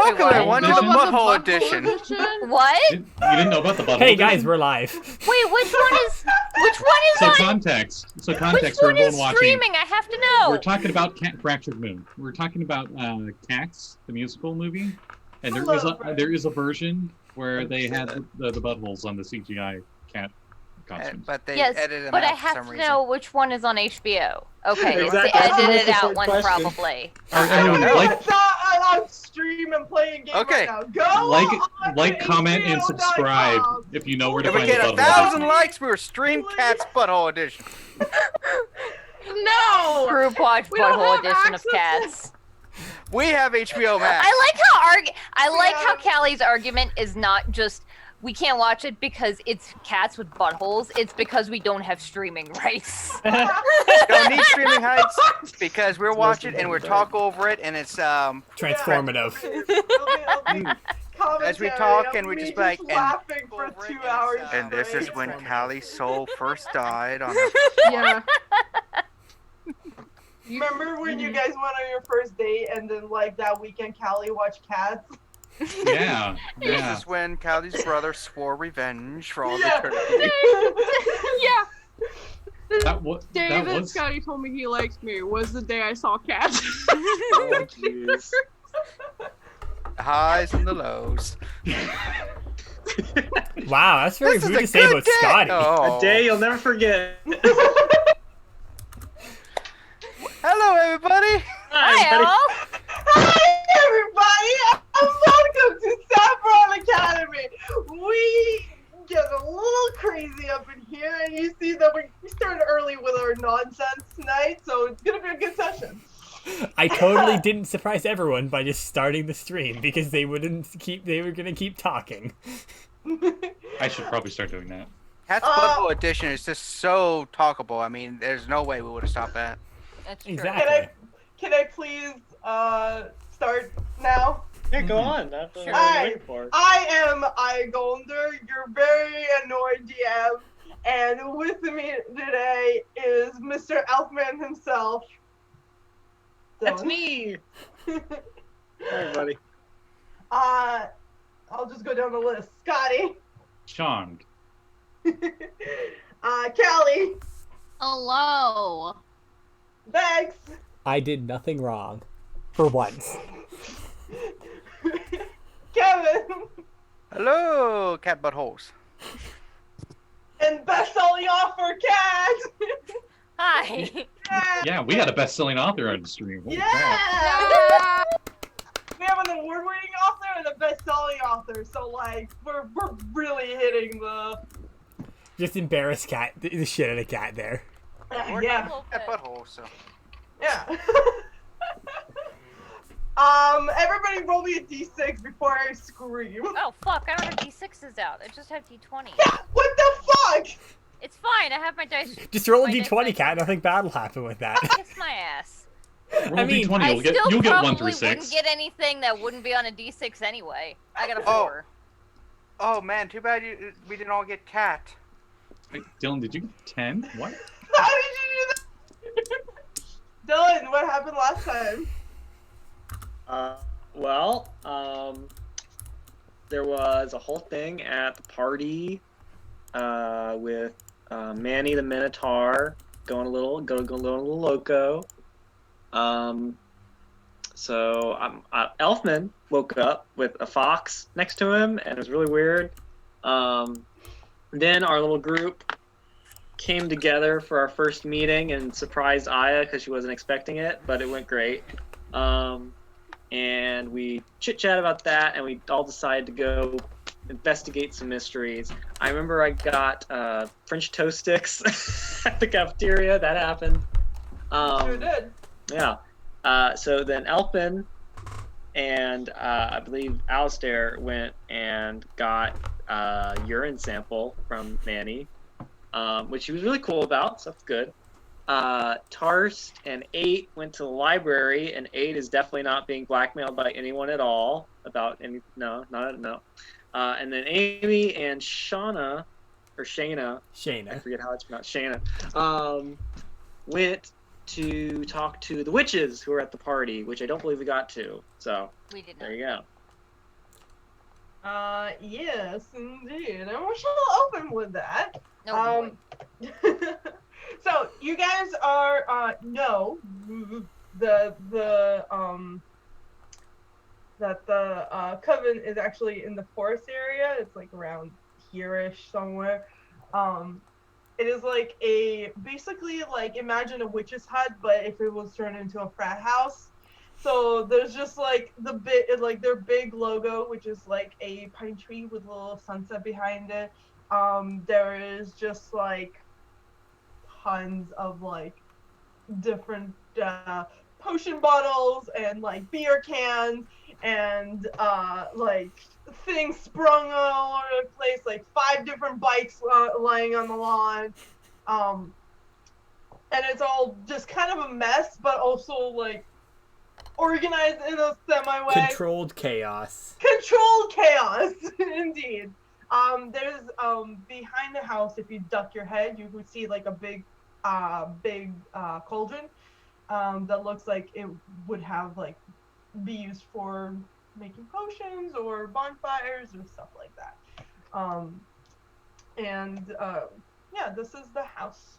Welcome everyone. everyone to the Butthole Edition. What? You didn't know about the butthole? Hey guys, edition? we're live. Wait, which one is So on? context. So Which context for one everyone is watching. streaming? I have to know. We're talking about Fractured Moon. We're talking about Cats, the musical movie, and there is a version where they had the buttholes on the CGI cat costumes. But they Yes, edited them but out I for have some to reason. know which one is on HBO. Okay, Exactly. it's the That's the edited most out one, important question. probably. I don't know. It's not on stream and playing a game Okay. right now. Go Like, comment, and subscribe HBO.com. if you know where to If we find the get butthole. 1,000 likes, we were Stream Cats Butthole Edition. No! Group watch We don't butthole have edition of access to- Cats. We have HBO Max. I like how Yeah. Callie's argument is not just we can't watch it because it's cats with buttholes. It's because we don't have streaming rights. Don't need streaming heights because we're watching and we're talk over it, and it's Transformative. As we talk and we just like and laughing for 2 hours. and this is straight. when Callie's soul first died on her. Yeah. Remember when you guys went on your first date and then like that weekend Callie watched Cats? Yeah, This yeah. is when Callie's brother swore revenge for all Yeah. eternity. Yeah. That Day that was. Scotty told me he liked me was the day I saw Cats. Oh, jeez. The highs and the lows. Wow, that's very This is rude a to say good about day. Scotty. Oh. A day you'll never forget. Hello, everybody. Hi, all. Hi everybody, and welcome to Saffron Academy. We get a little crazy up in here, and you see that we started early with our nonsense tonight, so it's gonna be a good session. I totally didn't surprise everyone by just starting the stream because they were gonna keep talking. I should probably start doing that. Cats Butthole Edition is just so talkable. I mean, there's no way we would have stopped that. That's true. Exactly. Can I please start now? Yeah, go on. That's what Sure. I'm waiting for. I am Golder, your very annoyed DM, and with me today is Mr. Elfman himself. That's Dylan. me. Hi, buddy. I'll just go down the list. Scotty, Charmed. Callie, Hello. Bex, I did nothing wrong. For once. Kevin, Hello, cat buttholes. and best-selling author Cat. Hi. Yeah, we got a best-selling author on the stream. Holy crap. Yeah! We have an award-winning author and a best-selling author, so like we're really hitting the Just embarrass the shit out of Cat there. yeah. Cat butthole, so. Yeah. Everybody roll me a d6 before I scream. Oh fuck! I don't have D6s out. I just have D20. Yeah, what the fuck? It's fine. I have my dice. Just roll a my dice d20, dice. Cat. Nothing bad will happen with that. Kiss my ass. Roll I mean, D20, I still you'll get 1 probably through 6. wouldn't get anything that wouldn't be on a D6 anyway. I got a Oh. 4. Oh man, too bad we didn't all get cat. Wait, Dylan, did you get 10? What? How did you do that? Dylan, what happened last time? There was a whole thing at the party with Manny the Minotaur going a little loco. So Elfman woke up with a fox next to him, and it was really weird. Then our little group came together for our first meeting and surprised Aya because she wasn't expecting it, but it went great. And we chit-chat about that, and we all decided to go investigate some mysteries. I remember I got French toast sticks at the cafeteria. That happened. Sure did. Yeah. So then Elfin and I believe Alistair went and got a urine sample from Manny, which he was really cool about, so that's good. Tarst and 8 went to the library, and 8 is definitely not being blackmailed by anyone at all about any. No. And then Amy and Shayna, I Shayna. forget how it's pronounced, Shayna, went to talk to the witches who were at the party, which I don't believe we got to. So We did not. there you go. Yes, indeed. And we shall open with that. No boy. So you guys are know that the coven is actually in the forest area. It's like around here-ish somewhere. It is like basically like imagine a witch's hut, but if it was turned into a frat house. So there's just like their big logo, which is like a pine tree with a little sunset behind it. There is just like tons of like different potion bottles and like beer cans and like things sprung all over the place, like 5 different bikes lying on the lawn. And it's all just kind of a mess, but also like organized in a semi way. Controlled chaos. Controlled chaos, indeed. There's behind the house, if you duck your head, you would see like a big cauldron that looks like it would have like be used for making potions or bonfires or stuff like that. Yeah, this is the house.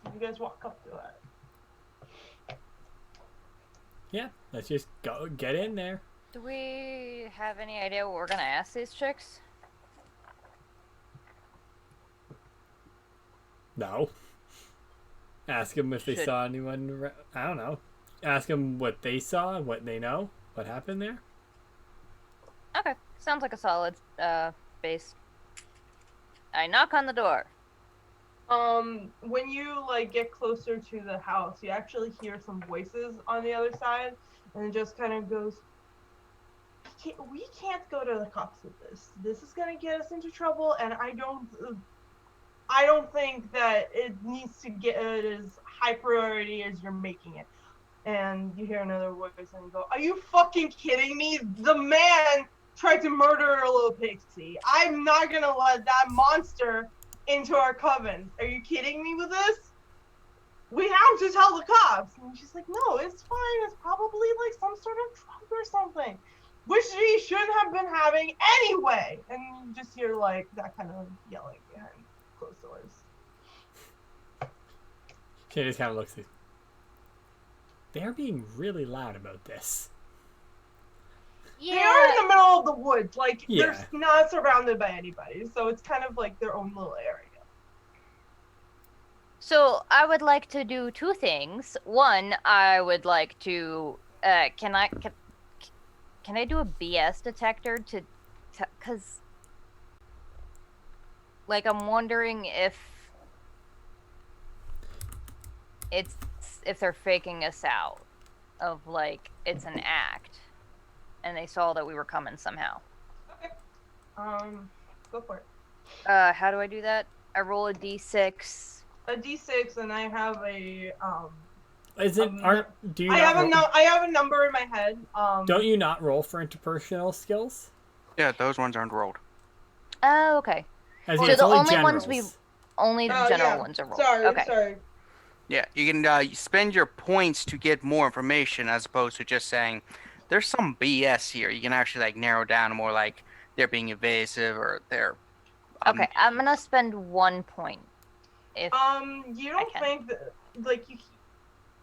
You guys walk up to it. Yeah, let's just go get in there. Do we have any idea what we're gonna ask these chicks? No. Ask them if they saw anyone. I don't know. Ask them what they saw, what they know, what happened there. Okay, sounds like a solid base. I knock on the door. When you like get closer to the house, you actually hear some voices on the other side, and it just kind of goes, we can't go to the cops with this. This is gonna get us into trouble, and I don't think that it needs to get as high priority as you're making it. And you hear another voice and you go, are you fucking kidding me? The man tried to murder a little pixie. I'm not gonna let that monster into our coven. Are you kidding me with this? We have to tell the cops. And she's like, no, it's fine. It's probably like some sort of drug or something, which we shouldn't have been having anyway. And you just hear like that kind of yelling behind closed doors. She just kind of looks at. They're being really loud about this. Yeah. They are in the middle of the woods, like Yeah. they're not surrounded by anybody, so it's kind of like their own little area. So I would like to do 2 things. One, I would like to can I do a BS detector to cuz like I'm wondering if they're faking us out of like it's an act and they saw that we were coming somehow. Okay. Go for it. How do I do that? I roll a d6. A D6, and I have a Is it? Do you? I not roll, I have a number in my head. Don't you not roll for interpersonal skills? Yeah, those ones aren't rolled. Oh, okay. As So in, it's the only only generals. ones only the Oh, general yeah. ones are rolled. Sorry, Okay. sorry. Yeah, you can spend your points to get more information as opposed to just saying, there's some BS here. You can actually like narrow down more like they're being evasive or they're... Okay, I'm gonna spend 1 point. If You don't can. think that, like,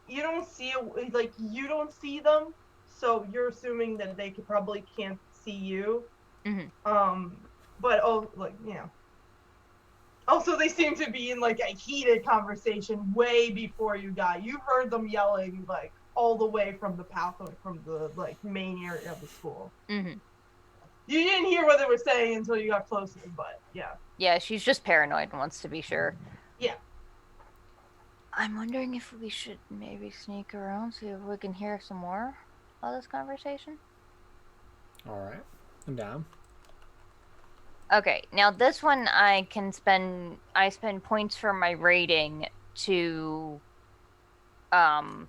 you don't see it, like, you don't see them, so you're assuming that they probably can't see you. Mhm. But, like, you know. Also, they seem to be in, like, a heated conversation way before you got. You heard them yelling, like, all the way from the pathway, from the, like, main area of the school. Mhm. You didn't hear what they were saying until you got closer, but, yeah. Yeah, she's just paranoid and wants to be sure. Yeah. I'm wondering if we should maybe sneak around, see if we can hear some more of this conversation. All right, I'm down. Okay, now this one I spend points for my rating to Well,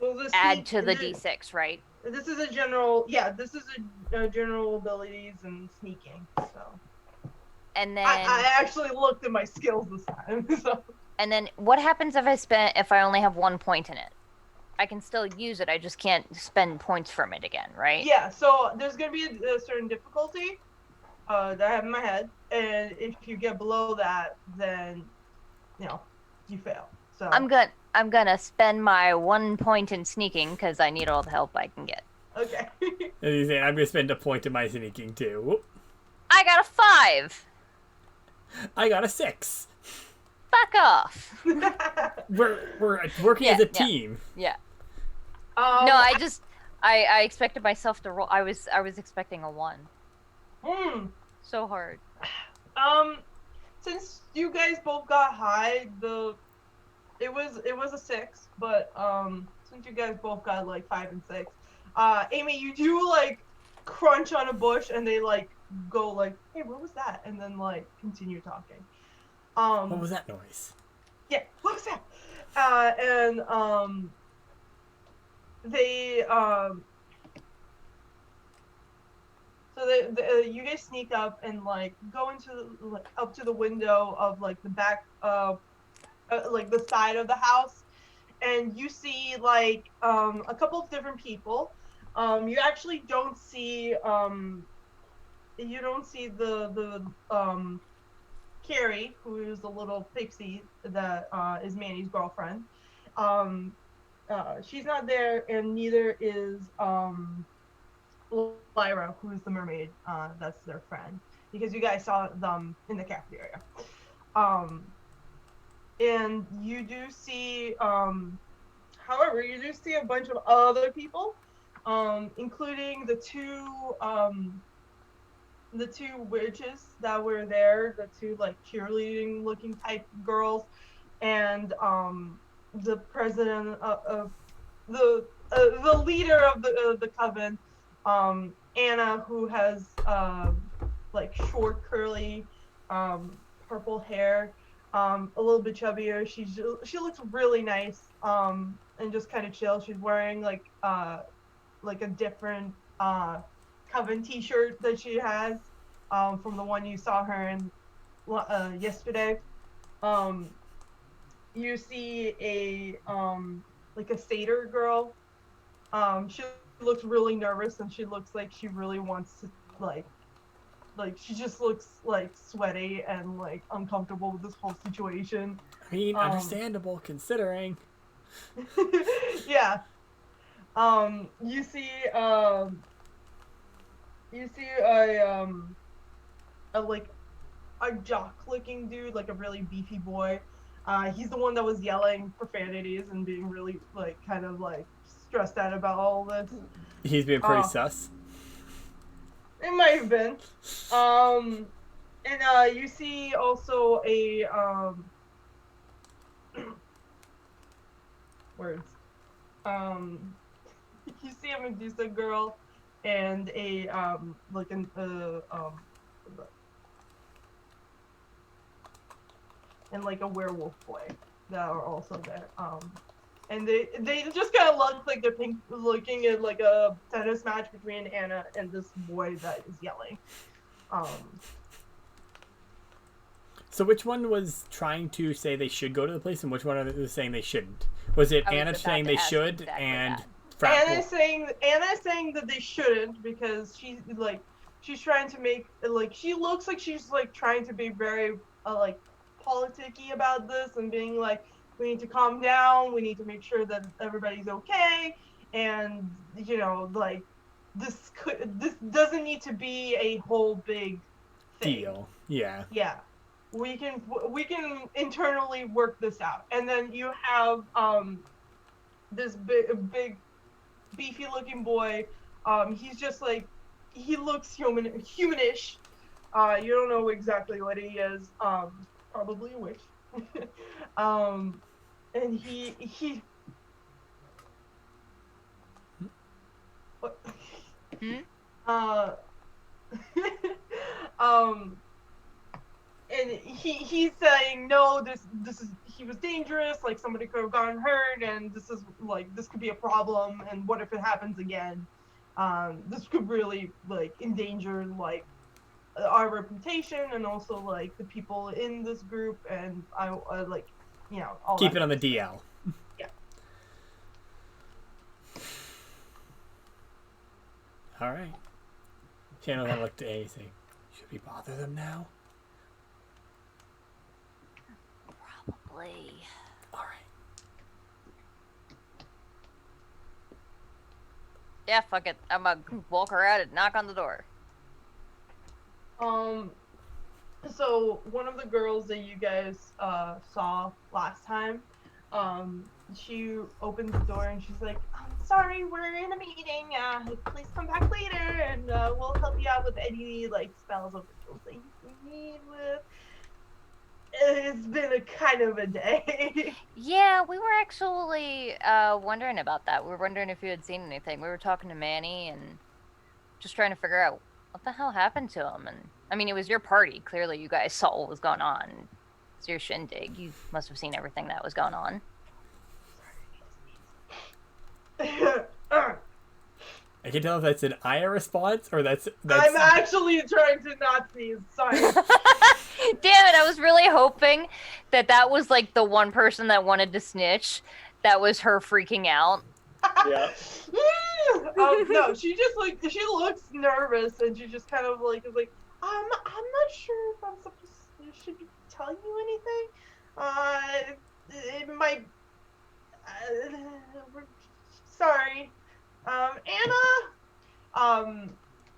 the add sneak- to the d6, right? This is a general, yeah, this is a general abilities and sneaking, so. And then I actually looked at my skills this time, so. and then what happens if I only have 1 point in it? I can still use it, I just can't spend points from it again, right? Yeah, so there's gonna be a certain difficulty, that I have in my head, and if you get below that, then you fail. So I'm gonna spend my 1 point in sneaking because I need all the help I can get. okay. As you say, I'm gonna spend a point in my sneaking too. Whoop. I got a 5. I got a 6. Fuck off. We're working as a team. Yeah. Um, No, I expected myself to roll. I was expecting a 1. So hard. Since you guys both got high, it was a 6, but since you guys both got like 5 and 6, Amy, you do like crunch on a bush, and they like go like, hey, what was that? And then like continue talking. What was that noise? Yeah, what was that? And they so you guys sneak up and like go into like up to the window of like the back like the side of the house, and you see like a couple of different people. You actually don't see the Carrie, who is a little pixie that is Manny's girlfriend. She's not there, and neither is Lyra, who is the mermaid. That's their friend, because you guys saw them in the cafeteria. And you do see, however, you do see a bunch of other people, including the two witches that were there, the two like cheerleading looking type girls, and the president of the leader of the coven, Anna, who has like short curly purple hair, a little bit chubbier. She looks really nice, and just kind of chill. She's wearing like a different coven t-shirt that she has from the one you saw her in yesterday. You see a like a satyr girl. She looks really nervous, and she looks like she really wants to like she just looks like sweaty and like uncomfortable with this whole situation. I mean, understandable considering. Yeah. You see a like a jock-looking dude, like a really beefy boy. He's the one that was yelling profanities and being really like kind of like stressed out about all this. He's been pretty sus. It might have been. And you see also a words. You see a Medusa girl and a like an and like a werewolf boy that are also there. And they just kind of look like they're looking at like a tennis match between Anna and this boy that is yelling. So which one was trying to say they should go to the place, and which one was saying they shouldn't? Was it Anna saying they should, exactly and Anna's saying that they shouldn't, because she's trying to make like, she looks like she's like trying to be very like politicky about this and being like, we need to calm down, we need to make sure that everybody's okay, and like this doesn't need to be a whole big thing. deal. Yeah. Yeah. We can internally work this out. And then you have this big beefy looking boy. He's just like, he looks humanish. You don't know exactly what he is. Probably a witch. And he what? And he's saying, no, this is, he was dangerous, like somebody could have gotten hurt, and this could be a problem, and what if it happens again? This could really like endanger like our reputation, and also like the people in this group, and I like, all Keep that it on the stuff. DL. Yeah. All right. She don't look to anything. Should we bother them now? Probably. All right. Yeah, fuck it. I'm gonna walk her out and knock on the door. So one of the girls that you guys saw last time, she opens the door and she's like, "I'm sorry, we're in a meeting. Please come back later, and we'll help you out with any like spells or rituals that you need with." It's been a kind of a day. Yeah, we were actually wondering about that. We were wondering if you had seen anything. We were talking to Manny and just trying to figure out what the hell happened to him. And I mean, it was your party. Clearly, you guys saw what was going on. It's your shindig. You must have seen everything that was going on. I can tell if that's an Aya response or that's. I'm actually trying to not sneeze. Sorry. Damn it! I was really hoping that that was like the one person that wanted to snitch. That was her freaking out. Yeah. No, she just like she looks nervous and she just kind of like is like, I'm not sure if I'm should be telling you anything. It might. Sorry.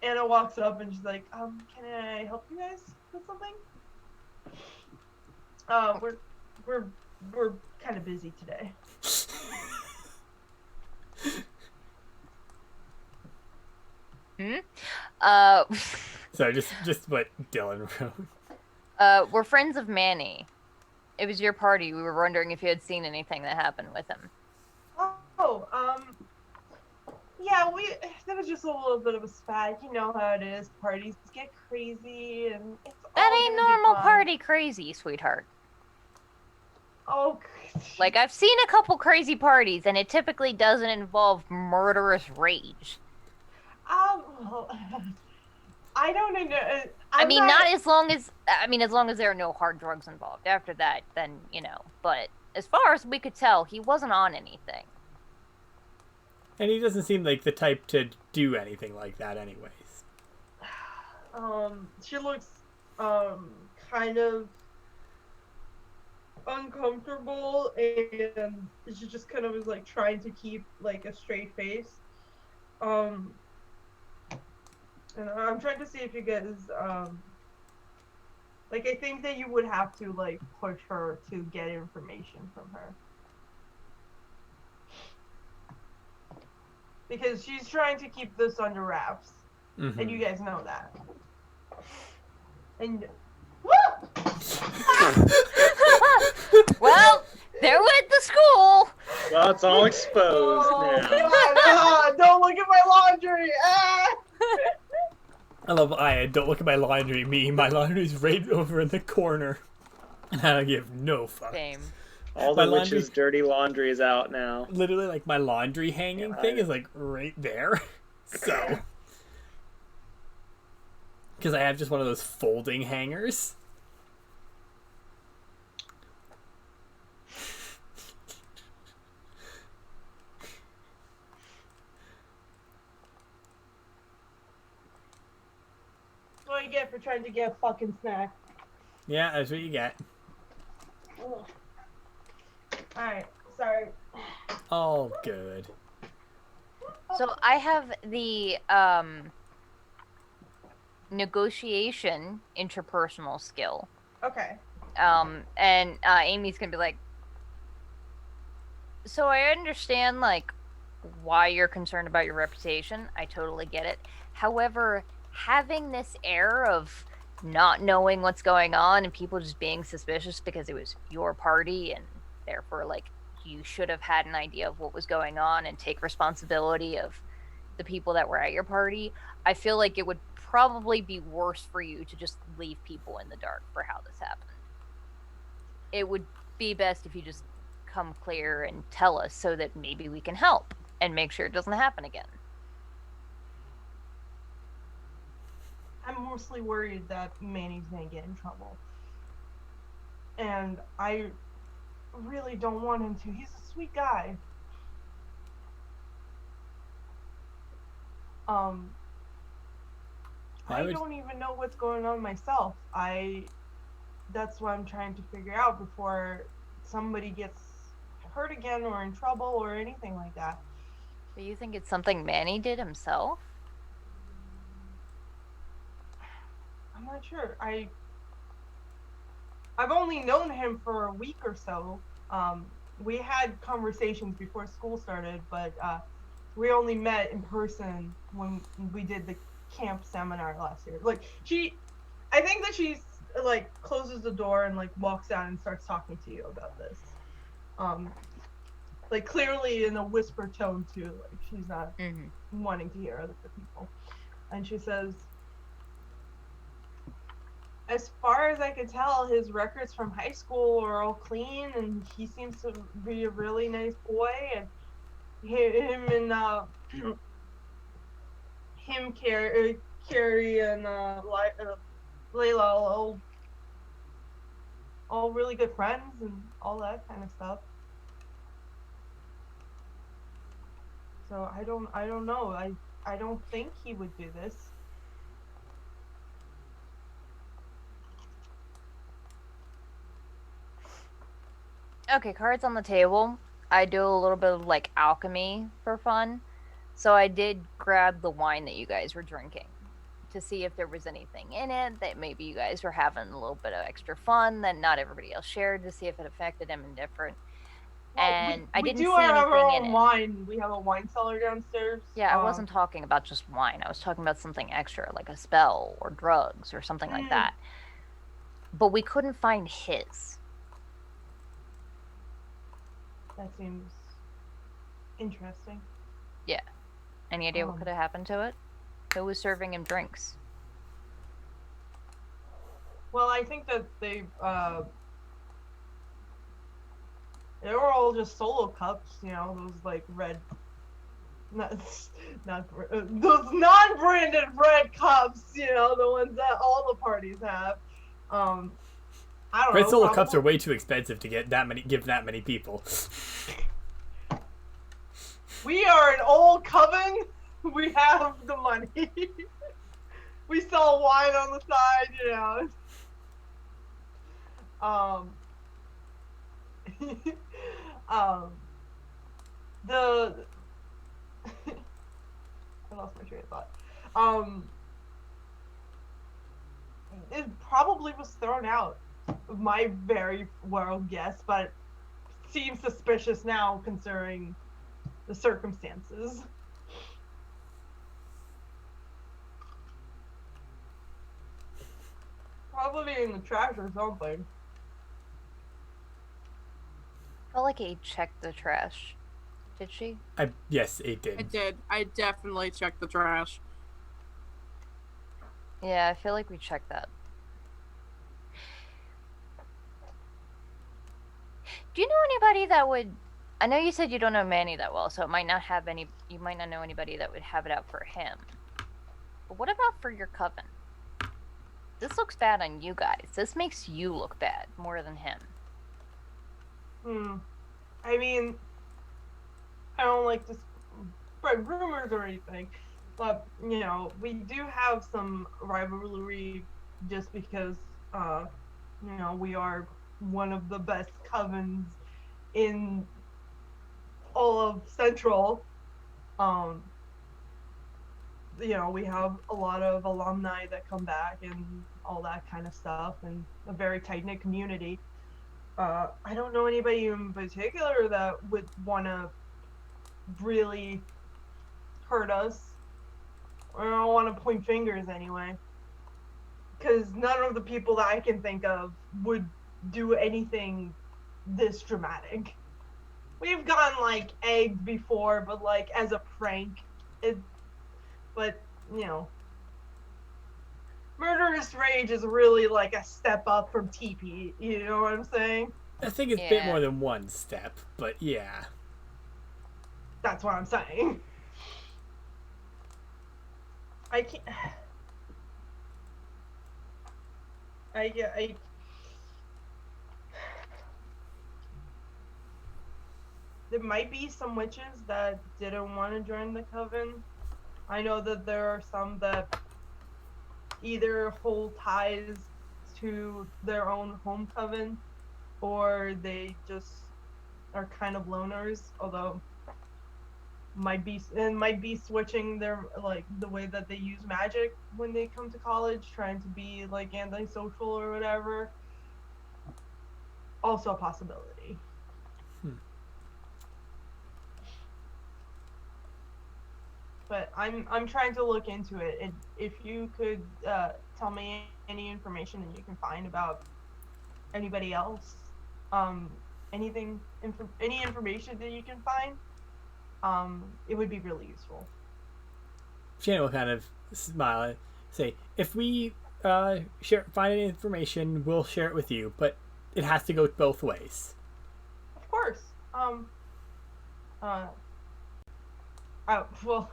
Anna walks up and she's like, can I help you guys with something? We're kind of busy today. So just what Dylan wrote. We're friends of Manny. It was your party. We were wondering if you had seen anything that happened with him. Yeah, there was just a little bit of a spat. You know how it is. Parties get crazy, and it's That all ain't gonna be normal fun. party crazy, sweetheart. Oh, Like, I've seen a couple crazy parties, and it typically doesn't involve murderous rage. well, I don't know. I mean, not as long as there are no hard drugs involved. After that, then, you know. But as far as we could tell, he wasn't on anything. And he doesn't seem like the type to do anything like that anyways. She looks, kind of uncomfortable, and she just kind of is, like, trying to keep, like, a straight face. And I'm trying to see if you guys, like, I think that you would have to, like, push her to get information from her. Because she's trying to keep this under wraps. Mm-hmm. And you guys know that. And... Well, there went the school! Well, it's all exposed now. God, don't look at my laundry! Ah! I love Aya. Don't look at my laundry. My laundry's right over in the corner. And I don't give no fuck. Same. All My the laundry- witches' dirty laundry is out now. Literally, like, my laundry hanging Yeah, thing is, like, right there. So. Because I have just one of those folding hangers. That's what you get for trying to get a fucking snack. Yeah, that's what you get. Alright, sorry. All good. So I have the negotiation interpersonal skill. Okay. And Amy's gonna be like, so I understand, like, why you're concerned about your reputation. I totally get it. However, having this air of not knowing what's going on and people just being suspicious because it was your party and therefore, like, you should have had an idea of what was going on and take responsibility of the people that were at your party. I feel like it would probably be worse for you to just leave people in the dark for how this happened. It would be best if you just come clear and tell us so that maybe we can help and make sure it doesn't happen again. I'm mostly worried that Manny's gonna get in trouble. And I really don't want him to. He's a sweet guy. I don't even know what's going on myself. That's what I'm trying to figure out before somebody gets hurt again or in trouble or anything like that. Do you think it's something Manny did himself? I'm not sure. I've only known him for a week or so. We had conversations before school started, but we only met in person when we did the camp seminar last year. Like I think that she's like closes the door and like walks out and starts talking to you about this. Like clearly in a whisper tone too. Like she's not wanting to hear other people. And she says, as far as I could tell, his records from high school are all clean, and he seems to be a really nice boy. And him and Carrie, and Layla all really good friends and all that kind of stuff. So I don't know. I don't think he would do this. Okay, cards on the table. I do a little bit of like alchemy for fun. So I did grab the wine that you guys were drinking to see if there was anything in it that maybe you guys were having a little bit of extra fun that not everybody else shared, to see if it affected them indifferent. Well, And I didn't we do see have our anything in own it. wine. We have a wine cellar downstairs. Yeah, I wasn't talking about just wine. I was talking about something extra, like a spell or drugs or something like that. But we couldn't find his. That seems interesting. Yeah. Any idea what could have happened to it? Who was serving him drinks? Well, I think that they were all just solo cups, you know, those like red, those non-branded red cups, you know, the ones that all the parties have. I don't know. Red solo cups are way too expensive to give that many people. We are an old coven. We have the money. We sell wine on the side, you know. I lost my train of thought. It probably was thrown out. My very wild guess, but it seems suspicious now considering the circumstances. Probably in the trash or something. I felt like he checked the trash. Did she? Yes, it did. I did. I definitely checked the trash. Yeah, I feel like we checked that. Do you know anybody that would... I know you said you don't know Manny that well, so it might not have any... You might not know anybody that would have it out for him. But what about for your coven? This looks bad on you guys. This makes you look bad more than him. I mean, I don't like to spread rumors or anything, but, you know, we do have some rivalry just because, you know, we are one of the best covens in all of Central. You know, we have a lot of alumni that come back and all that kind of stuff, and a very tight-knit community. I don't know anybody in particular that would want to really hurt us. I don't want to point fingers anyway. Because none of the people that I can think of would do anything this dramatic. We've gotten, like, egged before, but, like, as a prank. But, you know. Murderous Rage is really, like, a step up from TP. You know what I'm saying? I think it's a bit more than one step, but yeah. That's what I'm saying. I can't... There might be some witches that didn't want to join the coven. I know that there are some that either hold ties to their own home coven, or they just are kind of loners, although might be switching their like the way that they use magic when they come to college, trying to be like antisocial or whatever. Also a possibility. But I'm trying to look into it. And if you could tell me any information that you can find about anybody else, any information that you can find, it would be really useful. Shannon will kind of smile and say, if we find any information, we'll share it with you, but it has to go both ways. Of course. Well,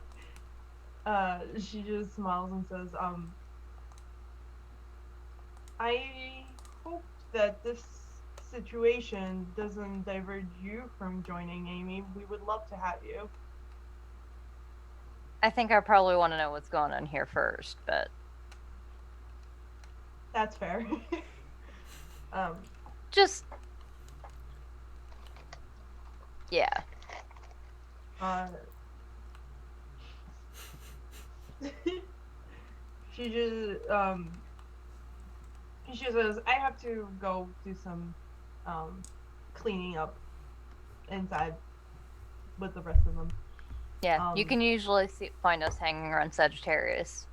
she just smiles and says, I hope that this situation doesn't diverge you from joining Amy. We would love to have you. I think I probably want to know what's going on here first, but That's fair. just yeah. She just says, I have to go do some cleaning up inside with the rest of them. Yeah, you can usually find us hanging around Sagittarius.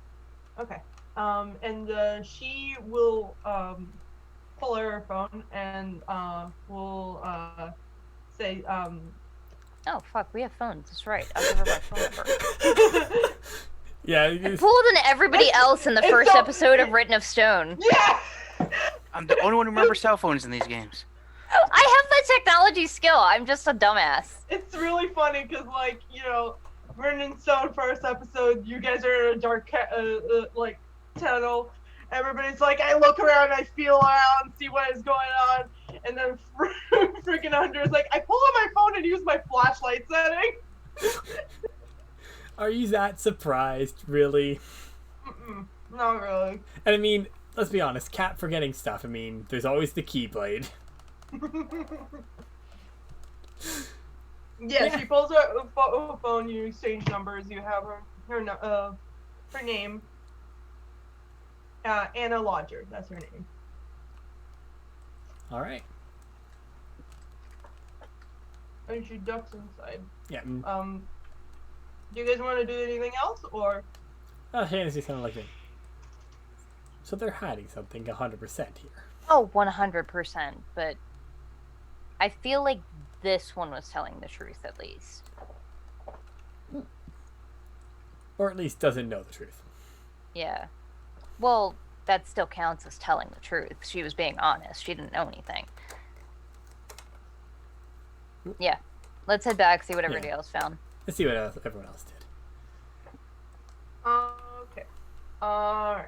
Okay. And she will pull her phone and will say, Oh fuck, we have phones. That's right. I'll give her my phone number. Yeah. I pulled in everybody else in the first episode of Written of Stone. yeah! I'm the only one who remembers cell phones in these games. I have the technology skill. I'm just a dumbass. It's really funny because, like, you know, Vernon Stone first episode, you guys are in a dark, like, tunnel. Everybody's like, I look around, I feel around, see what is going on. And then freaking Hunter's like, I pull out my phone and use my flashlight setting. Are you that surprised, really? Not really. And I mean, let's be honest, Cat forgetting stuff. I mean, there's always the Keyblade. Yeah, she pulls her phone, you exchange numbers, you have her name. Anna Lodger, that's her name. All right. And she ducks inside. Yeah. Do you guys want to do anything else, or? Shannon's just kind of like me. So they're hiding something 100% here. Oh, 100%. But I feel like this one was telling the truth, at least. Or at least doesn't know the truth. Yeah. Well, that still counts as telling the truth. She was being honest. She didn't know anything. Yeah. Let's head back, see what everybody else found. Let's see what everyone else did. Okay. Alright.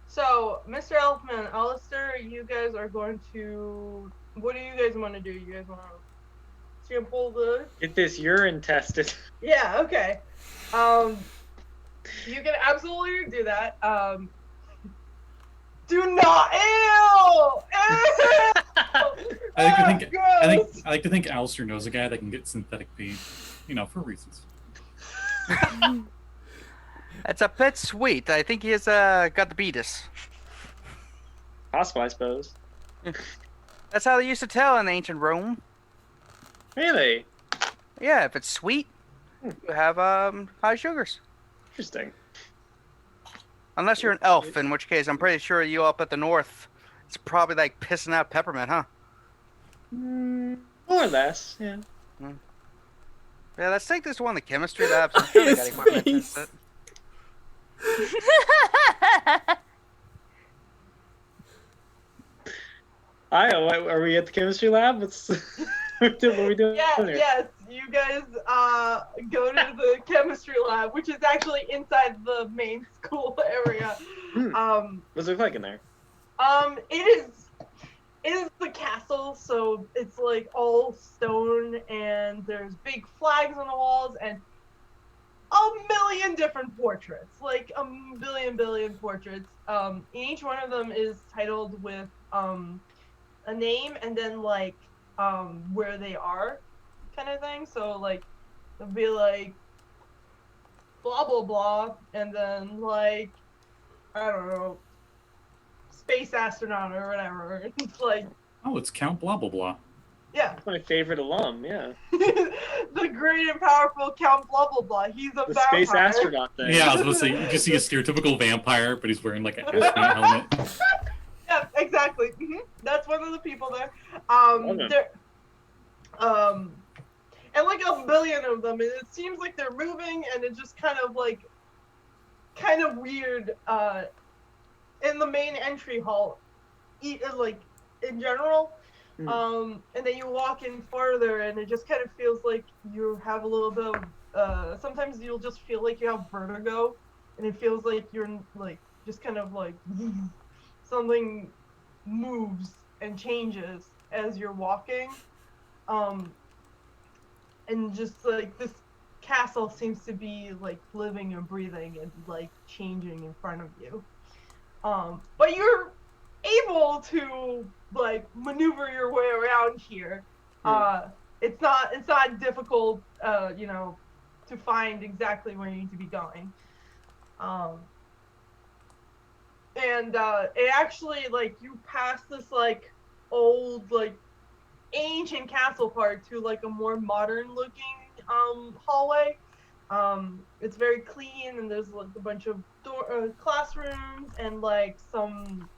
So, Mr. Elfman, Alistair, you guys are going to... What do you guys want to do? You guys want to sample the... Get this urine tested. Yeah, okay. You can absolutely do that. Do not... Ew! I like to think Alistair knows a guy that can get synthetic pee, you know, for reasons. That's a bit sweet. I think he has got the beatus. Possible, I suppose. That's how they used to tell in ancient Rome. Really? Yeah, if it's sweet, you have high sugars. Interesting. Unless you're an elf, in which case I'm pretty sure you up at the north, it's probably like pissing out peppermint, huh? More or less, yeah. Yeah, let's take this one to chemistry labs. I'm sure they got equipment to test it. Are we at the chemistry lab? What are we doing Yeah, here? yes, you guys go to the chemistry lab, which is actually inside the main school area. What's it look like in there? It is the castle, so it's like all stone, and there's big flags on the walls, and a billion different portraits, like a billion portraits. Each one of them is titled with a name and then like where they are, kind of thing. So like it'll be like blah blah blah, and then like I don't know, space astronaut or whatever. It's like Oh, it's Count blah blah blah. yeah, That's my favorite alum. Yeah, the great and powerful Count blah blah blah. He's a the vampire. space astronaut thing. Yeah, I was going to say, you just see a stereotypical vampire, but he's wearing like a hazmat helmet. Yeah, exactly. That's one of the people there. Okay. There, and like a billion of them, and it seems like they're moving, and it's just kind of weird. In the main entry hall, like in general, and then you walk in farther, and it just kind of feels like you have a little bit of. Sometimes you'll just feel like you have vertigo, and it feels like you're like just kind of like something moves and changes as you're walking. And just like this castle seems to be like living and breathing and like changing in front of you. But you're able to like maneuver your way around here. It's not difficult, to find exactly where you need to be going. And it actually like you pass this like old like ancient castle part to like a more modern looking hallway. It's very clean, and there's like a bunch of classrooms and like some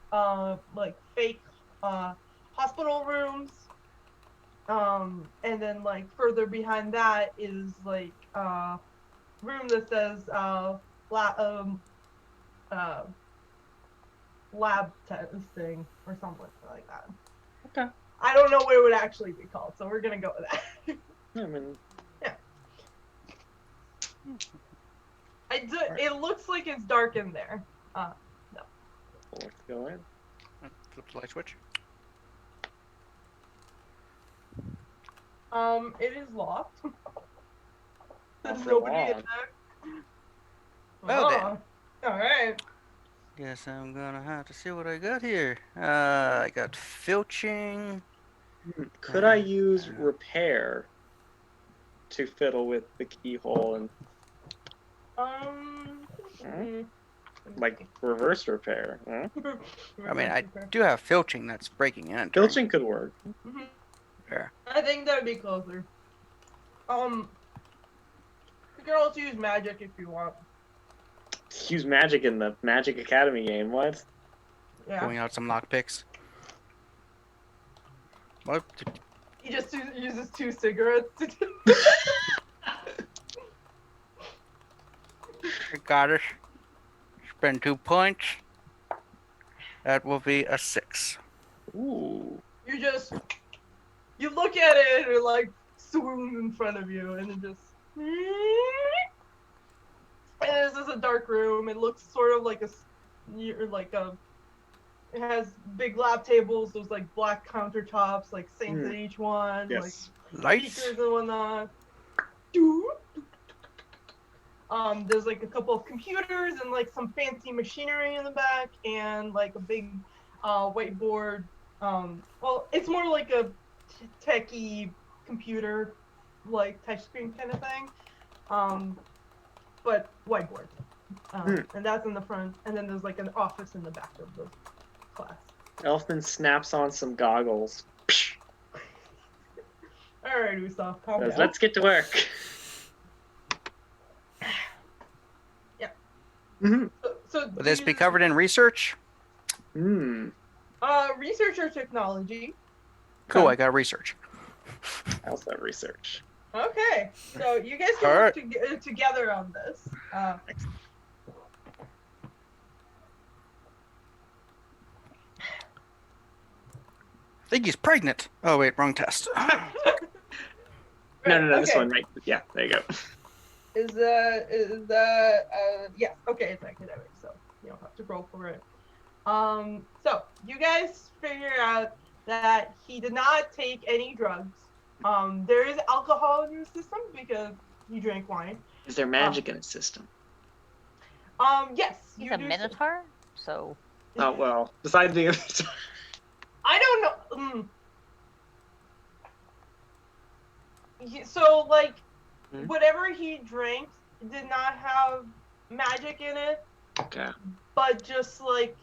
like fake hospital rooms. And then like further behind that is like room that says lab testing or something like that. Okay. I don't know what it would actually be called, so we're gonna go with that. I mean, yeah. It looks like it's dark in there. No. let's go in. Flip the light switch. It is locked. There's Not for nobody in long. there. Well then. All right. Guess I'm gonna have to see what I got here. I got filching. Could I use repair to fiddle with the keyhole and like reverse repair? Huh? I mean, I do have filching that's breaking and entering. Filching could work. Fair. I think that would be closer. You can also use magic if you want. Use magic in the Magic Academy game. What? Yeah. Pulling out some lockpicks. What? He just uses 2 cigarettes to do. I got it. Spend 2 points. That will be a 6. Ooh. You look at it and it like swooms in front of you, and it just. And this is a dark room. It looks sort of like it has big lab tables. There's like black countertops, like sinks in each one, Yes. like Lights. speakers and whatnot. There's like a couple of computers and like some fancy machinery in the back, and like a big whiteboard. Well, it's more like a techie computer, like touchscreen kind of thing. But whiteboard. And that's in the front, and then there's like an office in the back of the class. Elfman snaps on some goggles. All right, Usopp, calm down. Let's get to work. Yeah. Mm-hmm. So Will this be covered in research? Research or technology? Cool, I got research. I also have research. Okay, so you guys can All work together on this. I think he's pregnant. Oh wait, wrong test. No, this okay. one, right? Yeah, there you go. Yes, okay, it's academic, so you don't have to roll for it. So you guys figure out that he did not take any drugs. There is alcohol in his system because he drank wine. Is there magic in his system? Yes. He's you a do so. minotaur, so Oh well. Besides being a I don't know. So, like, Hmm? whatever he drank did not have magic in it, Okay. but just, like,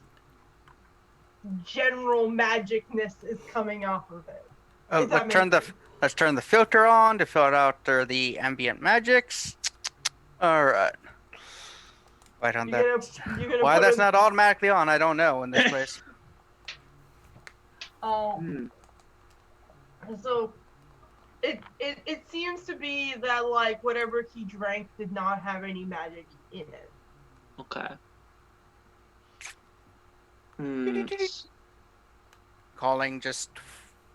general magicness is coming off of it. If that makes sense. Let's turn the filter on to filter the ambient magics. All right. Why don't You're that? gonna Why put that's in- not automatically on? I don't know in this place. Hmm. So it seems to be that, like, whatever he drank did not have any magic in it. Okay. Hmm. Calling just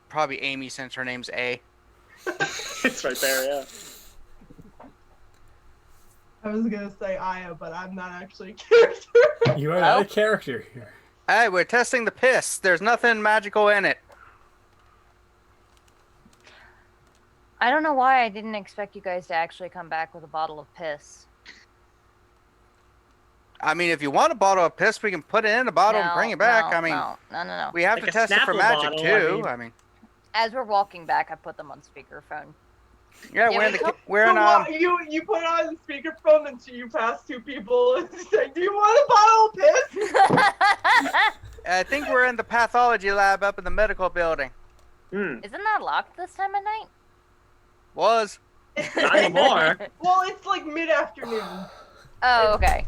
probably Amy since her name's A. It's right there. Yeah. I was gonna say Aya, but I'm not actually a character. You are not a character here. Hey, we're testing the piss. There's nothing magical in it. I don't know why I didn't expect you guys to actually come back with a bottle of piss. I mean, if you want a bottle of piss, we can put it in a bottle and bring it back. I mean, no. we have Like to a test it for Snapple magic bottle, too. I I mean, As we're walking back, I put them on speakerphone. yeah, Yeah, we're So in what, you put it on the speakerphone and you pass two people and say, "Do you want a bottle of piss?" I think we're in the pathology lab up in the medical building. Hmm. Isn't that locked this time of night? Was Not anymore. Well, it's like mid-afternoon. Oh, okay.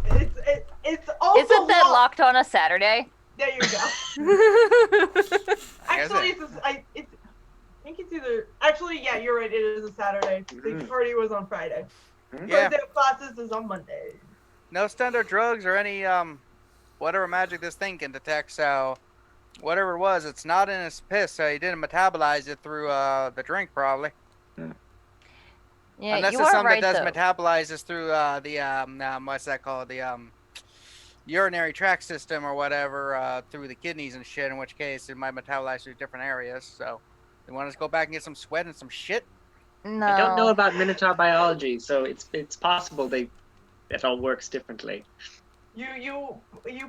It's also Isn't that locked on a Saturday? There you go. Actually, I think it's either. Actually, yeah, you're right. It is a Saturday. The party was on Friday. Yeah. First day of classes is on Monday. no standard drugs or any whatever magic this thing can detect. So whatever it was, it's not in his piss. So he didn't metabolize it through the drink probably. Yeah, Unless you it's are something right, that does though. metabolizes through the what's that called, the urinary tract system or whatever through the kidneys and shit. In which case it might metabolize through different areas. So you want us to go back and get some sweat and some shit? No. I don't know about Minotaur biology, so it's possible it all works differently. You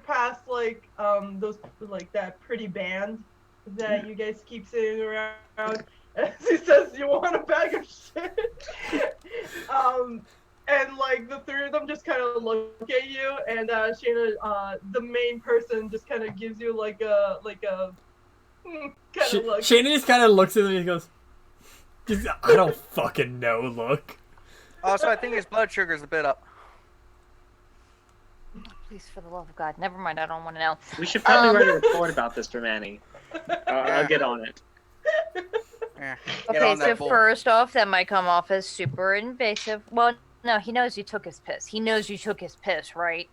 pass like those like that pretty band that you guys keep sitting around. As he says, "You want a bag of shit?" And like the three of them just kind of look at you, and Shayna, the main person, just kind of gives you like a kind of look. Shayna just kind of looks at him and he goes, I don't fucking know, look. Also, I think his blood sugar is a bit up. Please, for the love of God. Never mind, I don't want to know. We should probably write a report about this for Manny. I'll get on it. Yeah, get Okay, on so that bull. first off, that might come off as super invasive. Well, no, he knows you took his piss. He knows you took his piss, right?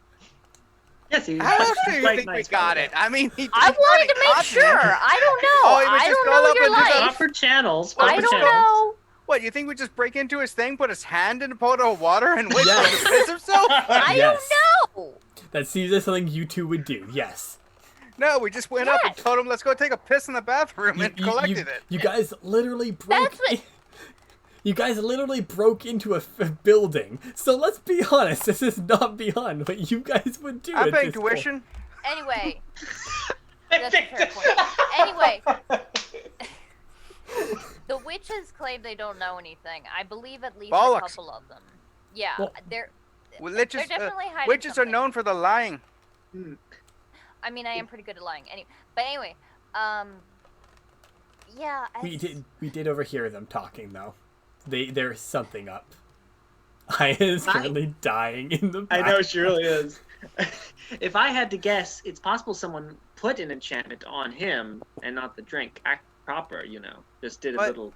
Yes, he's How else do you quite think we nice got about it? I mean, I wanted to make sure. I don't know. Oh, he would I just don't go know up your and do the life. Proper channels. I Proper don't channels. know. What, you think we just break into his thing, put his hand in a pot of water, and wait for Yes. him to piss himself? I Yes. don't know. That seems like something you two would do, yes. No, we just went up and Yes. told him, let's go take a piss in the bathroom and collected it. You guys literally broke. That's what- You guys literally broke into a building. So let's be honest, this is not beyond what you guys would do. I'm at paying this point. tuition. Anyway. That's a fair point. Anyway. The witches claim they don't know anything. I believe at least Bollocks. a couple of them. Yeah, Well- they're Witches, definitely hiding witches are something. known for the lying. I mean, I am pretty good at lying. But anyway, yeah. We did overhear them talking though. There's something up. Aya is currently dying in the I back. know she really is. If I had to guess, it's possible someone put an enchantment on him and not the drink. Act proper, Just did a But- little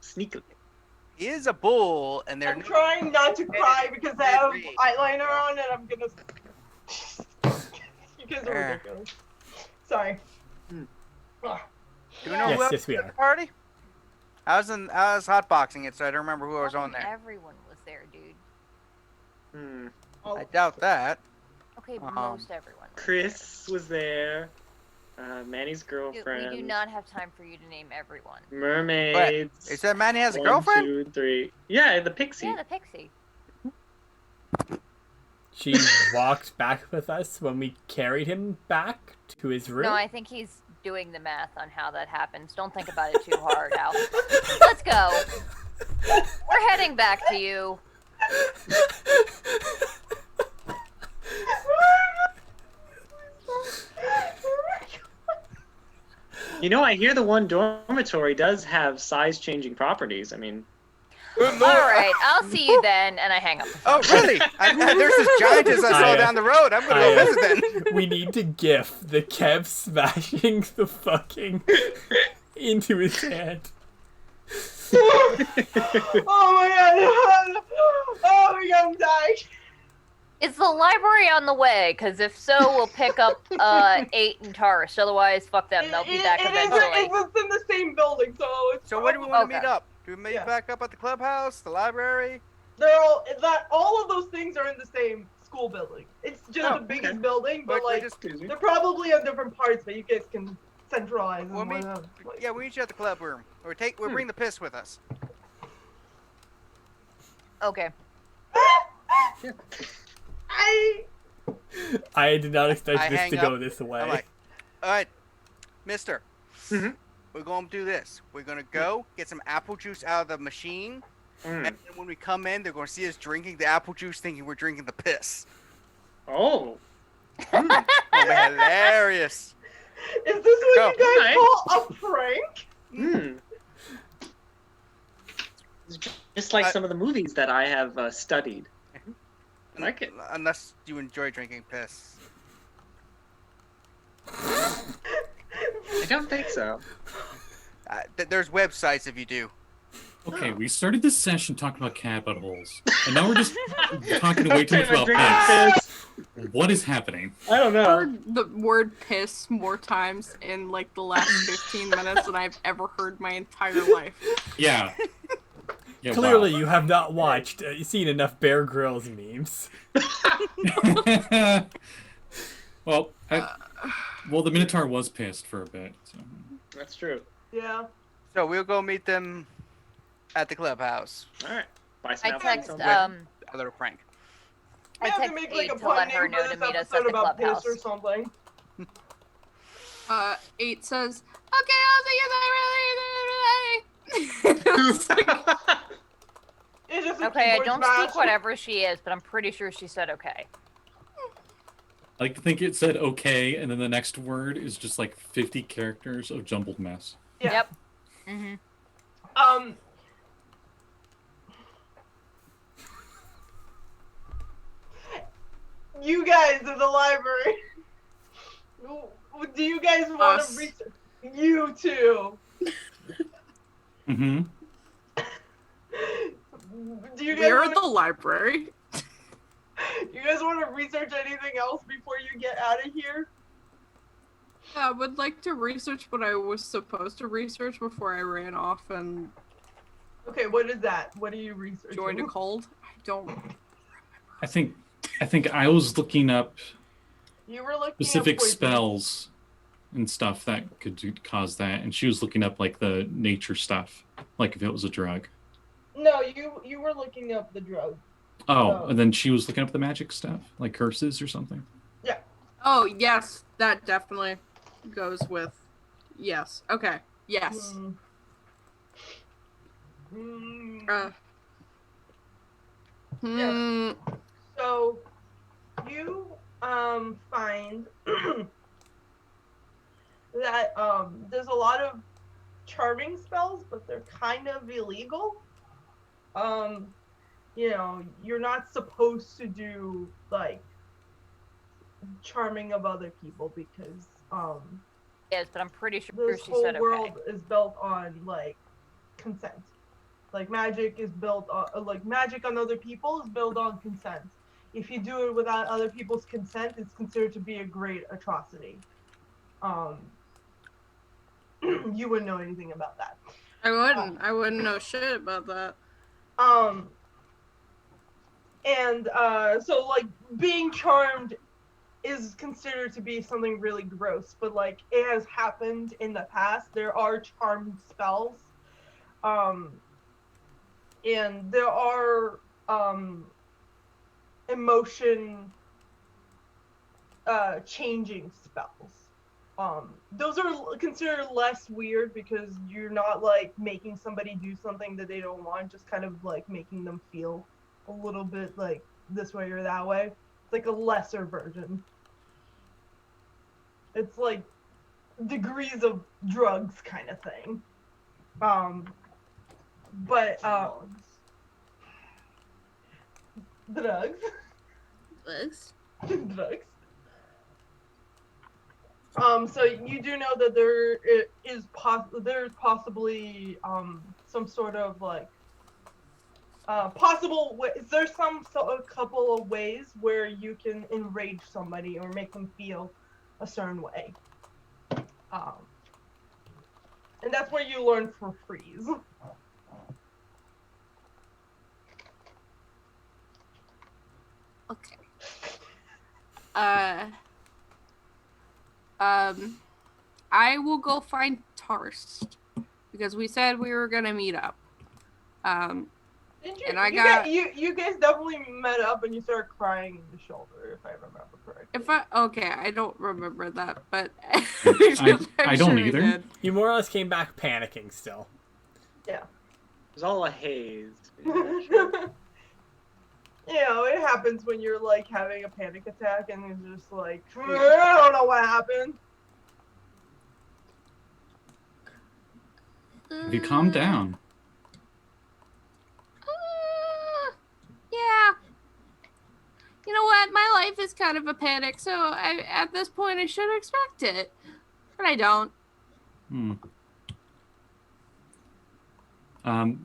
sneakily. He is a bull, and they're I'm trying not to cry because I have eyeliner on and I'm gonna. You guys are ridiculous. Sorry. Do we know Yes, who else yes, we was at are. the party? I was hotboxing it, so I don't remember who was on there. Everyone was there, dude. I doubt that. Okay, most everyone. Was Chris was there. Manny's there. girlfriend. We do not have time for you to name everyone. Mermaids. Is that Manny has a 1, girlfriend? 2, 3. Yeah, the pixie. Yeah, the pixie. she walked back with us when we carried him back to his room? No, I think he's doing the math on how that happens. Don't think about it too hard, Al. Let's go. We're heading back to you. You know, I hear the one dormitory does have size-changing properties. I mean, All right, I'll see you then, and I hang up. the phone. Oh, really? There's this giantess I saw down the road. I'm gonna go visit then. We need to gif the Kev smashing the fucking into his hand. Oh my god! Oh my god, I'm dying. Is the library on the way? Because if so, we'll pick up 8 and Taurus. Otherwise, fuck them. They'll be back eventually. It's in the same building, so it's So where do we want to Okay. meet up? Do we meet back up at the clubhouse, the library? they're all of those things are in the same school building. It's just the biggest building, but like excuse me. they're probably on different parts, but you guys can centralize. We'll meet. Yeah, we meet you at the club room. We'll bring the piss with us. Okay. I did not expect I this hang to go up. this I'm way. like, all right, Mister. Mhm. We're gonna do this. We're gonna go get some apple juice out of the machine, and then when we come in, they're gonna see us drinking the apple juice, thinking we're drinking the piss. Oh. It'll be hilarious. Is this what Go. you guys call a prank? Hmm. Just like some of the movies that I have studied. I like it. Unless you enjoy drinking piss. I don't think so. There's websites if you do. Okay, we started this session talking about cat buttholes, and now we're just talking way too much about Drinking piss. What is happening? I don't know. Heard the word piss more times in like the last 15 minutes than I've ever heard my entire life. Yeah. Yeah, Clearly, you have not watched, seen enough Bear Grylls memes. wow. well, the Minotaur was pissed for a bit. So. That's true. Yeah. So we'll go meet them at the clubhouse. All right. Buy some I apples. text Sounds A little prank. I have to text make like a Abe to pun let her name know for to this meet us at episode the about piss clubhouse. or something. 8 says, okay, I'll see you there. It's just a Okay, I keyboard don't smash. speak whatever she is, but I'm pretty sure she said okay. I like to think it said okay, and then the next word is just like 50 characters of jumbled mess. Yeah. Yep. Mm-hmm. You guys in the library. Do you guys want Us. to research? You too. Mm-hmm. Do you guys We're want at the library. you guys want to research anything else before you get out of here? I would like to research what I was supposed to research before I ran off and Okay, what is that? What are you researching? joined a cold. I don't. I think I was looking up You were looking specific at poison. spells and stuff that could cause that, and she was looking up like the nature stuff, like if it was a drug. No, you were looking up the drug. Oh, and then she was looking up the magic stuff, like curses or something. Oh yes, that definitely goes with. Yes. Okay. Yes. Yes. So you find that there's a lot of charming spells, but they're kind of illegal. You know, you're not supposed to do like charming of other people because Yes, but I'm pretty sure this she whole said okay. world is built on like consent. Like magic is built on magic on other people is built on consent. If you do it without other people's consent, it's considered to be a great atrocity. You wouldn't know anything about that. I wouldn't know shit about that. So like being charmed is considered to be something really gross, but like it has happened in the past. There are charmed spells. And there are emotion changing spells. Those are considered less weird because you're not like making somebody do something that they don't want, just kind of like making them feel a little bit like this way or that way. It's like a lesser version. It's like degrees of drugs kind of thing. But drugs. Bugs. Drugs. So you do know that there's possibly some sort of like possible there's a couple of ways where you can enrage somebody or make them feel a certain way. And that's where you learn for freeze. Okay. I will go find Tarst because we said we were gonna meet up. Didn't you? And You guys definitely met up and you started crying in the shoulder, if I remember correctly. I don't remember that, but I don't sure we either. did. You more or less came back panicking still. Yeah. It was all a haze. You know, it happens when you're like having a panic attack and you're just like, I don't know what happened. Have you calmed down? Yeah. You know what? My life is kind of a panic, so at this point I should expect it. But I don't.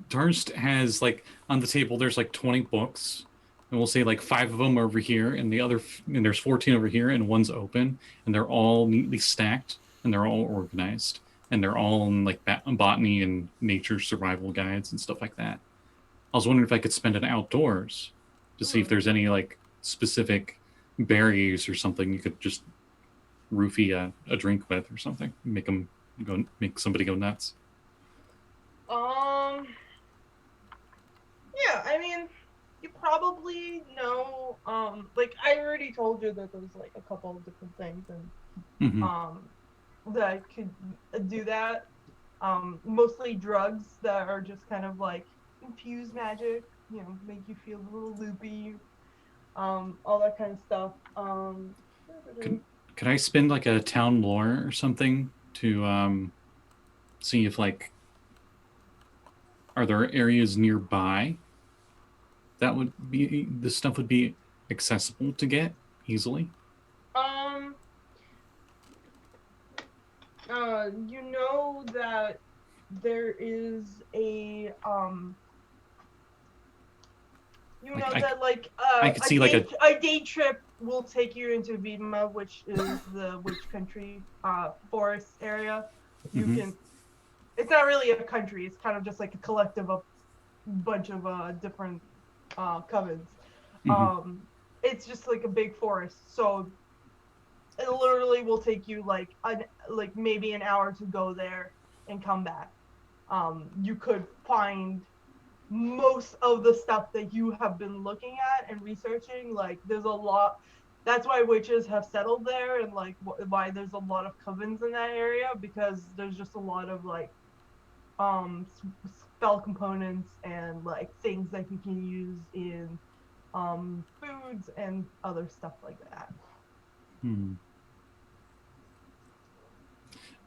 Darst has, like, on the table, there's like 20 books. And we'll say like 5 of them are over here, and and there's 14 over here, and one's open, and they're all neatly stacked, and they're all organized, and they're all in like botany and nature survival guides and stuff like that. I was wondering if I could spend it outdoors to see if there's any like specific berries or something you could just roofie a drink with or something, make somebody go nuts. Yeah, I mean, you probably know, like, I already told you that there's, like, a couple of different things, and, that could do that. Mostly drugs that are just kind of, like, infuse magic, you know, make you feel a little loopy, all that kind of stuff. Could I spend, like, a town lore or something to, see if, like, are there areas nearby that this stuff would be accessible to get easily? You know that there is a, I could see like a day trip will take you into Vidma, which is the witch country, forest area. You can, it's not really a country, it's kind of just like a collective of bunch of different covens. It's just like a big forest, so it literally will take you like maybe an hour to go there and come back. You could find most of the stuff that you have been looking at and researching. Like, there's a lot. That's why witches have settled there, and like why there's a lot of covens in that area, because there's just a lot of like spell components and like things that you can use in foods and other stuff like that.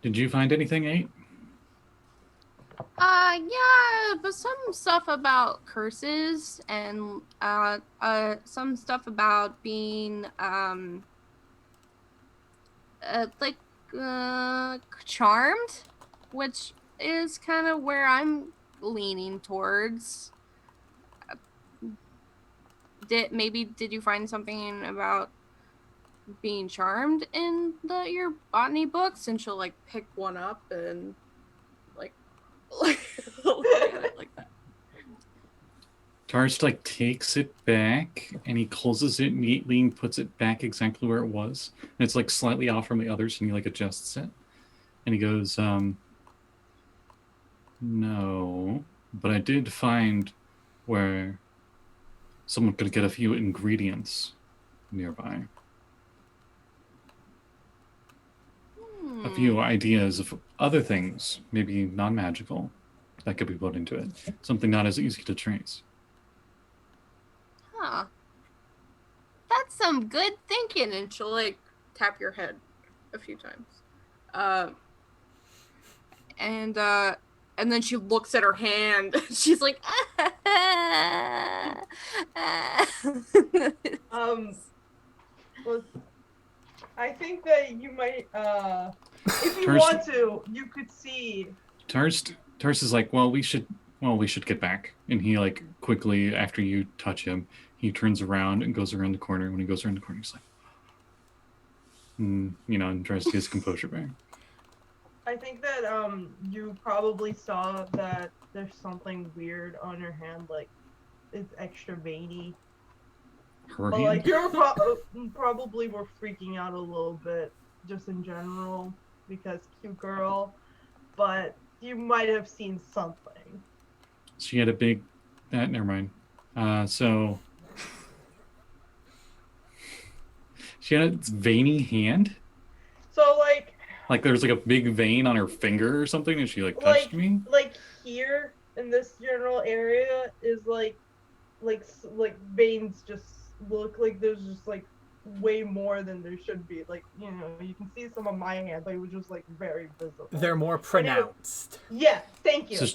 Did you find anything, 8? Yeah, but some stuff about curses and some stuff about being charmed, which is kind of where I'm leaning towards. Did you find something about being charmed in your botany book? Since you'll like pick one up and like look at it like that. Tarst like takes it back and he closes it neatly and puts it back exactly where it was. And it's like slightly off from the others, and he like adjusts it. And he goes, no, but I did find where someone could get a few ingredients nearby. A few ideas of other things, maybe non-magical, that could be put into it. Something not as easy to trace. Huh. That's some good thinking. And she'll like tap your head a few times. And then she looks at her hand. She's like, Well, I think that you might, if you Tarst- want to, you could see. Tarst is like, well, we should get back. And he like quickly, after you touch him, he turns around and goes around the corner. When he goes around the corner, he's like, and tries to get his composure back. I think that you probably saw that there's something weird on her hand, like it's extra veiny. Her But hand? like you're probably were freaking out a little bit just in general because cute girl, but you might have seen something. She had a big. Never mind. So she had a veiny hand. So Like there was like a big vein on her finger or something, and she like touched me. Like here in this general area is like veins just look like there's just like way more than there should be. Like you can see some of my hand, but it was just like very visible. They're more pronounced. Yeah, thank you. So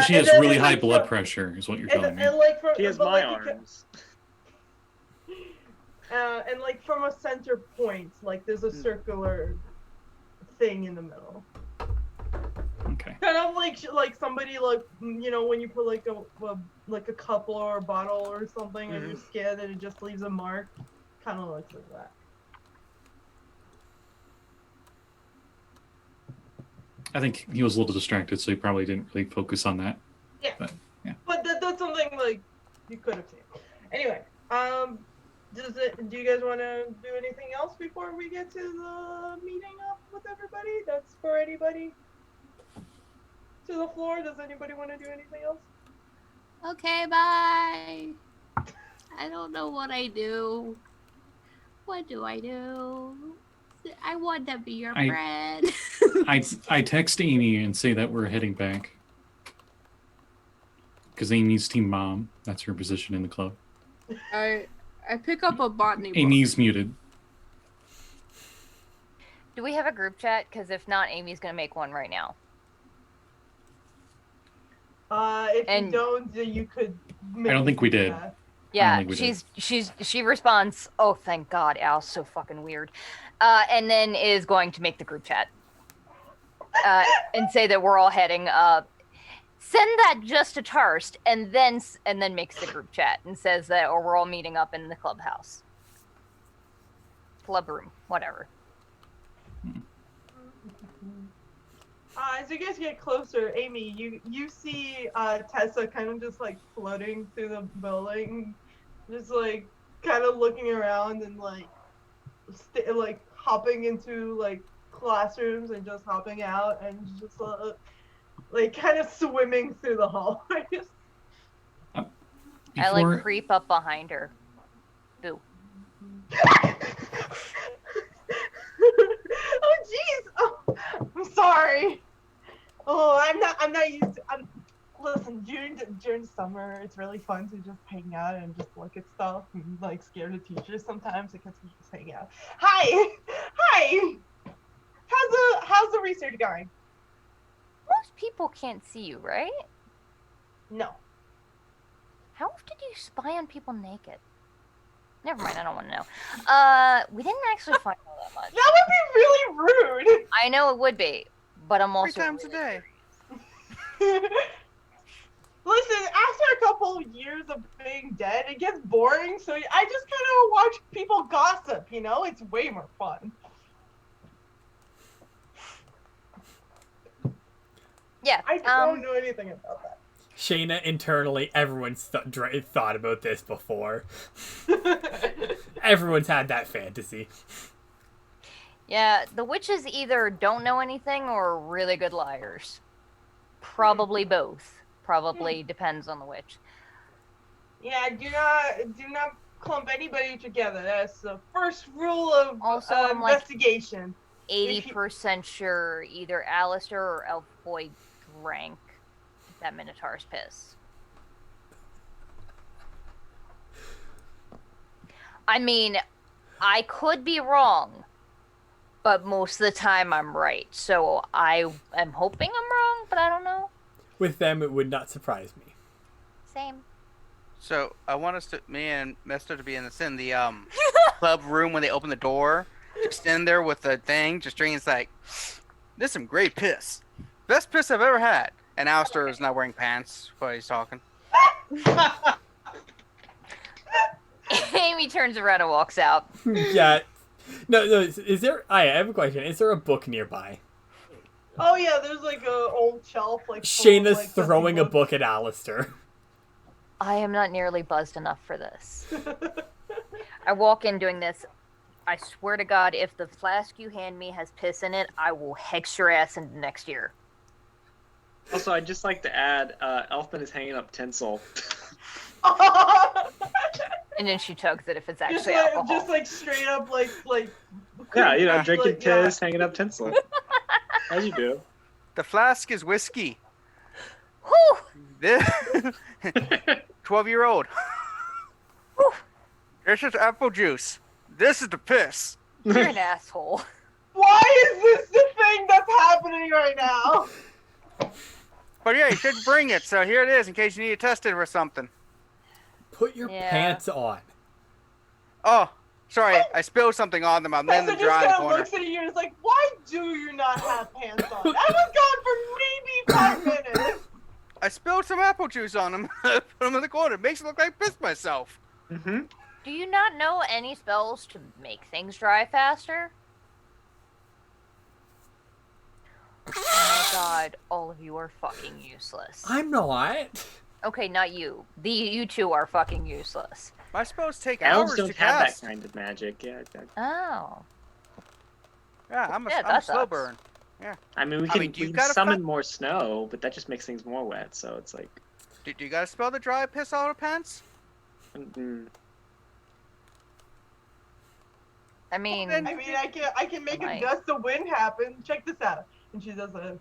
she has really high blood pressure, is what you're telling me. And like from She has but, my like, arms. And like from a center point, like there's a circular thing in the middle. Okay. Kind of like somebody like when you put like a cup or a bottle or something on your skin and it just leaves a mark. Kind of looks like that. I think he was a little distracted, so he probably didn't really focus on that. Yeah. But that's something like you could have seen. Anyway, do you guys want to do anything else before we get to the meeting up with everybody? That's for anybody. To the floor. Does anybody want to do anything else? okay, bye. I don't know what I do. What do I do? I want to be your friend. I text Amy and say that we're heading back. Because Amy's team mom. That's her position in the club. I pick up a botany book. Amy's muted. Do we have a group chat? Because if not, Amy's gonna make one right now. If you don't, you could. I don't think we did. That. Yeah, she responds, "Oh, thank God, Al's so fucking weird," and then is going to make the group chat and say that we're all heading up. Send that just to Tarst, and then makes the group chat and says that, or we're all meeting up in the clubhouse, club room, whatever. As you guys get closer, Amy, you see Tessa kind of just like floating through the building, just like kind of looking around and like hopping into like classrooms and just hopping out and just like kind of swimming through the hallways. I like creep up behind her. Boo. Oh jeez. Oh, I'm sorry. Oh, I'm not used to. Listen, during summer, it's really fun to just hang out and just look at stuff and like scare the teachers sometimes because we just hang out. Hi. How's the research going? Most people can't see you, right? No. How often do you spy on people naked? Never mind, I don't want to know. We didn't actually find out that much. That would be really rude. I know it would be, but I'm also 3 times a day. Listen, after a couple years of being dead, it gets boring, so I just kind of watch people gossip, It's way more fun. Yeah. I don't know anything about that. Shayna, internally, everyone's thought about this before. Everyone's had that fantasy. Yeah, the witches either don't know anything or are really good liars. Probably both. Probably depends on the witch. Yeah, do not clump anybody together. That's the first rule of Also, I'm like investigation. 80% sure either Alistair or Elf Boy drank that Minotaur's piss. I mean, I could be wrong, but most of the time I'm right. So I am hoping I'm wrong, but I don't know. With them, it would not surprise me. Same. So I want me and Mister to be in the club room when they open the door, just in there with the thing, just drinking. It's like, this is some great piss, best piss I've ever had. And Alistair is not wearing pants while he's talking. Amy turns around and walks out. Yeah. No. Is there? I have a question. Is there a book nearby? Oh yeah, there's like a old shelf like. Shayna's like, throwing a book at Alistair. I am not nearly buzzed enough for this. I walk in doing this. I swear to God, if the flask you hand me has piss in it, I will hex your ass into next year. Also, I'd just like to add, Elfman is hanging up tinsel. And then she chugs it if it's actually just like, alcohol. just like straight up like. Yeah, you know, drinking like, yeah. piss, hanging up tinsel. As you do. The flask is whiskey. Whew! This 12-year-old. This is apple juice. This is the piss. You're an asshole. Why is this the thing that's happening right now? But yeah, you should bring it. So here it is in case you need to test it or something. Put your Yeah. pants on. Oh, sorry. I spilled something on them. I'm letting them Tessa dry in the just kind of corner. looks at you and is like, why do you not have pants on? I was gone for maybe 5 minutes. I spilled some apple juice on them. Put them in the corner. Makes it look like I pissed myself. Mm-hmm. Do you not know any spells to make things dry faster? Oh my god, all of you are fucking useless. I'm not. Okay, not you. You two are fucking useless. My spells take Elves hours don't to have cast. that kind of magic. Yeah, Oh. Yeah, I'm a that slow sucks. burn. I mean, we I can, mean, do we you can gotta summon more snow, but that just makes things more wet. So it's like, Do you guys spell the dry piss out of pants? mm, I mean, then- I mean, I can make a Right. gust of wind happen. Check this out. And she does a,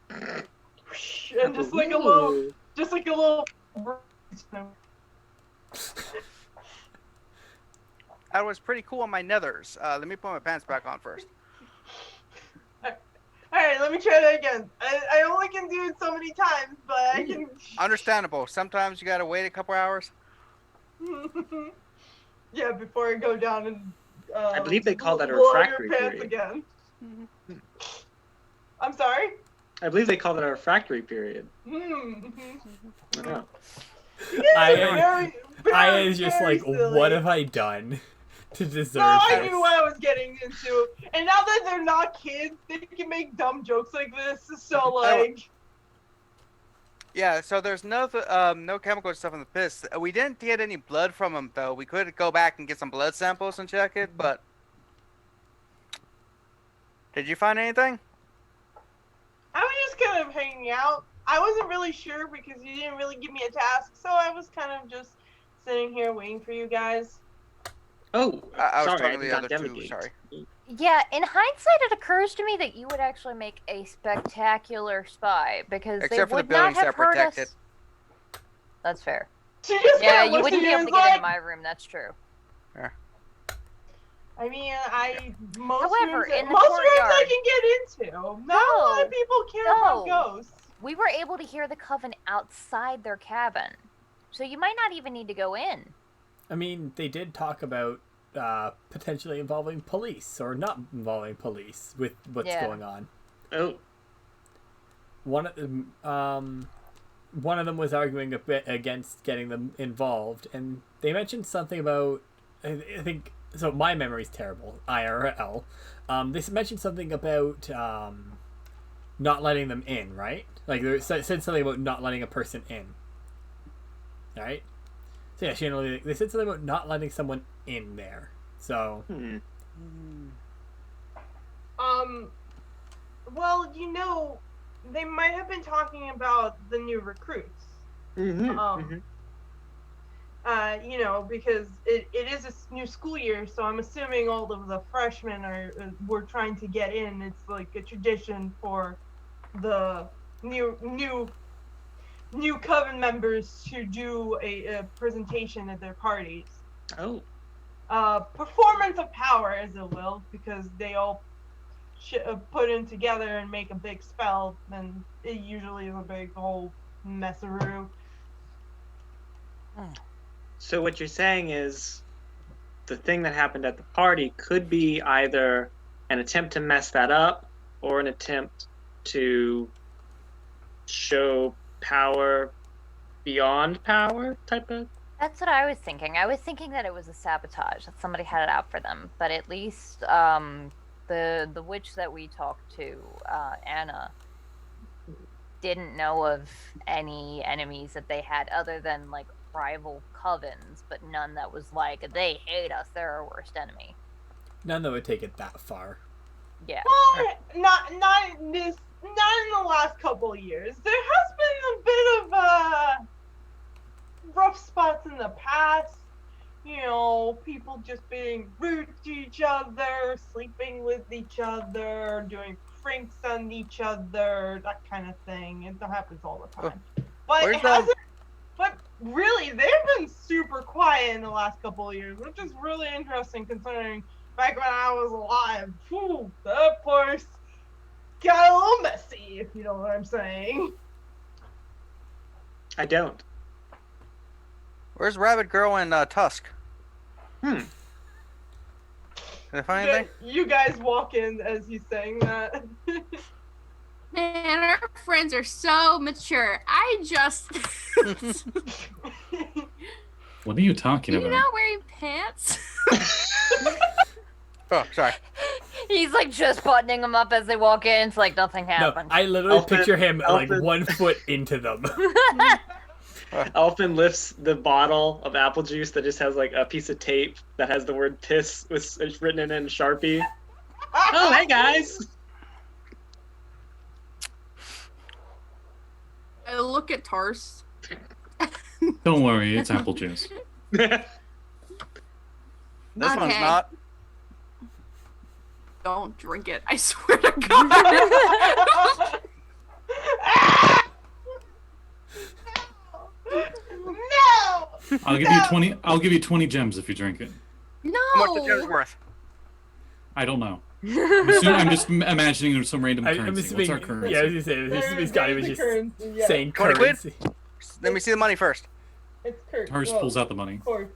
and just like a little, I was pretty cool on my nethers. Let me put my pants back on first. Alright, let me try that again. I only can do it so many times, but I can. Understandable. Sometimes you gotta wait a couple hours. Yeah, before I go down and. I believe they call that a blow your refractory pants period. again. I'm sorry. I believe they call that a refractory period. Mm-hmm. Yeah. I is just like, what have I done to deserve No, I this? knew what I was getting into. And now that they're not kids, they can make dumb jokes like this. So, like. Yeah, so there's no chemical stuff in the piss. We didn't get any blood from them, though. We could go back and get some blood samples and check it, but... Did you find anything? I was just kind of hanging out. I wasn't really sure because you didn't really give me a task, so I was kind of just sitting here waiting for you guys. Oh, I was sorry, talking I to did the not other two, delegate. sorry. yeah, in hindsight, it occurs to me that you would actually make a spectacular spy because Except they for the would not buildings have that heard protect us. it. That's fair. She just Yeah, kinda you looks wouldn't at be you able and to is get like, into my room. That's true. I mean, most However, rooms, in the most rooms courtyard- I can get into. Not a lot of people care about No. ghosts. We were able to hear the coven outside their cabin, so you might not even need to go in. I mean, they did talk about potentially involving police or not involving police with what's Yeah. going on. Oh, One of them was arguing a bit against getting them involved, and they mentioned something about, I think, so my memory's terrible, IRL. They mentioned something about not letting them in, right? Like, they said something about not letting a person in. Right? So yeah, they said something about not letting someone in there. So, Well, you know, they might have been talking about the new recruits. mm-hmm, Because it is a new school year, so I'm assuming all of the freshmen were trying to get in. It's like a tradition for the new coven members to do a presentation at their parties. Oh. Performance of power, as it will, because they all put in together and make a big spell, and it usually is a big whole mess-a-roo. So what you're saying is the thing that happened at the party could be either an attempt to mess that up or an attempt to show power beyond power type of. That's what I was thinking. I was thinking that it was a sabotage, that somebody had it out for them. But at least the witch that we talked to, Anna, didn't know of any enemies that they had other than like rival covens, but none that was like, they hate us, they're our worst enemy. None that would take it that far. Yeah. Well, not in the last couple of years. There has been a bit of rough spots in the past. People just being rude to each other, sleeping with each other, doing pranks on each other, that kind of thing. It happens all the time. But it hasn't. But really, they've been super quiet in the last couple of years, which is really interesting considering back when I was alive. Whew, that place got a little messy, if you know what I'm saying. I don't. Where's Rabbit Girl and Tusk? Can I find anything? You guys walk in as he's saying that. Man, our friends are so mature. I just. What are you talking You're about? not wearing pants? Oh, sorry. He's like just buttoning them up as they walk in. It's like nothing No, happened. I literally Elfin- picture him like Elfin- 1 foot into them. Elfin lifts the bottle of apple juice that just has like a piece of tape that has the word piss written in it in Sharpie. Oh, hey guys! I look at Tars. Don't worry, it's apple juice. This one's Okay. not. Don't drink it. I swear to God. No! I'll give you 20. I'll give you 20 gems if you drink it. No. How much the gem's worth? I don't know. I'm just imagining some random I'm currency. assuming, What's our currency? yeah, I was gonna say, this guy was just saying 20 quid? currency. Let me see the money first. It's Kurt. Tars pulls out the money. Of course.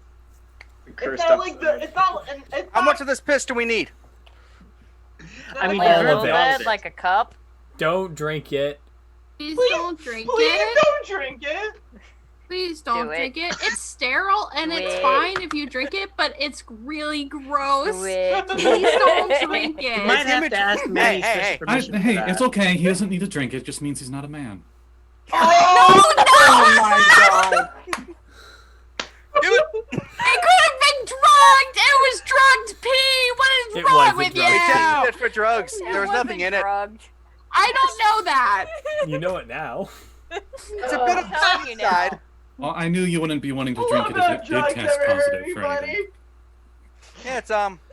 Cursed It's not up. like the. It's not. It's How not, much of this piss do we need? I mean, Like you a all heard little of it. about bit, it. like a cup. Don't drink it. Please, Please- don't drink Please it. don't drink it. Please don't Do it. drink it. It's sterile and Do it's it. fine if you drink it, but it's really gross. Do it. Please don't drink You it. might have image- to ask Manny Hey, special hey, permission for Hey, that. it's okay. He doesn't need to drink. It just means he's not a man. Oh my god! Give it. It could have been drugged. It was drugged pee. What is It wrong wasn't with you? drugged We pee. tested it for drugs. It There was wasn't nothing in it. drugged. I don't know that. You know it now. It's a bit of telling the you now. side. Well, I knew you wouldn't be wanting to A drink little it bit if of it did drugs test never hurt positive for anything. anybody. Yeah, it's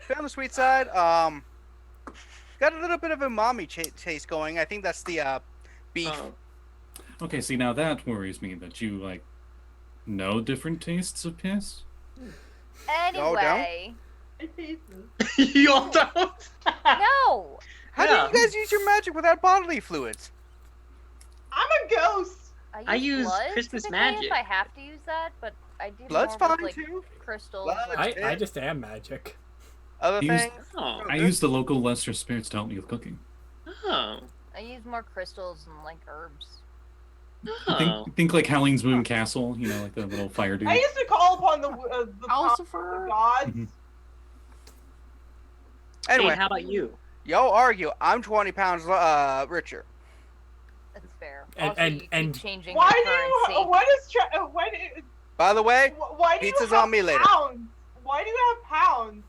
bit on the sweet side. Got a little bit of umami taste going. I think that's the beef. Oh. Okay, see, now that worries me that you, like, know different tastes of piss. Anyway, I hate this. You all don't? no. How Yeah. do you guys use your magic without bodily fluids? I'm a ghost. I use blood Christmas typically magic. If I have to use that, but I do Blood's more with, fine like, too. crystals. Blood. like- I just am magic. Other Use- things. Oh. I use the local lesser spirits to help me with cooking. Oh. I use more crystals and like herbs. Oh. Think like Howling's Moon Castle, you know, like the little fire dude. I used to call upon the power of the Lucifer. gods. Mhm. Anyway, Hey, how about you? yo argue. I'm 20 pounds richer. That's fair. And- Also, and- you keep and- changing Why your do you? currency. By the way, Why do Pizza's you have on me later. pounds? Why do you have pounds?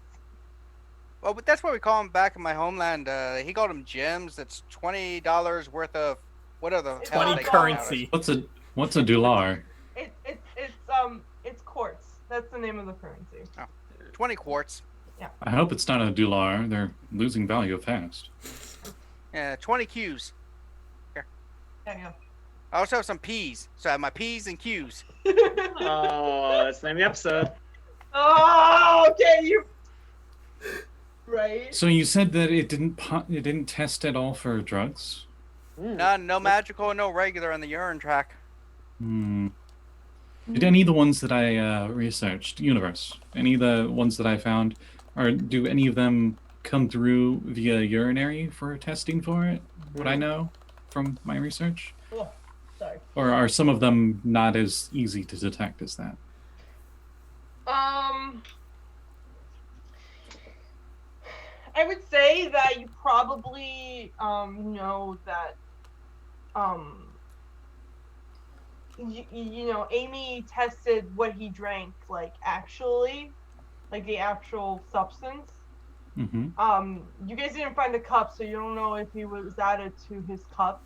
well, but that's what we call them back in my homeland. He called them gems. That's $20 worth of what are the hell 20 they call it currency. What's a dollar? It's quartz. That's the name of the currency. 20 quarts. I hope it's not a dollar. They're losing value fast. Yeah, 20 Qs. Yeah, I also have some P's, so I have my P's and Q's. yeah. Oh, that's the name of the episode. Oh, okay, you. Right. So you said that it didn't test at all for drugs? No magical, no regular on the urine track. Hmm. Did any of the ones that I researched, universe, any of the ones that I found, or do any of them come through via urinary for testing for it? Would I know from my research? Oh, sorry. Or are some of them not as easy to detect as that? I would say that you probably know that you know, Amy tested what he drank, like actually, like the actual substance. Mm-hmm. You guys didn't find the cup, so you don't know if he was added to his cup,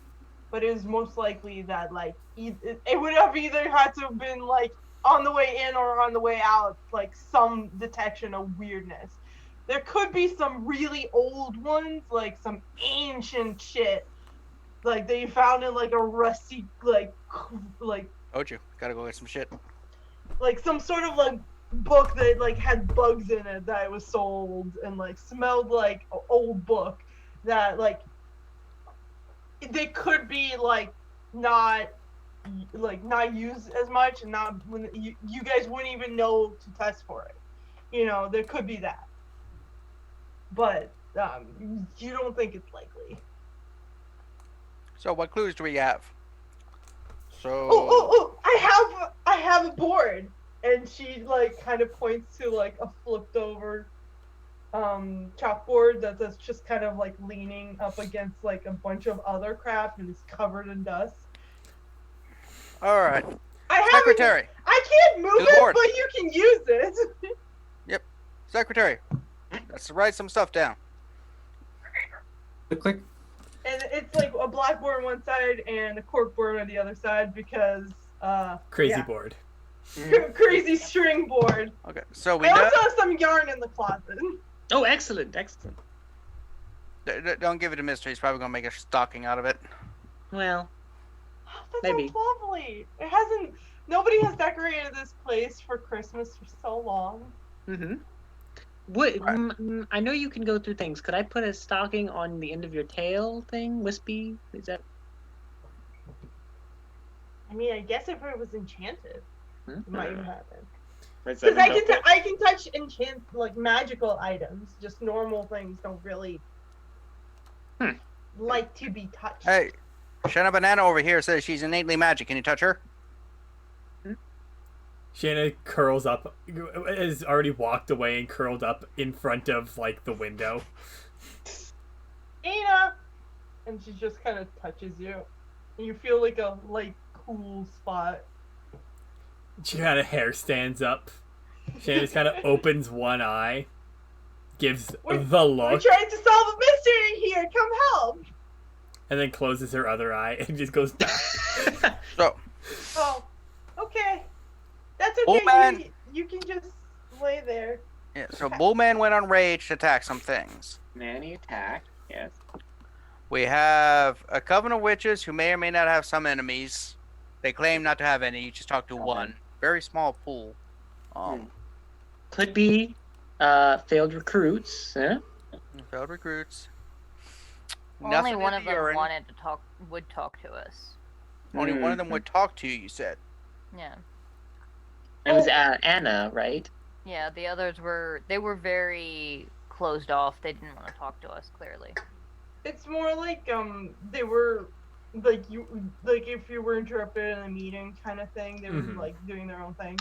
but it is most likely that like it would have either had to have been like on the way in or on the way out, like some detection of weirdness. There could be some really old ones, like some ancient shit, like that you found in like a rusty like Told you, gotta go get some shit. like some sort of like book that like had bugs in it that was sold and like smelled like an old book that like they could be like not used as much and not when you guys wouldn't even know to test for it. You know, there could be that, but you don't think it's likely. So what clues do we have? So Oh! I have a board, and she like kind of points to like a flipped over chalkboard that's just kind of like leaning up against like a bunch of other crap and is covered in dust. all right, I secretary. I can't move To the it, board. but you can use it. Yep, secretary. Let's write some stuff down. Click, click. And it's like a blackboard on one side and a corkboard on the other side because Crazy yeah. board. Crazy string board. Okay, so we I know. also have some yarn in the closet. Oh, excellent. Don't give it a mystery. He's probably gonna make a stocking out of it. Well, That Maybe. sounds lovely. It hasn't. Nobody has decorated this place for Christmas for so long. mm-hmm. What? Right. I know you can go through things. Could I put a stocking on the end of your tail thing, Wispy? Is that? I mean, I guess if it was enchanted, it might have happened. Because Because I can touch enchant like magical items. Just normal things don't really like to be touched. Hey, Shanna Banana over here says she's innately magic. Can you touch her? Shanna curls up, has already walked away and curled up in front of like the window. Ina, and she just kind of touches you, and you feel like a light, cool spot. She kind of hair stands up. Shanna just kind of opens one eye, gives the We're look, trying to solve a mystery here. Come help. and then closes her other eye and just goes back. So, Oh, okay. That's Oh, okay. man. You can just lay there. yeah, so Bullman went on rage to attack some things. Nanny attack. Yes. We have a coven of witches who may or may not have some enemies. They claim not to have any. You just talk to one. Very small pool. Could be failed recruits. Huh? Failed recruits. Only Nothing one in of the them urine. would talk to us. Only one of them would talk to you, you said. Yeah. It was Anna, right? Yeah, the others were very closed off. They didn't want to talk to us, clearly. It's more like they were like if you were interrupted in a meeting kind of thing. They were like doing their own thing.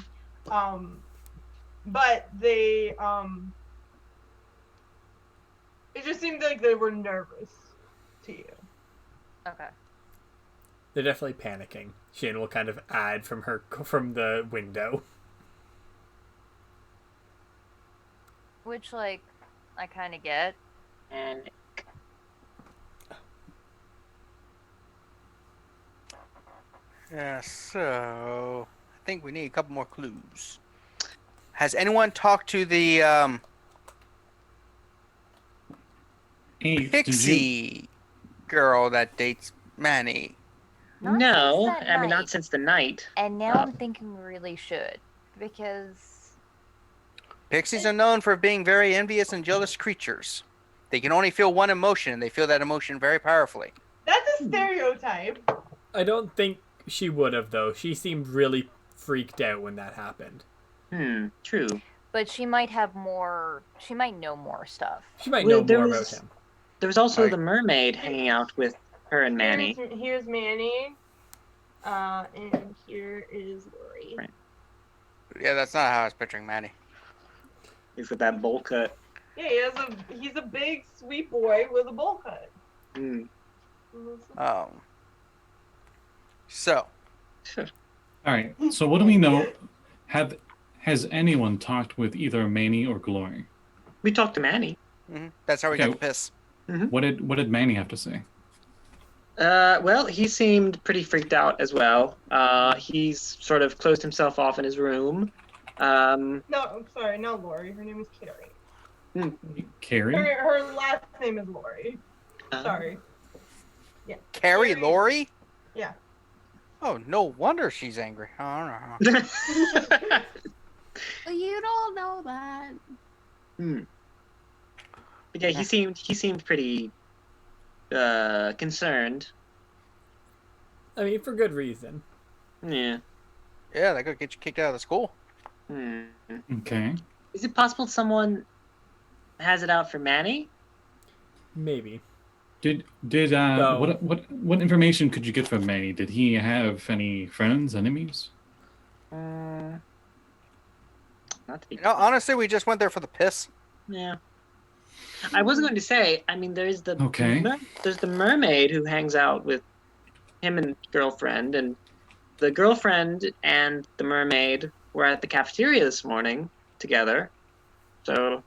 But they it just seemed like they were nervous to you. Okay. They're definitely panicking. Shanna will kind of add from the window. Which, like, I kind of get. And Yeah, so I think we need a couple more clues. Has anyone talked to the Hey, did you? pixie girl that dates Manny? Not No, since that I mean not night. since the night. And now I'm thinking we really should. Because Pixies are known for being very envious and jealous creatures. They can only feel one emotion, and they feel that emotion very powerfully. That's a stereotype. I don't think she would have, though. She seemed really freaked out when that happened. True. but she might have more, she might know more stuff. She might Well, know there more was- about him. There was also Right. the mermaid hanging out with her and Manny. Here's Manny. And here is Lori. Right. Yeah, that's not how I was picturing Manny. He's with that bowl cut. Yeah, he's a big sweet boy with a bowl cut. Mm. So, All right. So what do we know? Has anyone talked with either Manny or Glory? We talked to Manny. that's how we got Okay. the piss. What did Manny have to say? Well, he seemed pretty freaked out as well. He's sort of closed himself off in his room. No, I'm sorry, no Lori. Her name is Carrie. Carrie? Her last name is Lori. Uh, Sorry. Carrie Carrie. Lori? Yeah. Oh, no wonder she's angry. I don't know. But you don't know that. But yeah, he seemed pretty concerned. I mean, for good reason. Yeah. Yeah, that could get you kicked out of the school. Okay. Is it possible someone has it out for Manny? Maybe. Did No. what information could you get from Manny? Did he have any friends, enemies? Not to be. You know, honestly, we just went there for the piss. Yeah. I was going to say, I mean, there's the Okay. there's the mermaid who hangs out with him and girlfriend, and the girlfriend and the mermaid were at the cafeteria this morning together. So,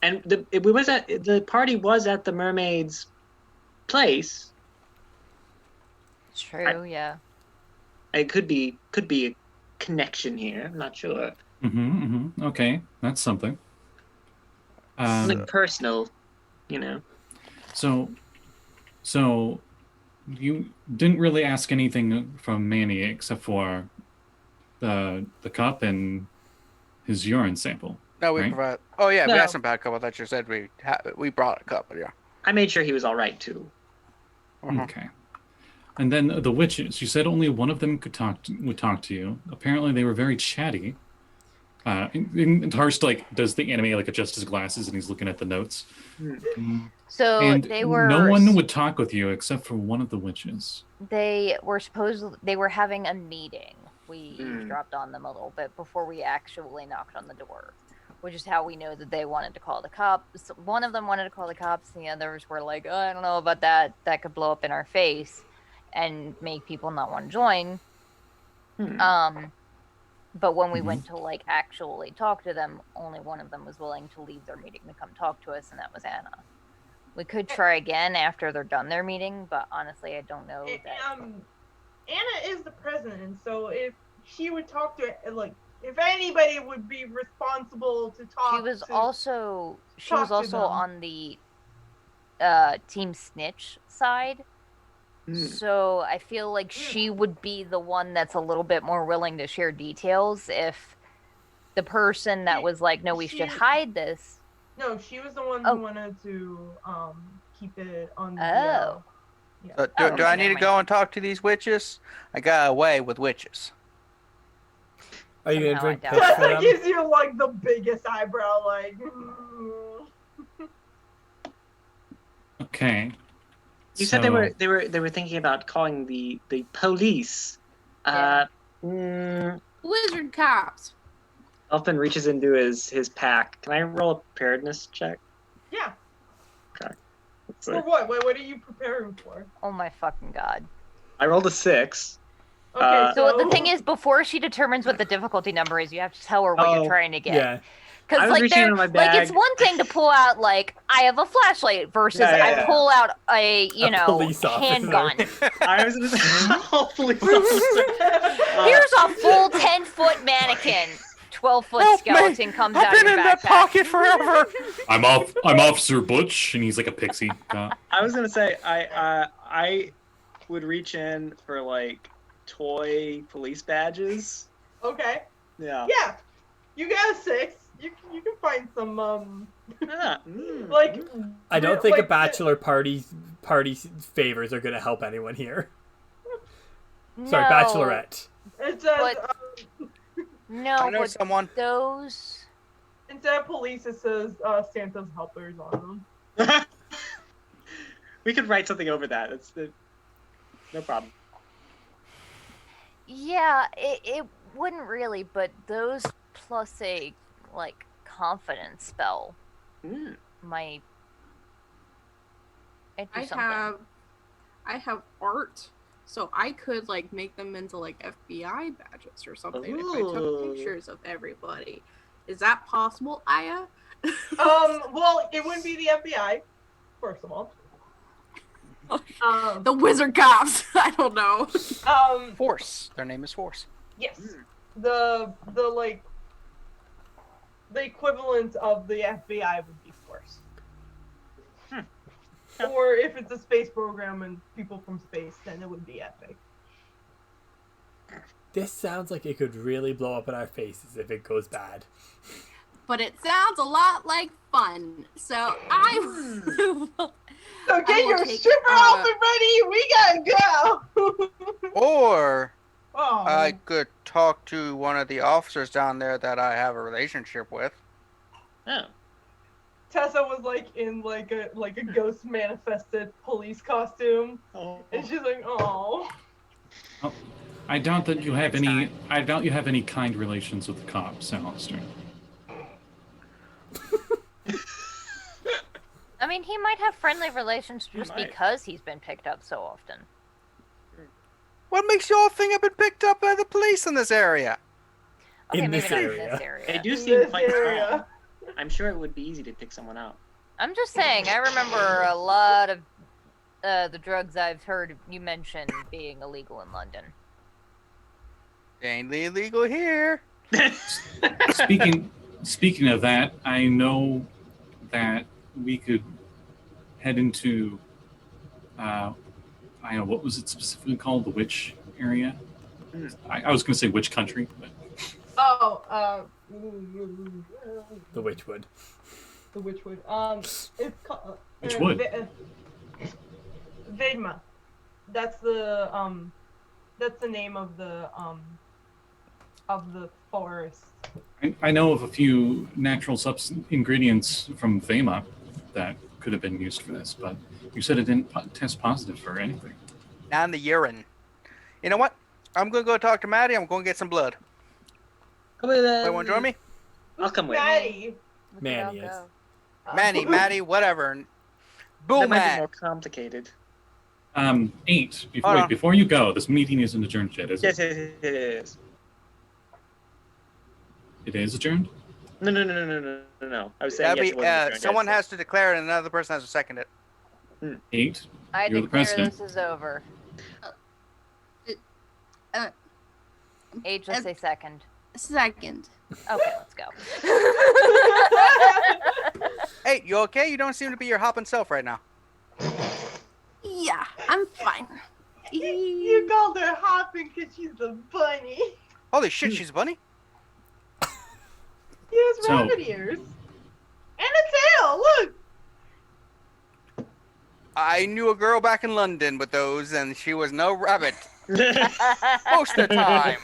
and the party was at the mermaid's place. It's true, yeah. It could be a connection here. I'm not sure. Okay, that's something. Something personal, you know. So you didn't really ask anything from Manny except for the cup and his urine sample. No, we Right. provide. Oh yeah, we No. asked him about a couple that you said we brought a couple. Yeah. I made sure he was all right too. Okay. And then the witches. You said only one of them would talk to you. Apparently, they were very chatty. And Tarsh does the anime adjust his glasses and he's looking at the notes. So And they were. no one would talk with you except for one of the witches. They were having a meeting. We Mm. dropped on them a little bit before we actually knocked on the door, which is how we know that they wanted to call the cops. One of them wanted to call the cops, the others were like, oh, I don't know about that. That could blow up in our face and make people not want to join. But when we went to actually talk to them, only one of them was willing to leave their meeting to come talk to us, and that was Anna. We could try again after they're done their meeting, but honestly, I don't know that. Anna is the president, so if she would talk to if anybody would be responsible to talk, She was to, also talk to them. on the Team Snitch side. So I feel like she would be the one that's a little bit more willing to share details if the person that was like, no, we should hide this. No, she was the one Oh. who wanted to keep it on the. Oh. Yeah. So, Oh, do I okay, need to never go and talk to these witches? I got away with witches. Are you Somehow gonna drink I doubt piss for That them? gives you the biggest eyebrow, Okay. You said they were thinking about calling the police. Yeah. Wizard cops. Elfin reaches into his pack. Can I roll a preparedness check? Yeah. Let's For see. what? What are you preparing for? Oh my fucking god. I rolled a 6. Okay, So the thing is, before she determines what the difficulty number is, you have to tell her what Oh, you're trying to get. Yeah. I Because was reaching into my it's bag. one thing to pull out I have a flashlight versus Yeah, I yeah. pull out a police officer. handgun. I was police officer. Here's a full 10-foot mannequin. 12-foot Help me! skeleton comes I've out of been your in that backpack. pocket forever. I'm Officer Butch, and he's like a pixie cop. I was gonna say I would reach in for like toy police badges. Okay. Yeah. Yeah. You got a 6. You can find some like. I don't think a like, bachelor party favors are gonna help anyone here. Sorry, No. bachelorette. It says But- No, I know but someone. those. instead of police, it says Santa's helpers on them. We could write something over that. No problem. Yeah, it wouldn't really, but those plus a like confidence spell Mm. might. It'd do I something. have art, so I could like make them into like FBI badges or something if I took Ooh. pictures of everybody. Is that possible, Aya? Well, it wouldn't be the FBI, first of all. The wizard cops. I don't know. Force. Their name is Force. Yes. The like the equivalent of the FBI would be Force. Or if it's a space program and people from space, then it would be Epic. This sounds like it could really blow up in our faces if it goes bad. But it sounds a lot like fun. So I will. So I get will your take, stripper outfit ready. We gotta go. Or Oh. I could talk to one of the officers down there that I have a relationship with. Oh. Tessa was like in like a ghost manifested police costume, Oh. and she's like, "Oh." I doubt that you have any. I doubt you have any kind relations with the cops, Alistair. I mean, he might have friendly relations just might. because he's been picked up so often. What makes you all think I've been picked up by the police in this area? Okay, In maybe this not area. in this area. They do In seem this quite area. strong. I'm sure it would be easy to pick someone out. I'm just saying, I remember a lot of the drugs I've heard you mention being illegal in London. Ain't illegal here. Speaking of that, I know that we could head into I don't know, what was it specifically called, the witch area? I was going to say witch country, but Oh, The Witchwood. the Witchwood. It's called Witchwood. Vedma. That's the name of the forest. I know of a few natural ingredients from Vema that could have been used for this, but you said it didn't test positive for anything. Not in the urine. You know what? I'm gonna go talk to Maddie. I'm gonna get some blood. Come with Wait, want to join me? I'll come with. Maddie. Man, yes. Maddie, whatever. That Boom, might be Matt. more complicated. 8. Hold on. Before you go, this meeting isn't adjourned yet, is it? Yes, it is. It is adjourned? No. I was saying That'd yes, be, it wasn't adjourned, someone yes. has to declare it and another person has to second it. 8. I You're the declare president. this is over. Uh, Age, let's say second. Second. Okay, let's go. Hey, you okay? You don't seem to be your hopping self right now. Yeah, I'm fine. You called her hopping because she's a bunny. Holy shit, she's a bunny? She has So- rabbit ears. And a tail, look! I knew a girl back in London with those, and she was no rabbit most of the time.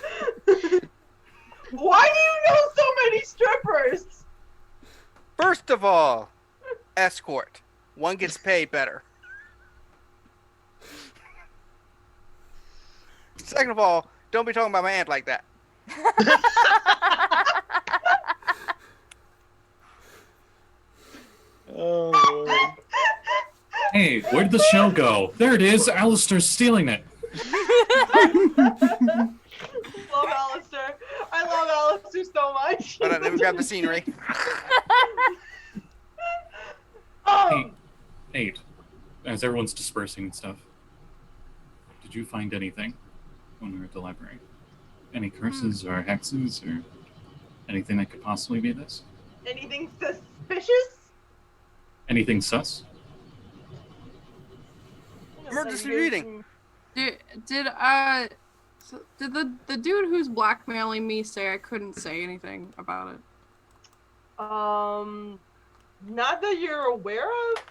Why do you know so many strippers? First of all, escort. One gets paid better. Second of all, don't be talking about my aunt like that. Oh, Lord. Hey, where'd the show go? There it is. Alistair's stealing it. Love Alistair. I love Alistair so much. Hold on, let me grab the scenery. Oh, 8. As everyone's dispersing and stuff, did you find anything when we were at the library? Any curses or hexes or? Anything that could possibly be this? Anything suspicious? Anything sus? Emergency reading. Did so did the dude who's blackmailing me say I couldn't say anything about it? Not that you're aware of,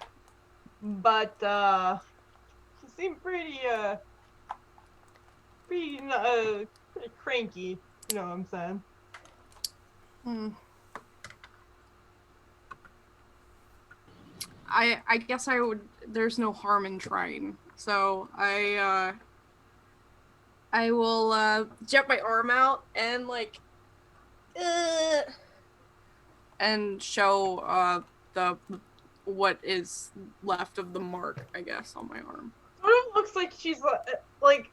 but he seemed pretty cranky. You know what I'm saying? I guess I would. There's no harm in trying. So I will jet my arm out and like, and show the what is left of the mark, I guess, on my arm. Sort of looks like she's like.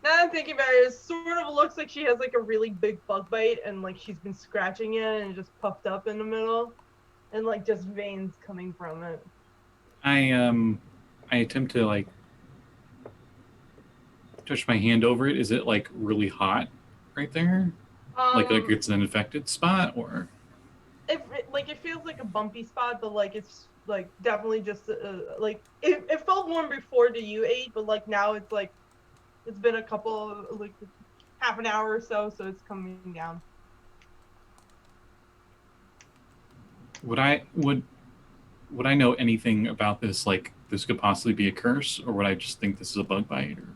Now that I'm thinking about it, it sort of looks like she has like a really big bug bite and like she's been scratching it and it just puffed up in the middle, and like just veins coming from it. I attempt to like touch my hand over it. Is it like really hot right there? Like it's an infected spot, or? It feels like a bumpy spot, but like it's like definitely just like it felt warm before you ate, but like now it's like it's been a couple like half an hour or so it's coming down. Would I know anything about this? Like this could possibly be a curse, or would I just think this is a bug bite? Or...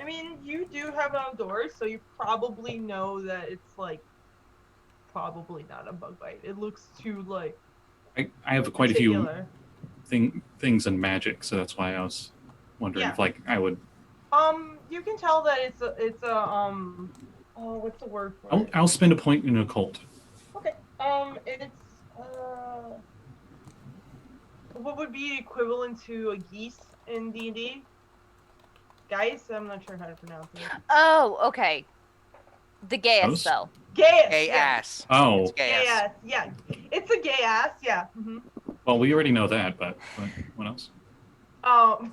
I mean, you do have outdoors, so you probably know that it's like probably not a bug bite. It looks too like I have quite particular. A few things in magic, so that's why I was wondering if like I would. You can tell that it's a what's the word for it? I'll spend a point in occult. Okay. It's what would be equivalent to a geese in D&D? Geis? I'm not sure how to pronounce it. Oh, okay. The gayest, Those? though. Gaius. Gay yeah. ass. Oh. It's gay Gay ass. ass. Yeah. It's a gay ass. Yeah. Mm-hmm. Well, we already know that, but what else? I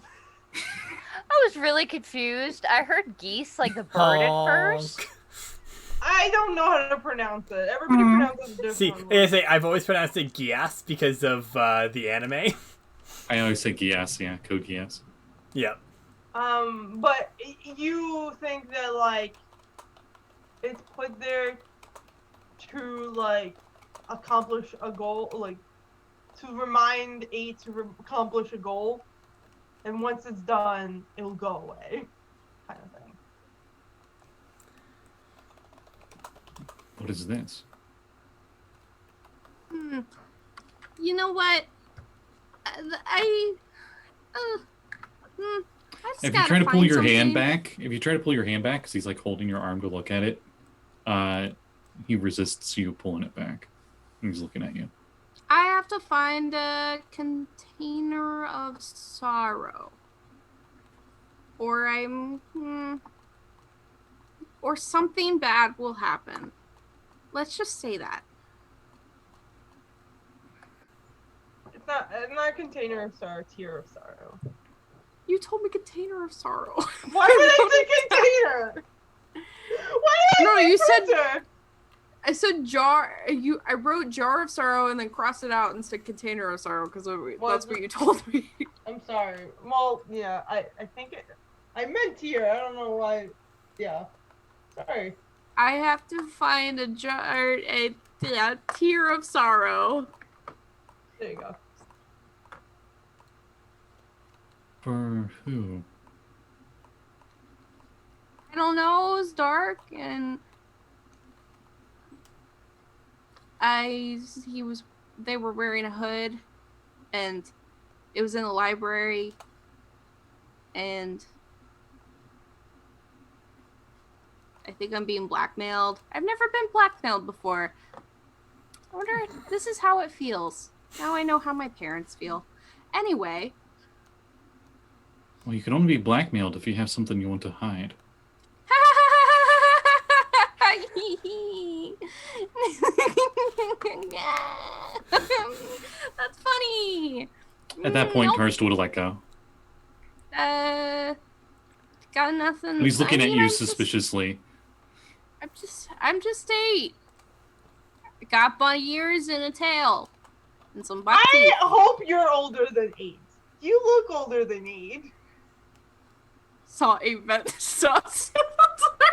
was really confused. I heard geese like the bird at first. I don't know how to pronounce it. Everybody pronounces it See, differently. I've always pronounced it Gias because of the anime. I always say Gias, yeah, Code Gias. Yep. But you think that like it's put there to like accomplish a goal, like to remind A to accomplish a goal, and once it's done, it'll go away, kind of thing. What is this? You know what? I just If you gotta try to pull find your hand something. back, because he's like holding your arm to look at it, he resists you pulling it back. He's looking at you. I have to find a container of sorrow. Or or something bad will happen. Let's just say that. It's not a container of sorrow, tier of sorrow. You told me container of sorrow. Why would I say container? Why did No, I say you said- printer? I said jar. I wrote jar of sorrow and then crossed it out and said container of sorrow because that's what you told me. I'm sorry. Well, yeah, I think I meant tier. I don't know why. Yeah. Sorry. I have to find a tear of sorrow. There you go. For who? I don't know. It was dark and they were wearing a hood and it was in the library and I think I'm being blackmailed. I've never been blackmailed before. I wonder if this is how it feels. Now I know how my parents feel. Anyway. Well, you can only be blackmailed if you have something you want to hide. That's funny. At that point, Nope. Karst would have let go. got nothing. And he's looking I at mean, you I'm just- suspiciously. I'm just 8. I got bunny ears and a tail. And some buck I teeth. hope you're older than 8. You look older than 8. Saw 8 vet sus.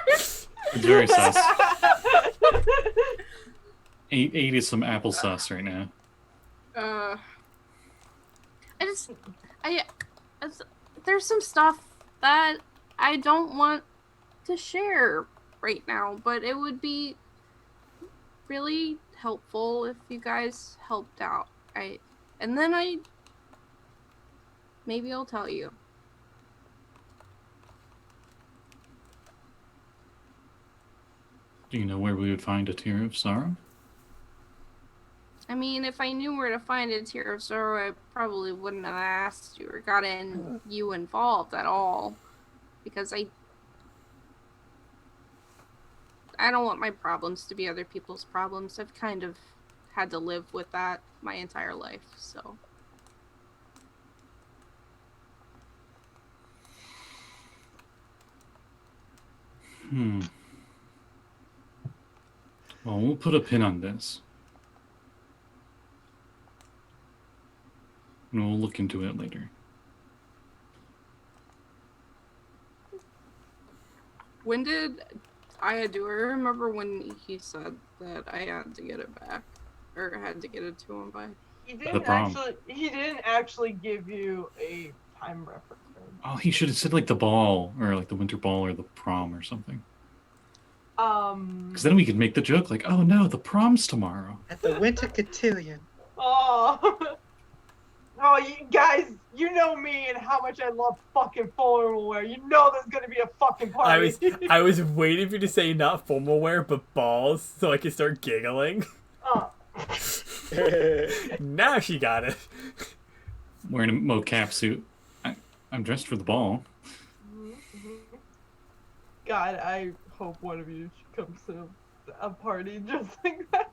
It's very sus. 8 is some applesauce right now. There's some stuff that I don't want to share right now, but it would be really helpful if you guys helped out. Maybe I'll tell you. Do you know where we would find a tear of sorrow? I mean, if I knew where to find a tear of sorrow, I probably wouldn't have asked you or gotten you involved at all. Because I don't want my problems to be other people's problems. I've kind of had to live with that my entire life, so. Well, we'll put a pin on this. And we'll look into it later. When did do I remember when he said that I had to get it back? Or had to get it to him by? He The didn't prom. actually give you a time reference. Oh, he should have said like the ball, or like the winter ball, or the prom, or something. Because then we could make the joke like, oh no, the prom's tomorrow. At the Winter Cotillion. Oh. Oh, you guys, you know me and how much I love fucking formal wear. You know there's gonna be a fucking party. I was waiting for you to say not formal wear, but balls, so I could start giggling. Oh. Now she got it. Wearing a mocap suit. I'm dressed for the ball. God, I hope one of you comes to a party just like that.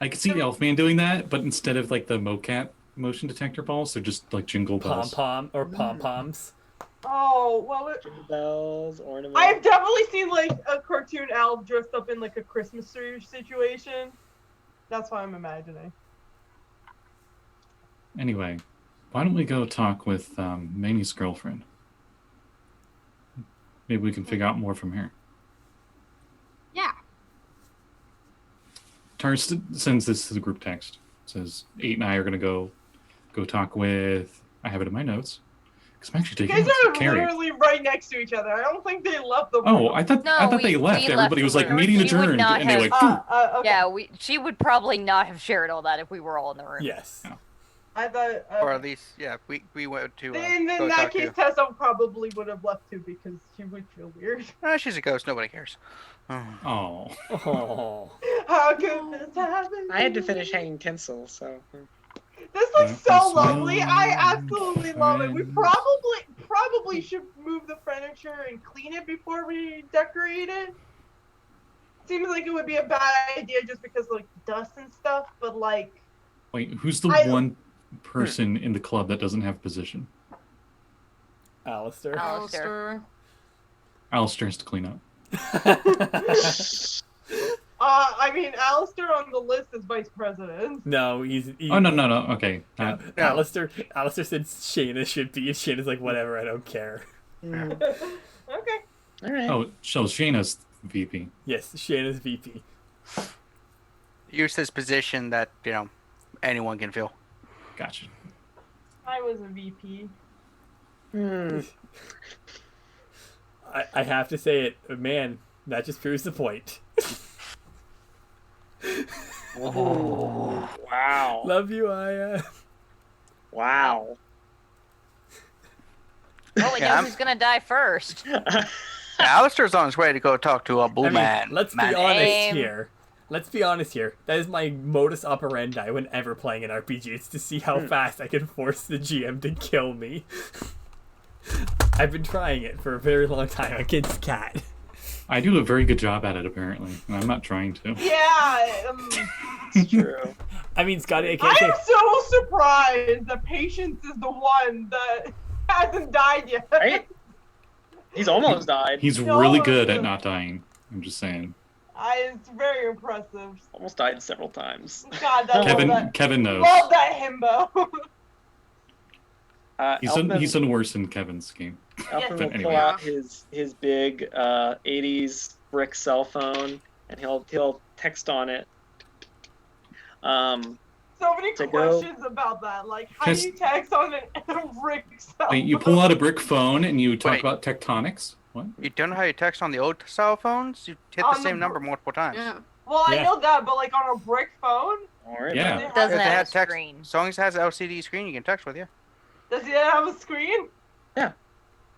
I could see Elfman doing that, but instead of like the mocap motion detector balls, they're just like jingle bells. Pom-poms. Oh, well, Jingle bells, ornaments. I've definitely seen like a cartoon elf dressed up in like a Christmas tree situation. That's what I'm imagining. Anyway, why don't we go talk with Manny's girlfriend? Maybe we can figure out more from her. Yeah. Tars sends this to the group text. Says 8 and I are gonna go talk with. I have it in my notes because I'm actually You taking guys notes. are Carrie. literally right next to each other. I don't think they left the room. Oh, I thought they left. we Everybody the was like room. meeting She would adjourned, not and they have- like. "Phew." Okay. Yeah, she would probably not have shared all that if we were all in the room. Yes. I thought. Or at least, yeah, we went to. In go that talk case, to. Tessa probably would have left too because she would feel weird. She's a ghost. Nobody cares. Oh. Oh. Oh. How could this happen? I had to finish hanging tinsel, so. This looks Yeah, so that's lovely. I my absolutely love it. We friends. probably should move the furniture and clean it before we decorate it. Seems like it would be a bad idea just because like dust and stuff, but like Wait, who's the one person in the club that doesn't have a position? Alistair. Alistair. Alistair has to clean up. I mean Alistair on the list is vice president. No, he's. Oh no. Okay. Yeah. No. Alistair said Shayna should be, and Shayna's like, whatever, I don't care. Okay. All right. Oh, so Shayna's VP. Yes, Shayna's VP. Use this position that anyone can fill. Gotcha. I was a VP. I have to say it, man, that just proves the point. Oh. Wow. Love you, Aya. Wow. Well, we know who's gonna die first. Alistair's on his way to go talk to a blue man. Let's be man. honest Name. here. Let's be honest here. That is my modus operandi whenever playing an RPG. It's to see how fast I can force the GM to kill me. I've been trying it for a very long time against Cat. I do a very good job at it, apparently, and I'm not trying to. Yeah. It's true. I mean, Scotty, I can't I say... am so surprised that Patience is the one that hasn't died yet. Right? He's almost died. He's No, really good no. at not dying. I'm just saying. It's very impressive. Almost died several times. God, I love that. Kevin knows. Love that himbo. He's done worse in Kevin's game. Elfin But will anyway. pull out his big 80s brick cell phone, and he'll text on it. So many To go- questions about that. Like, how do you text on a brick cell Wait, you pull phone? out a brick phone and you talk Wait. about tectonics? What? You don't know how you text on the old cell phones? You hit the On the same br- number multiple times. Yeah. Well, I Yeah. know that, but like on a brick phone, Don't worry Yeah. about it. Doesn't If they have had a text, screen. as long as it has an LCD screen, you can text with you. does it have a screen? Yeah.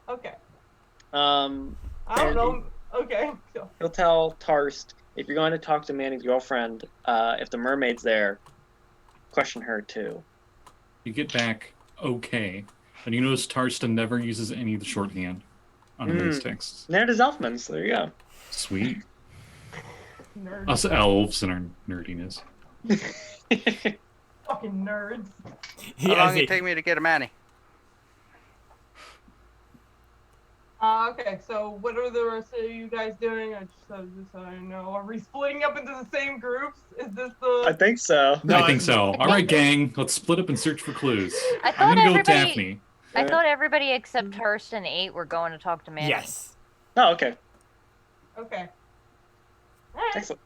Okay. Um, I don't And know. Okay. So, he'll tell Tarst, if you're going to talk to Manny's girlfriend, if the mermaid's there, question her too. You get back okay, and you notice Tarstan never uses any of the shorthand on his texts. And there it is, Elfman, so there you go. Sweet. nerd. Us elves and our nerdiness. Fucking nerds. How Yeah, long did see, it take me to get a Manny? Okay, so what are the rest of you guys doing? Just so I know. Are we splitting up into the same groups? Is this I the... think so. No, I think so. All right, gang, let's split up and search for clues. I I'm thought gonna go with everybody. Daphne. I thought everybody except Hurst and 8 were going to talk to Manny. yes. Oh, okay. Okay. Alright. Excellent.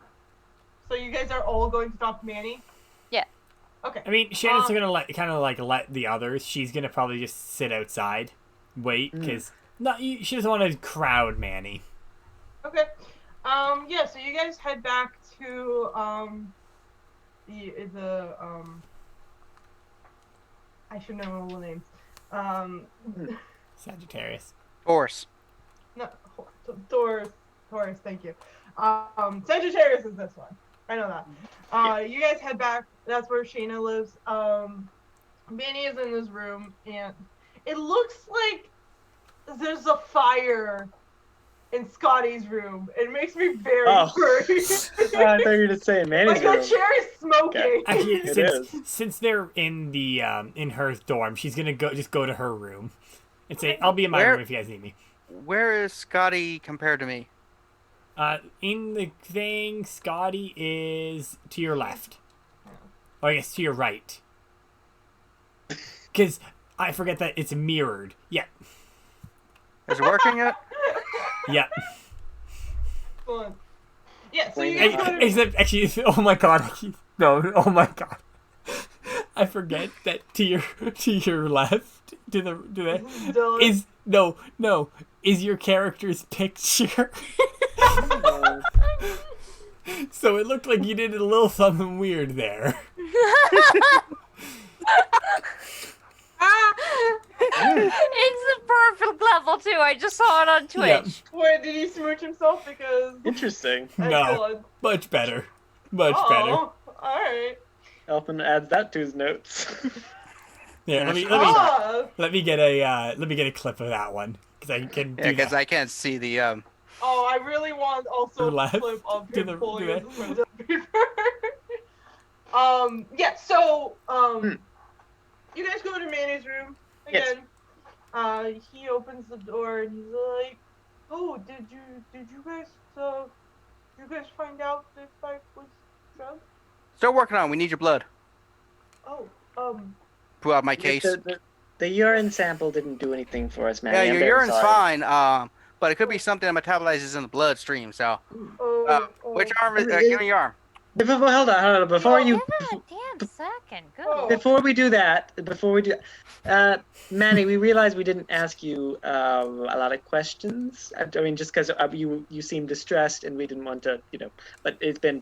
So you guys are all going to talk to Manny? Yeah. Okay. I mean, Shannon's gonna let the others. She's gonna probably just sit outside, wait, because she doesn't want to crowd Manny. Okay. Yeah, so you guys head back to, the I should know all the names. Sagittarius. Taurus. No, Taurus, thank you. Sagittarius is this one. I know that. You guys head back. That's where Shayna lives. Manny is in this room, and it looks like there's a fire in Scotty's room. It makes me very Oh. worried. I thought you were just saying Manny's Like the room. chair is smoking. Actually, It since they're in the in her dorm, she's gonna go to her room and say, "I'll be in my Where- room if you guys need me." Where is Scotty compared to me? In the thing, Scotty is to your left, or I guess to your right, because I forget that it's mirrored. Yeah, Is it working yet? yeah. Fun. Yeah, so you Wait, guys go to... Except actually, oh my god, no, oh my god. I forget that to your left, to the Dylan. is your character's picture. So it looked like you did a little something weird there. It's the perfect level too. I just saw it on Twitch. Yeah. Wait, did he smooch himself? Because... Interesting. No, Excellent. much better, much Oh, better. alright. Elfman adds that to his notes. Yeah, let me get a clip of that one because I can do Yeah, because that. I can't see the Oh, I really want also Left? a clip of Do him the- pulling do his it. window paper. Yeah, so, you guys go to Manny's room Yes. again. He opens the door and he's like, "Oh, did you guys find out if I was drugged? Still working on it. We need your blood. Oh, Pull out my case. The urine sample didn't do anything for us, man. Yeah, I'm your very urine's sorry. fine. But it could be something that metabolizes in the bloodstream. So, oh, which arm? Give me your arm. Hold on. Before you, Give it a damn second. Good. Oh. before we do that, Manny, we realized we didn't ask you a lot of questions. I mean, just because you seem distressed, and we didn't want to, But it's been,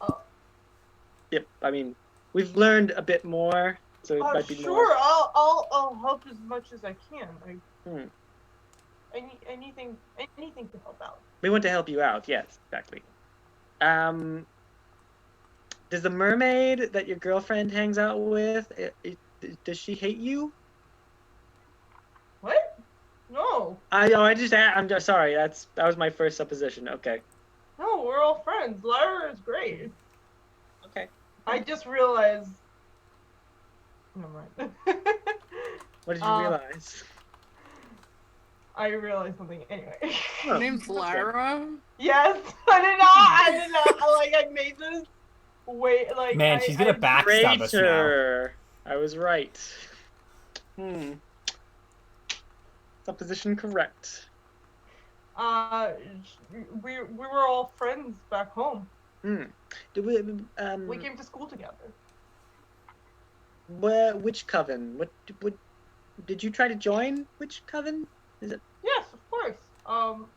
yep. I mean, we've learned a bit more, so it might be sure. more. I'll help as much as I can. Anything to help out. We want to help you out. Yes, exactly. Does the mermaid that your girlfriend hangs out with, does she hate you? What? No. I'm just sorry. That was my first supposition. Okay. No, we're all friends. Lyra is great. Okay. I just realized. Never mind. What did you realize? I realized something anyway. Her name's Lyra. Yes, I did not. Like I made this. Wait, like Man, she's gonna backstab us now. Traitor. I was right. Supposition correct. We were all friends back home. Did we? We came to school together. Which coven? What did you try to join? Which coven? Is it? Yes, of course. All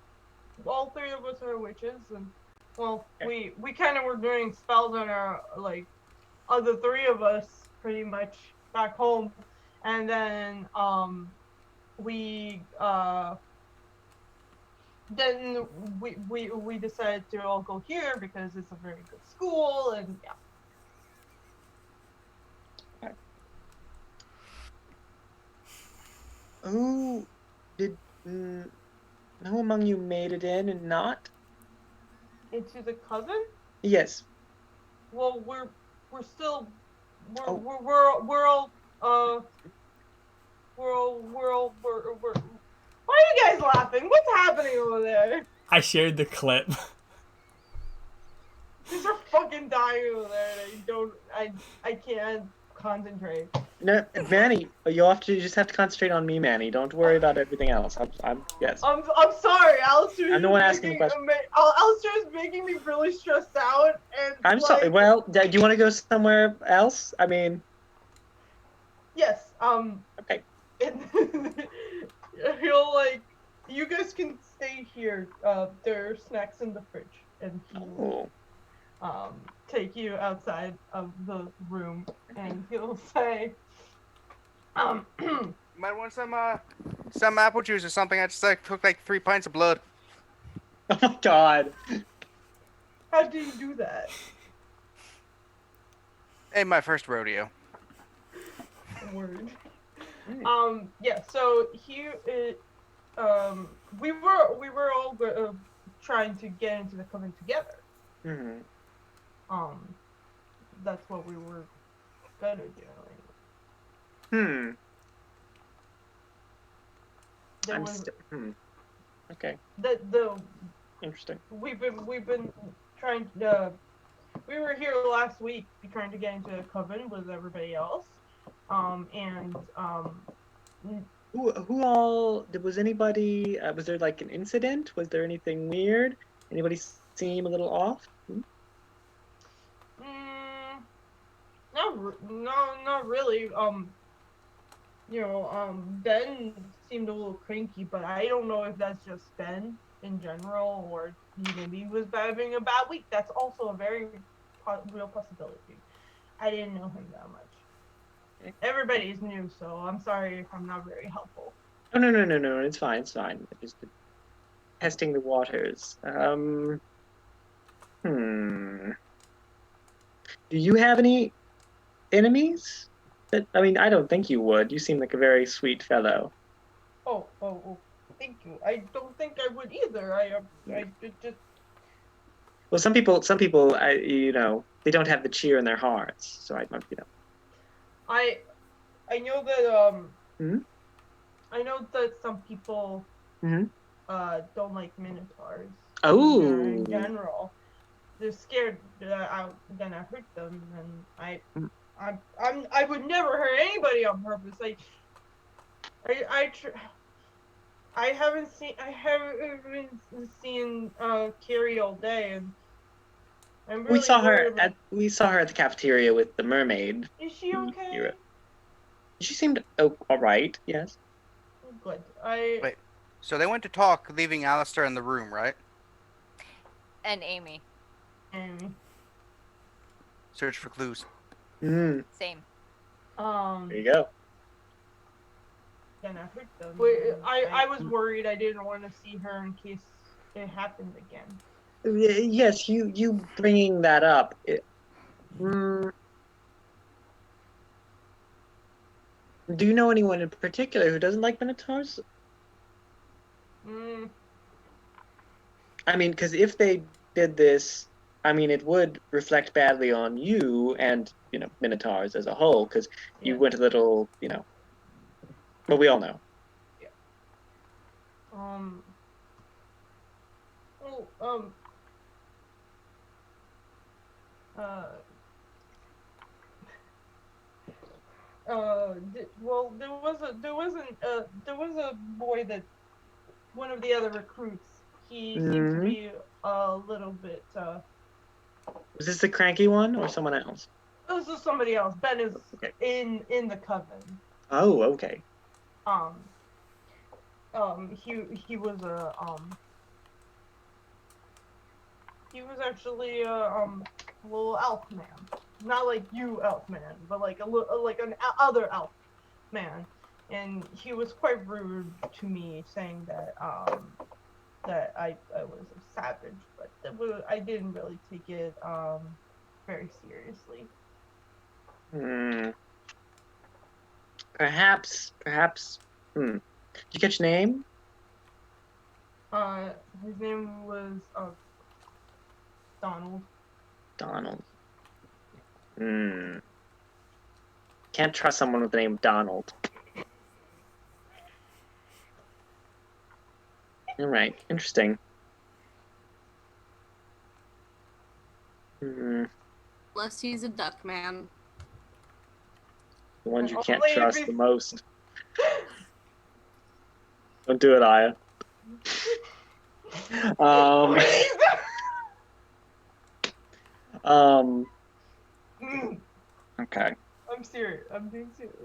three of us are witches, and well, we kind of were doing spells on our like other three of us pretty much back home, and then we then we decided to all go here because it's a very good school, and yeah. Who did? Who among you made it in and not? Into the coven? Yes. Well, we're still we're Oh. we're all Why are you guys laughing? What's happening over there? I shared the clip. These are fucking dying over there. And I can't concentrate. No, Manny, you'll just have to concentrate on me, Manny. Don't worry about everything else. Yes. I'm sorry, Alistair. I'm the one asking the question. Alistair is making me really stressed out, and I'm sorry. Well, do you want to go somewhere else? I mean. Yes. Okay. He'll you guys can stay here. There are snacks in the fridge, and he'll take you outside of the room, and he'll say, Might want some apple juice or something. I just took like 3 pints of blood. Oh my God. how do you do that? In my first rodeo. Word. Yeah, so we were all trying to get into the coven together. Mm-hmm. That's what we were gonna do. There was Okay. the Interesting. we've been trying to. We were here last week trying to get into the coven with everybody else. Who all? Was anybody? Was there like an incident? Was there anything weird? Anybody seem a little off? Not really. Ben seemed a little cranky, but I don't know if that's just Ben in general, or maybe he was having a bad week. That's also a very real possibility. I didn't know him that much. Everybody's new, so I'm sorry if I'm not very helpful. Oh, no. It's fine. It's fine. Just testing the waters. Do you have any enemies? I mean, I don't think you would. You seem like a very sweet fellow. Oh, thank you. I don't think I would either. I just. Well, some people, they don't have the cheer in their hearts. So I I know that Mhm. I know that some people Mhm. don't like minotaurs. Oh. In general, they're scared that I'm gonna hurt them, and I would never hurt anybody on purpose. I haven't seen Carrie all day, and I'm really We saw her worried at the cafeteria with the mermaid. Is she okay? She seemed all right. Yes. Good. Wait. So they went to talk, leaving Alistair in the room, right? And Amy. Search for clues. Mm. Same. There you go. Gonna hurt them. Wait, I was worried. I didn't want to see her in case it happened again. Yes, you bringing that up. Do you know anyone in particular who doesn't like minotaurs? I mean, because if they did this, I mean, it would reflect badly on you and minotaurs as a whole, because you went a little, but we all know. Um. Well, uh. Well, there was a boy that one of the other recruits. He seemed to Mhm. be a little bit. Was this the cranky one or someone else? This is somebody else. Ben is Okay. in the coven. Oh, okay. Um. He was a He was actually a little elf man, not like you elf man, but like like an other elf man, and he was quite rude to me, saying that that I was a savage, but I didn't really take it very seriously. Hmm. Perhaps. Did you catch your name? His name was Donald. Donald. Can't trust someone with the name Donald. All right. Interesting. The Unless he's a duck man. ones you can't Only if trust he's- the most. Don't do it, Aya. Okay. I'm serious. I'm being serious.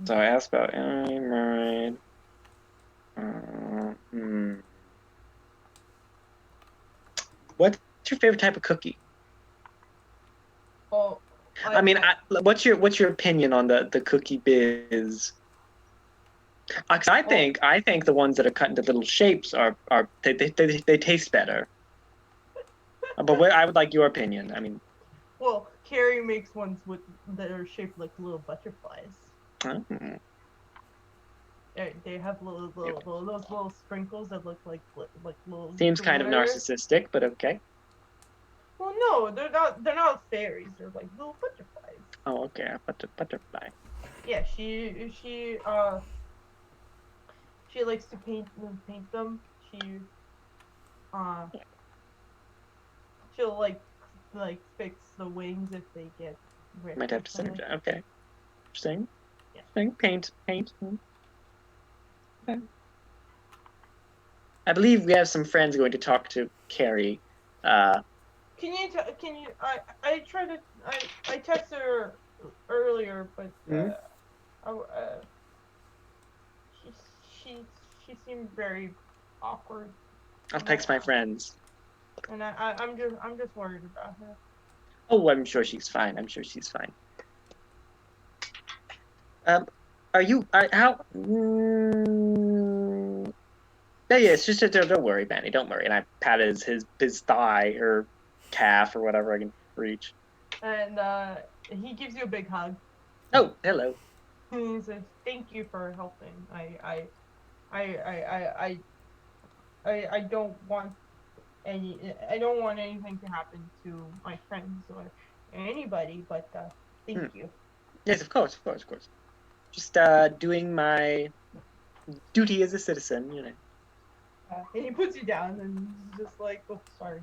So I asked about enemy mermaid. What's your favorite type of cookie? Oh, What's your opinion on the cookie biz? 'Cause I think the ones that are cut into little shapes they taste better. But I would like your opinion. I mean, well, Carrie makes ones that are shaped like little butterflies. They have little those little sprinkles that look like little. Seems kind of glitter. narcissistic, but okay. Well, no, they're not. They're not fairies. They're like little butterflies. Oh, okay. Butterfly. Yeah, she likes to paint them. She'll like fix the wings if they get ripped. Might have to or send something. it. Okay. Interesting. Yeah. Interesting. Paint. Okay. I believe we have some friends going to talk to Carrie. Can you? I tried to. I texted her earlier, but she seemed very awkward, I'll text my friends. and I'm just worried about her. Oh, I'm sure she's fine. Are you? How? Yeah, it's just don't worry, Manny. Don't worry. And I pat his thigh or calf or whatever I can reach. And he gives you a big hug. Oh, hello. And he says, "Thank you for helping. I don't want anything to happen to my friends or anybody, but thank you." Yes, of course. Just doing my duty as a citizen, you know. And he puts you down and he's just like, "Oh, sorry."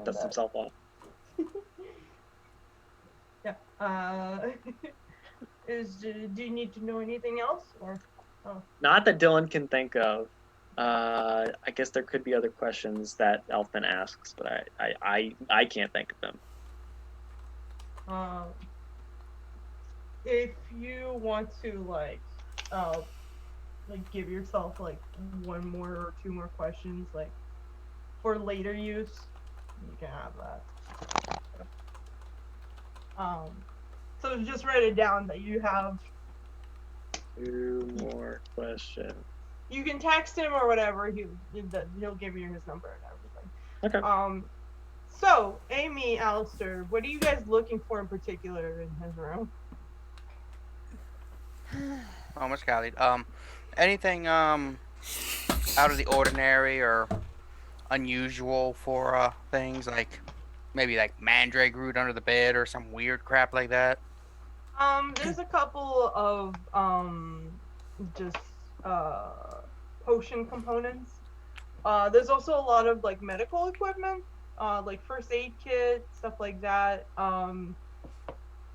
Dusts himself off. Yeah. Do you need to know anything else, or? Oh. Not that Dylan can think of. I guess there could be other questions that Elfman asks, but I can't think of them. If you want to give yourself like one more or two more questions, like for later use, you can have that. So just write it down that you have. 2 more questions. You can text him or whatever. He'll give you his number and everything. Okay. So Amy, Alistair, what are you guys looking for in particular in his room? Almost Khalid. Anything out of the ordinary or unusual for things like maybe like mandrake root under the bed or some weird crap like that? There's a couple of just potion components. There's also a lot of like medical equipment, like first aid kit, stuff like that.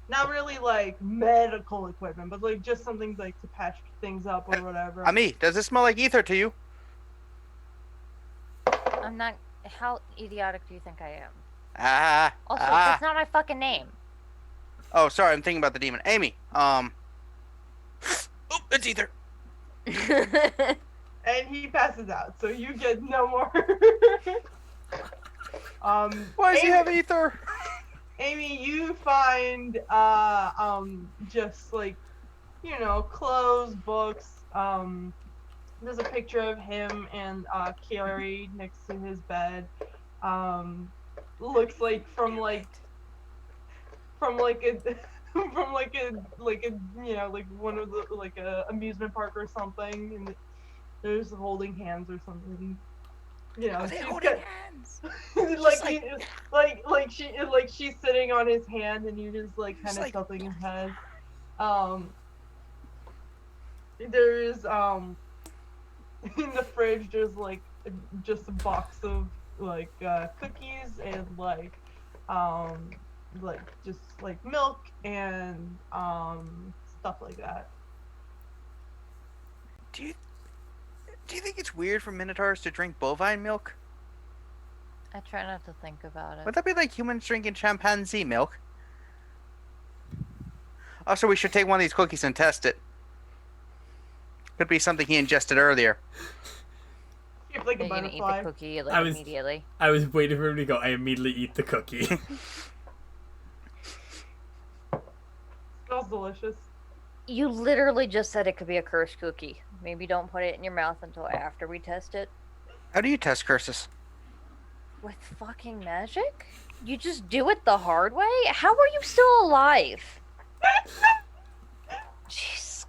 Not really like medical equipment, but like just something like to patch things up or whatever. Ami, does this smell like ether to you? I'm not. How idiotic do you think I am? Also, Ah. that's not my fucking name. Oh, sorry, I'm thinking about the demon. Amy, oh, it's ether. And he passes out, so you get no more. Why does he Amy- have ether? Amy, you find just like, you know, clothes, books. There's a picture of him and Carrie next to his bed. Looks like from a from like a you know, like one of the like a amusement park or something, and there's holding hands or something. You know, Are they she's holding got- hands? like she's sitting on his hand, and you just like kind Just of like- tilting his head. There's in the fridge there's like just a box of like cookies and like just like milk and stuff like that. Do you think it's weird for minotaurs to drink bovine milk? I try not to think about it. Would that be like humans drinking chimpanzee milk? Also, we should take one of these cookies and test it. Could be something he ingested earlier. Shaped like a You're gonna eat butterfly. the cookie like I was- immediately. I was waiting for him to go. I immediately eat the cookie. Smells delicious. You literally just said it could be a cursed cookie. Maybe don't put it in your mouth until after we test it. How do you test curses? With fucking magic? You just do it the hard way? How are you still alive? Jeez.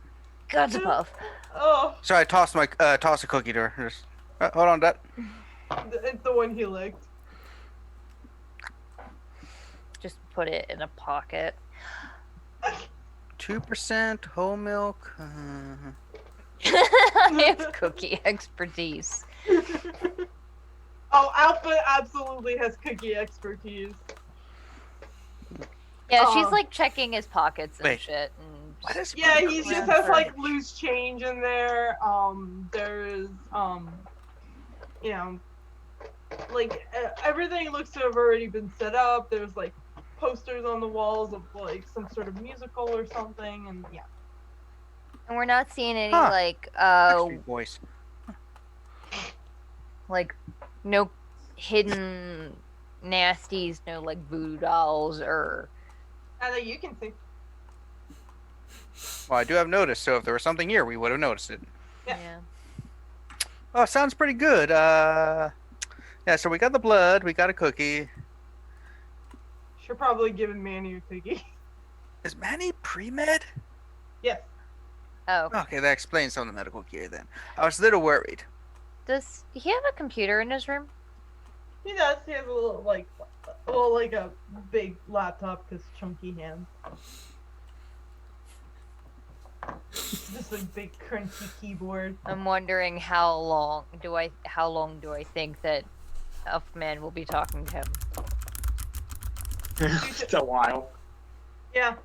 God's above. Oh, So I tossed a cookie to her. Just, hold on, Dad. it's the one he licked. Just put it in a pocket. 2% whole milk. I have cookie expertise. Oh, Alpha absolutely has cookie expertise. Yeah, Oh. she's like checking his pockets and Wait. shit. And What is? Yeah, he Yeah. just has like loose change in there. There's you know, like everything looks to have already been set up. There's like posters on the walls of like some sort of musical or something, and yeah. And we're not seeing any Huh. like Backstreet Boys. like no hidden nasties, no like voodoo dolls or Now that you can see. Well, I do have notice, so if there was something here, we would have noticed it. Yeah. yeah. Oh, sounds pretty good. Yeah, so we got the blood, we got a cookie. Should probably give Manny a cookie. Is Manny pre-med? Yes. Oh, Okay, that explains some of the medical gear then. I was a little worried. does he have a computer in his room? He does. He has a little like a big laptop because chunky hands. Just a big crunchy keyboard. I'm wondering how long do I think that Elfman will be talking to him? It's a while. Yeah.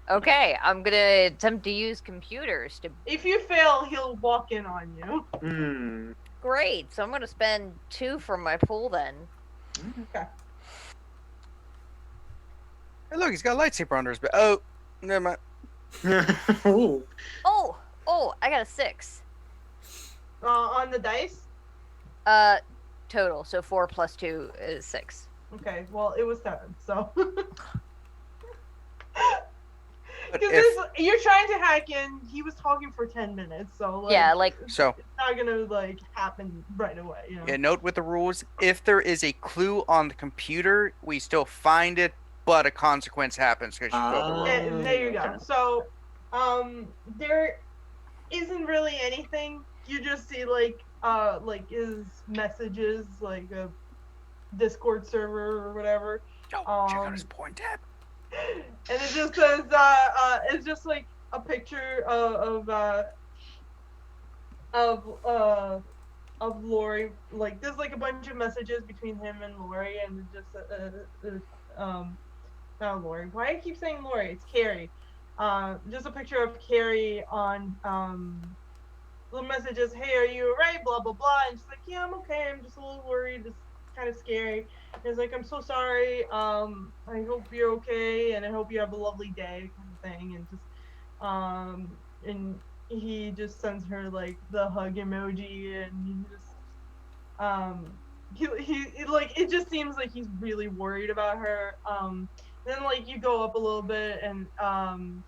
Okay, I'm gonna attempt to use computers to. If you fail, he'll walk in on you. Hmm. Great, so I'm gonna spend 2 for my pool then. Okay. Hey, look, he's got a lightsaber under his bed. Oh, never mind. Ooh. Oh, I got a 6. On the dice. Total. So 4 plus 2 is 6. Okay. Well, it was 7. So. But Because if, you're trying to hack in. He was talking for 10 minutes, so like, Yeah, like so, it's not gonna like happen right away. You know. yeah, note with the rules, if there is a clue on the computer, we still find it, but a consequence happens because you broke the rule. There you go. Okay. So, there isn't really anything. You just see like his messages, like a Discord server or whatever, Yo, check out his porn tab. and it just says, it's just like a picture of of uh of Lori. Like there's like a bunch of messages between him and Lori, and just not Lori. Why I keep saying Lori? It's Carrie. Just a picture of Carrie on little messages. Hey, are you alright? Blah blah blah. And she's like, yeah, I'm okay. I'm just a little worried. It's kind of scary. And it's like, I'm so sorry. I hope you're okay, and I hope you have a lovely day, kind of thing. And just and he just sends her like the hug emoji, and he just he like it just seems like he's really worried about her. Then like you go up a little bit, and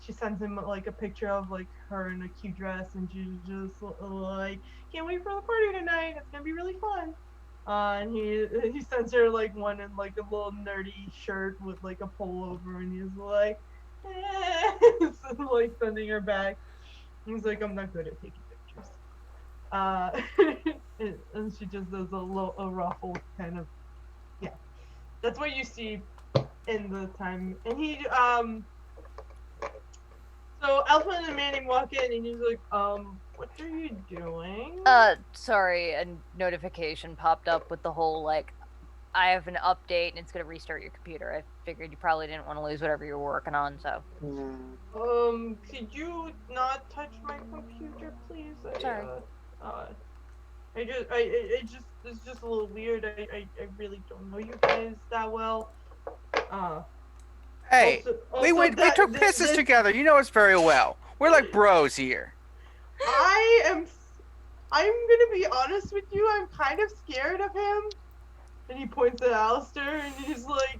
she sends him like a picture of like her in a cute dress, and she's just like, can't wait for the party tonight, it's gonna be really fun. And he sends her like one in like a little nerdy shirt with like a pullover, and he's like, so, like sending her back. He's like, I'm not good at taking pictures. Uh, and she just does a ruffle kind of, yeah. That's what you see in the time. And he so Elfman and Manning walk in, and he's like, what are you doing? Sorry, a notification popped up with the whole like, I have an update and it's gonna restart your computer. I figured you probably didn't want to lose whatever you were working on, so. Could you not touch my computer, please? Sorry. It's just a little weird. I really don't know you guys that well. Hey, Also, we took pisses together. You know us very well. We're like bros here. I'm gonna be honest with you. I'm kind of scared of him. And he points at Alistair, and he's like,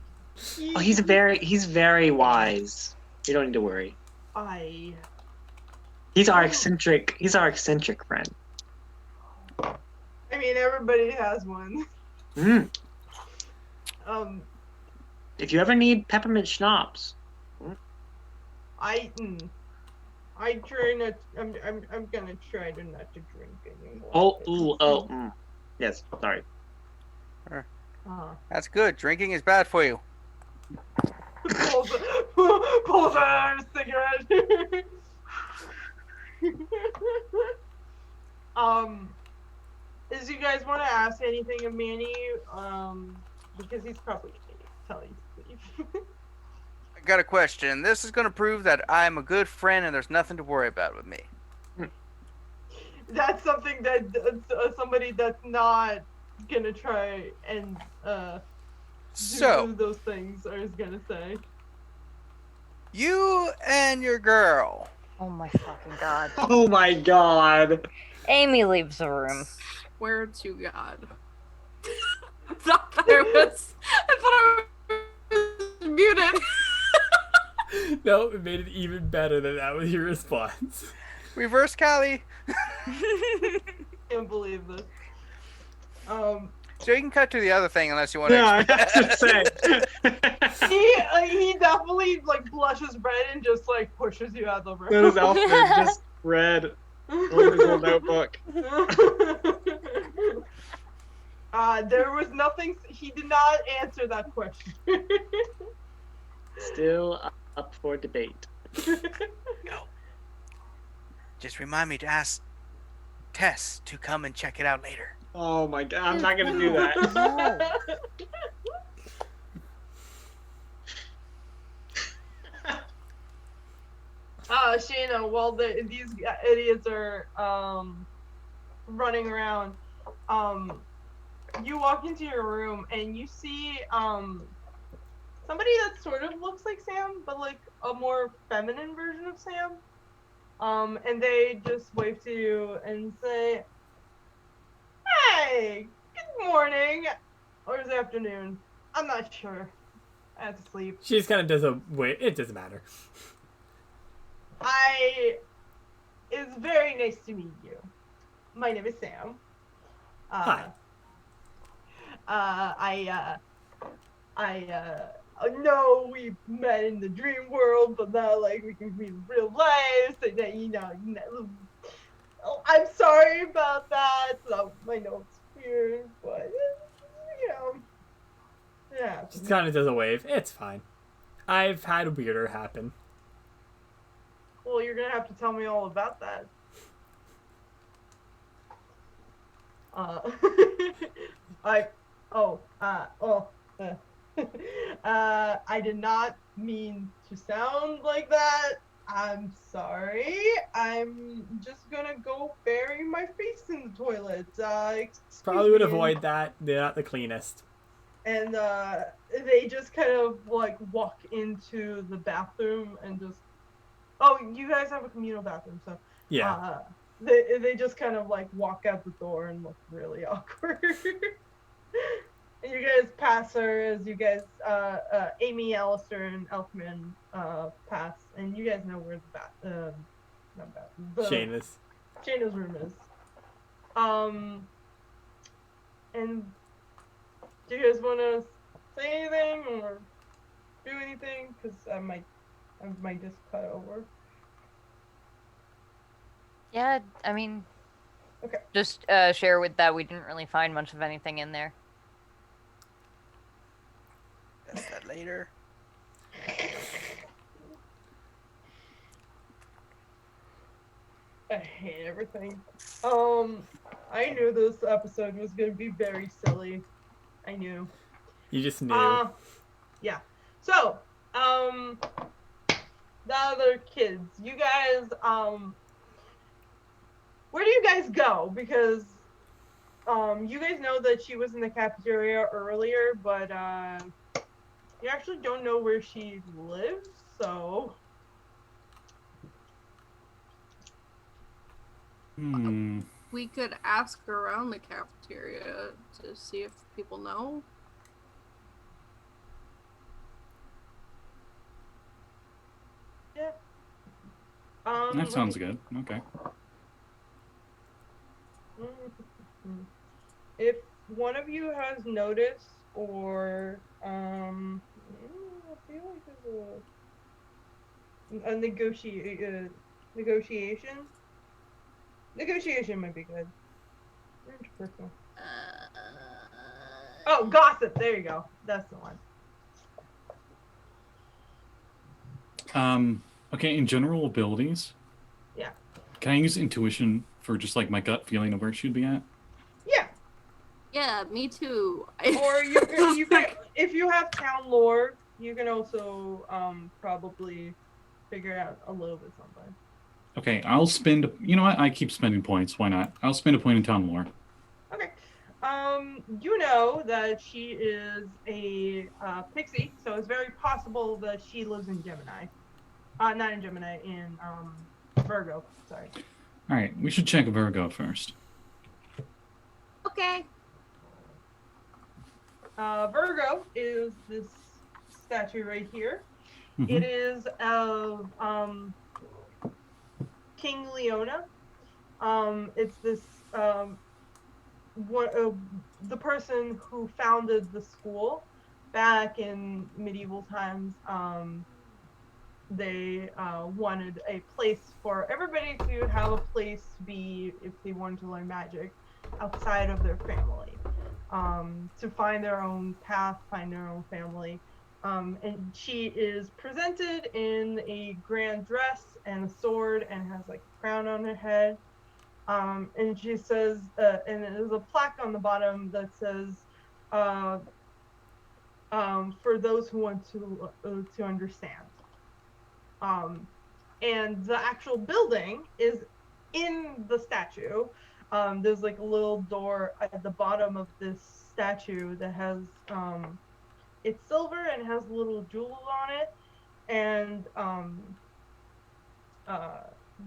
he's very wise. You don't need to worry. He's our eccentric friend. I mean, everybody has one. Mm. If you ever need peppermint schnapps. I try not. I'm gonna try to not to drink anymore. Yes, sorry. That's good. Drinking is bad for you. Pulls out a cigarette. Is you guys want to ask anything of Manny? Because he's probably gonna tell you to leave. I got a question. This is going to prove that I'm a good friend and there's nothing to worry about with me. That's something that somebody that's not gonna try and do those things is gonna say. You and your girl. Oh my fucking god. Oh my god. Amy leaves the room. Swear to God. I thought I was muted. No, it made it even better than that with your response. Reverse Callie. Can't believe this. So you can cut to the other thing unless you want to. Yeah, I have to say. He definitely like blushes red and just like pushes you out the room. That is Alfred just read on his little notebook. There was nothing. He did not answer that question. Still up for debate. No. Just remind me to ask Tess to come and check it out later. Oh my god, I'm not gonna do that. No. Shayna, while these idiots are running around, you walk into your room and you see somebody that sort of looks like Sam, but like a more feminine version of Sam. And they just wave to you and say, "Hey, good morning," or is it afternoon? I'm not sure. I have to sleep. She just kind of does a wait. It doesn't matter. It's very nice to meet you. My name is Sam. Hi. I know we met in the dream world, but now like we can meet in real life. So that I'm sorry about that. So I know it's weird, but yeah. Just kind of does a wave. It's fine. I've had weirder happen. Well, you're gonna have to tell me all about that. Uh, I oh oh. Uh, I did not mean to sound like that. I'm sorry. I'm just gonna go bury my face in the toilet. Excuse Probably would me. avoid that. They're not the cleanest. And they just kind of like walk into the bathroom and just. Oh, you guys have a communal bathroom, so. Yeah. They just kind of like walk out the door and look really awkward. And you guys pass her as you guys, Amy, Alistair, and Elfman pass, and you guys know where the Shayna's. Shayna's room is. And do you guys want to say anything or do anything? Because I might just cut over. Yeah, I mean, Okay. just share with that we didn't really find much of anything in there. That's that later. I hate everything. I knew this episode was gonna be very silly. I knew. You just knew. Yeah. So, the other kids, you guys, where do you guys go? Because, you guys know that she was in the cafeteria earlier, but, you actually don't know where she lives, so. We could ask around the cafeteria to see if people know. Yeah. That sounds good. Okay. If one of you has noticed, or I feel like there's a negotiation. Negotiation might be good. Interpersonal. Oh, gossip. There you go. That's the one. Okay, in general abilities. Yeah. Can I use intuition for just like my gut feeling of where she'd be at? Yeah. Yeah, me too. Or you can, if you have town lore, you can also probably figure out a little bit something. Okay, I'll spend. You know what? I keep spending points. Why not? I'll spend a point in town lore. Okay. You know that she is a pixie, so it's very possible that she lives in Gemini. Not in Gemini, in Virgo. Sorry. All right, we should check Virgo first. Okay. Virgo is this statue right here. Mhm. It is of King Leona. It's this the person who founded the school back in medieval times. They wanted a place for everybody to have a place to be if they wanted to learn magic outside of their family, to find their own path, find their own family. And she is presented in a grand dress and a sword and has like a crown on her head. And she says, and there's a plaque on the bottom that says, for those who want to understand. And the actual building is in the statue. There's like a little door at the bottom of this statue that has, it's silver and has little jewels on it. And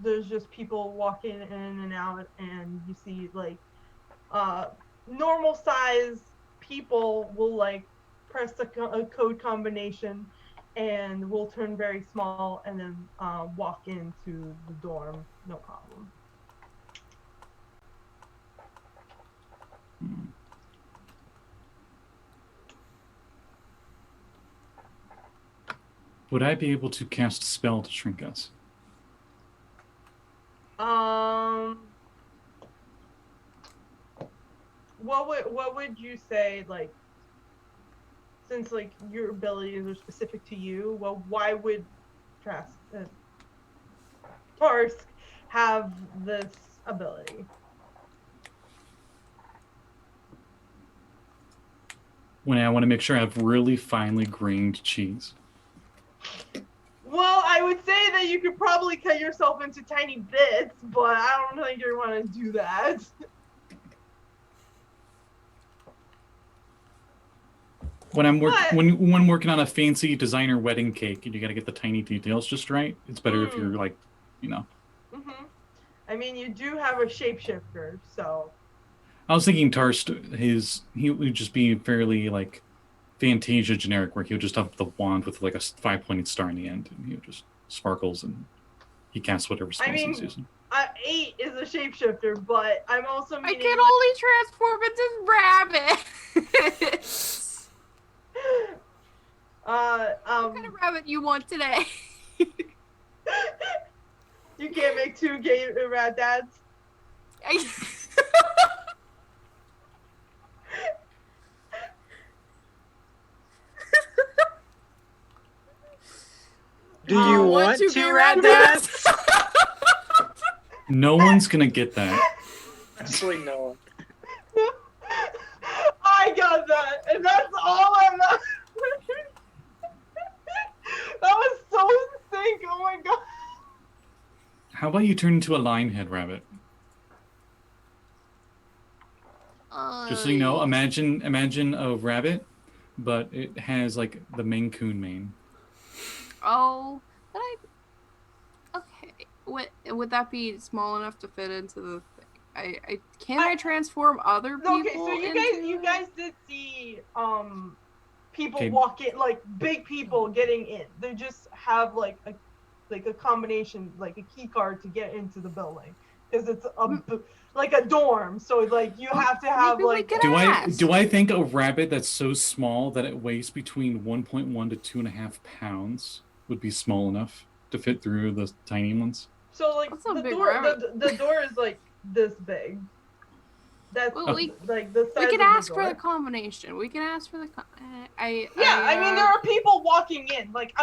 there's just people walking in and out, and you see like normal size people will like press a code combination and will turn very small and then walk into the dorm, no problem. Would I be able to cast a spell to shrink us? What would you say, like, since like your abilities are specific to you, well, why would Tarsk have this ability? when I want to make sure I have really finely grained cheese. Well, I would say that you could probably cut yourself into tiny bits, but I don't think you want to do that. When I'm But- when I'm working on a fancy designer wedding cake and you got to get the tiny details just right, it's better if you're like, you know. Mhm. I mean, you do have a shapeshifter, so. I was thinking Tarst, he would just be fairly like Fantasia generic, where he would just have the wand with like a 5-pointed star in the end, and he would just sparkles and he casts whatever spells mean, he's using. 8 is a shapeshifter, but I'm also I meaning. can only transform into rabbit. What kind of rabbit you want today? You can't make 2 gay rat dads. Do you want two to, gay rat rat dads? No one's gonna get that. Actually, no. I got that, and that's all I'm not. That was so in sync. Oh my god. How about you turn into a lion-head rabbit? Just so you know, imagine a rabbit, but it has like the Maine Coon mane. Oh, but okay. Would that be small enough to fit into the thing? I transform other people? Okay, so you guys did see people Okay. walk in, like big people getting in. They just have like a combination, like a key card to get into the building, because it's like a dorm. So like you have to have Maybe we like. could Do I think a rabbit that's so small that it weighs between 1.1 to 2.5 pounds would be small enough to fit through the tiny ones? So like That's a the big door, rabbit. the door is like this big. That's Well, we like the size we can of ask the for door. the combination. We can ask for the. I mean, there are people walking in. Like,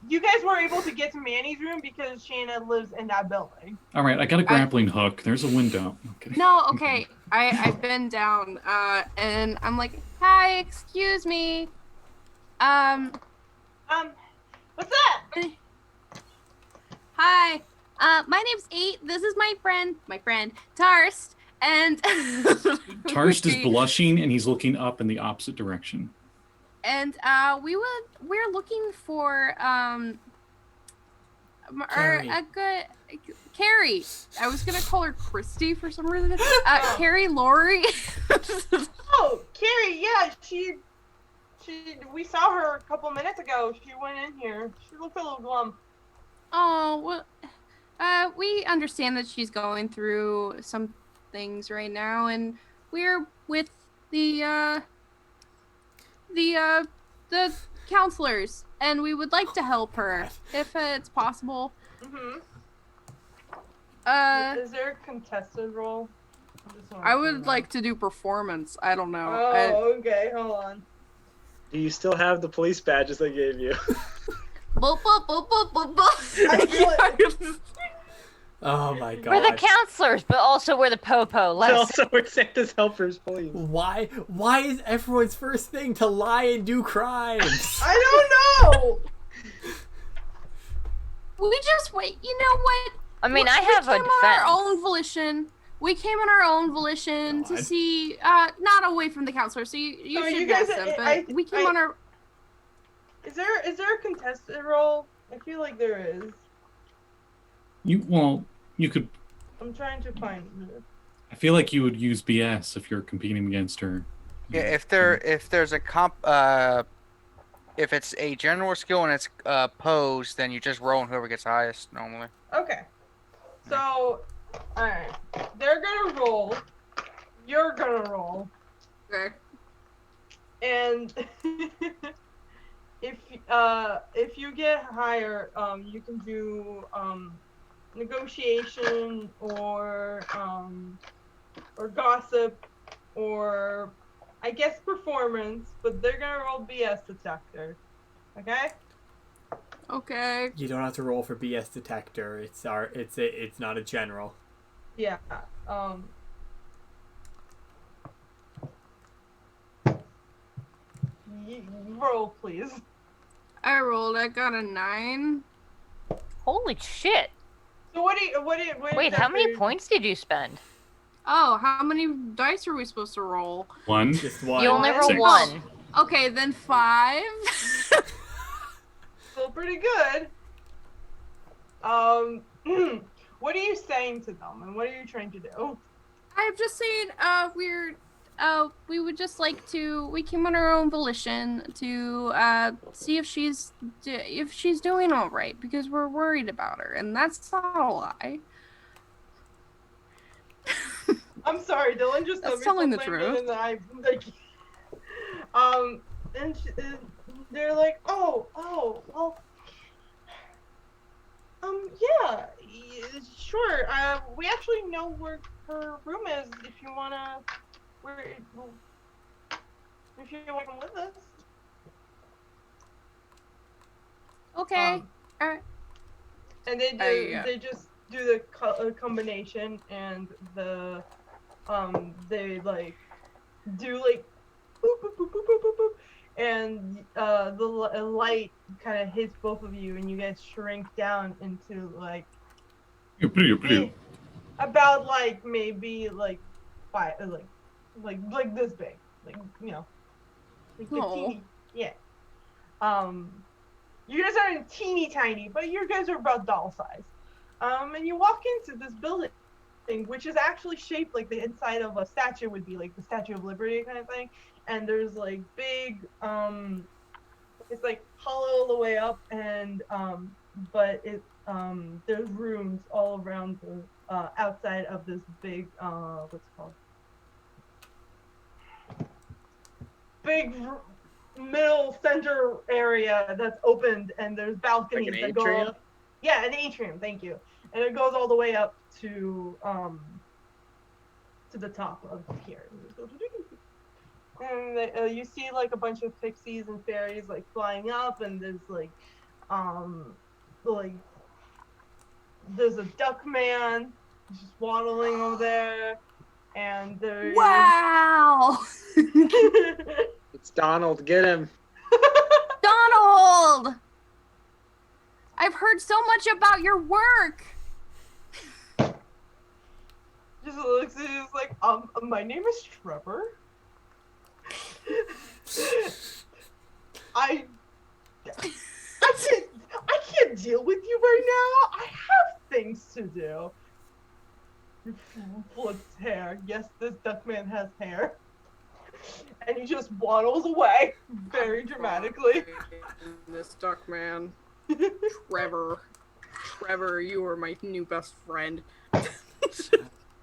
you guys were able to get to Manny's room because Shanna lives in that building. All right, I got a grappling hook. There's a window. Okay. No, okay. I've been down, and I'm like, hi, excuse me. What's that? Hi. My name's 8. This is my friend Tarst, and Tarst is blushing and he's looking up in the opposite direction. And we're looking for Carrie. I was gonna call her Christy for some reason. Carrie Laurie. Oh, Carrie, yeah, we saw her a couple minutes ago. She went in here. She looked a little glum. Oh, well, we understand that she's going through some things right now, and we're with the counselors, and we would like to help her if it's possible. Mm-hmm. Is there a contested role? I would like to do performance. I don't know. Oh, okay. Hold on. Do you still have the police badges they gave you? Boop, boop, boop, boop, boop, boop. I feel like- Oh my god. We're the counselors, but also we're the popo. And Let's also, we're Santa's helpers, please. Why is everyone's first thing to lie and do crimes? I don't know. We just wait. You know what? I mean, We- I have we a came on our defense. own volition. We came on our own volition to God. see, not away from the counselor. So you So should you guys- guess them. But I- we came on our. Is there a contested role? I feel like there is. You could. I'm trying to find it. I feel like you would use BS if you're competing against her. Yeah, if there's a comp, if it's a general skill and it's posed, then you just roll and whoever gets highest normally. Okay. So, alright. They're gonna roll. You're gonna roll. Okay. And if you get higher, you can do negotiation or gossip or I guess performance, but they're gonna roll BS detector. Okay? Okay. You don't have to roll for BS detector. It's not a general. Yeah. roll, please. I rolled. I got a 9. Holy shit! So what is Wait, that how many for- points did you spend? Oh, how many dice are we supposed to roll? 1. Just one. You only roll Six. one. Okay, then 5. Still pretty good. What are you saying to them, and what are you trying to do? I'm just saying, we would just like to. We came on our own volition to see if she's doing all right because we're worried about her, and that's not a lie. I'm sorry, Dylan just That's said me telling the something, truth. and I like, and they're like, oh, well, yeah, sure. We actually know where her room is. If you wanna, if you wanna come with us. Okay. All right. And they do. I, They just do the combination, and they like do like boop boop boop boop boop boop boop, and the light kind of hits both of you, and you guys shrink down into like about like maybe like five like this big, like like the Aw. teeny, yeah. You guys aren't teeny tiny, but you guys are about doll size. And you walk into this building, which is actually shaped like the inside of a statue would be, like the Statue of Liberty kind of thing. And there's like big, it's like hollow all the way up, and but it there's rooms all around the outside of this big what's it called? Big middle center area that's opened, and there's balconies Like an that go atrium? up. Yeah, an atrium, thank you. And it goes all the way up to the top of here. And you see like a bunch of pixies and fairies like flying up, and there's like there's a duck man just waddling over there, and there's Wow. It's Donald. Get him. Donald! I've heard so much about your work. just looks at you, like, my name is Trevor. I can't deal with you right now. I have things to do. Flips hair. Yes, this duckman has hair. And he just waddles away very dramatically. This duck man. Trevor. Trevor, you are my new best friend.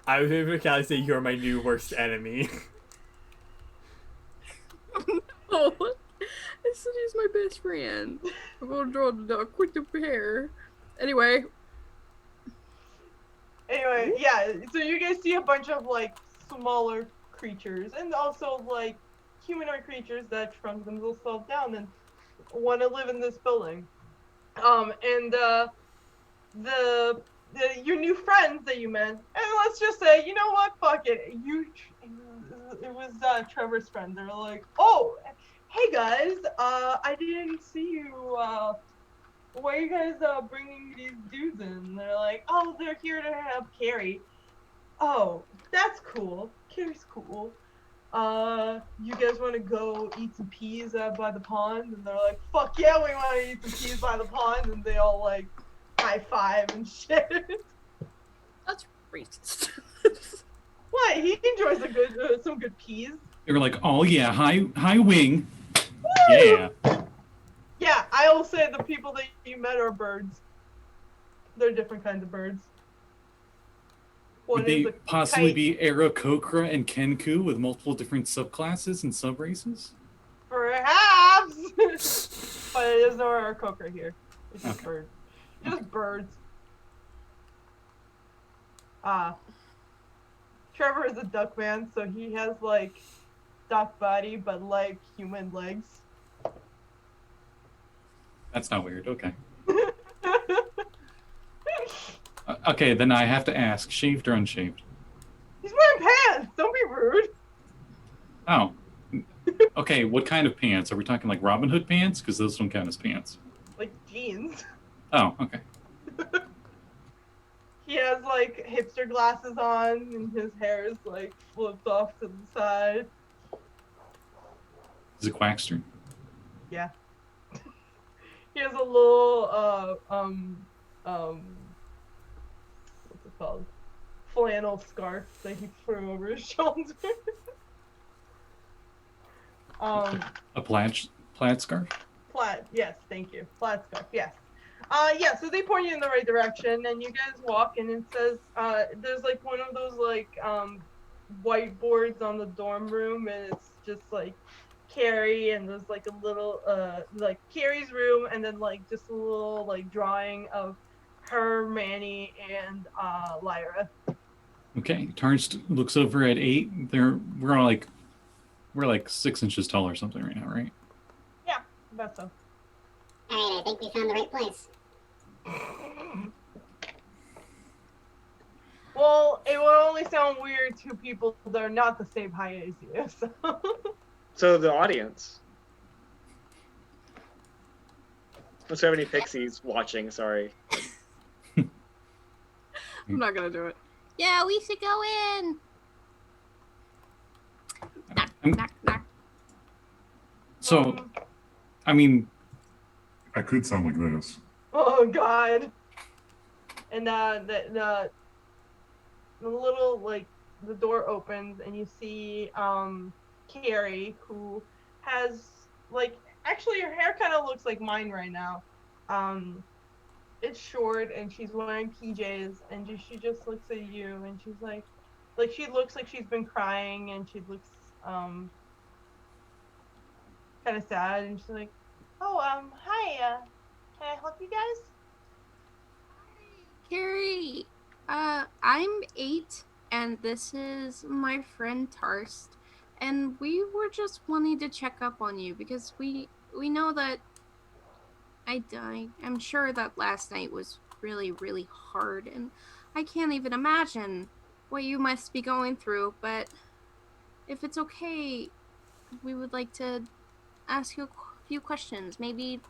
I was able to say you're my new worst enemy. Oh, I said he's my best friend. I'm gonna draw the duck with the hair. Anyway. Anyway, yeah, so you guys see a bunch of like smaller creatures, and also like humanoid creatures that shrunk themselves down and want to live in this building. And your new friends that you met, and let's just say, you know what, fuck it, it was Trevor's friend. They're like, oh, hey guys, I didn't see you. Why are you guys bringing these dudes in? They're like, oh, they're here to help Carrie. Oh, that's cool. Carrie's cool. You guys want to go eat some peas by the pond? And they're like, fuck yeah, we want to eat some peas by the pond. And they all like high five and shit. That's racist. What? He enjoys some good peas. They were like, oh yeah, high wing. Yeah. Yeah, I will say the people that you met are birds. They're different kinds of birds. One Would they is a possibly kite. be Aarakocra and Kenku with multiple different subclasses and subraces? Perhaps! But there's no Aarakocra here. It's just Okay. birds. Just birds. Trevor is a duck man, so he has like duck body, but like human legs. That's not weird. Okay. Okay, then I have to ask, shaved or unshaved? He's wearing pants! Don't be rude! Oh. Okay, what kind of pants? Are we talking like Robin Hood pants? Because those don't count as pants. Like jeans. Oh, okay. He has like hipster glasses on, and his hair is like flipped off to the side. He's a quackster. Yeah. He has a little what's it called? Flannel scarf that he threw over his shoulder. A plaid scarf? Plaid, yes, thank you. Plaid scarf, yes. Yeah, so they point you in the right direction, and you guys walk, and it says, there's like one of those like whiteboards on the dorm room, and it's just like Carrie, and there's like a little like Carrie's room, and then like just a little like drawing of her, Manny, and Lyra. Okay, turns, looks over at 8. We're like 6 inches tall or something right now, right? Yeah, about so. Alright, I think we found the right place. Well, it will only sound weird to people that are not the same height as you. So. So the audience. Don't have any pixies watching. Sorry. I'm not gonna do it. Yeah, we should go in. Knock, knock, knock. So, I mean, I could sound like this. Oh God! And the little like the door opens and you see Carrie, who has like actually her hair kind of looks like mine right now. It's short and she's wearing PJs and she just looks at you and she's like she looks like she's been crying and she looks kind of sad and she's like, oh hi, can I help you guys? Carrie, I'm 8, and this is my friend Tarst, and we were just wanting to check up on you because we know that I'm sure that last night was really, really hard, and I can't even imagine what you must be going through, but if it's okay, we would like to ask you a few questions. Maybe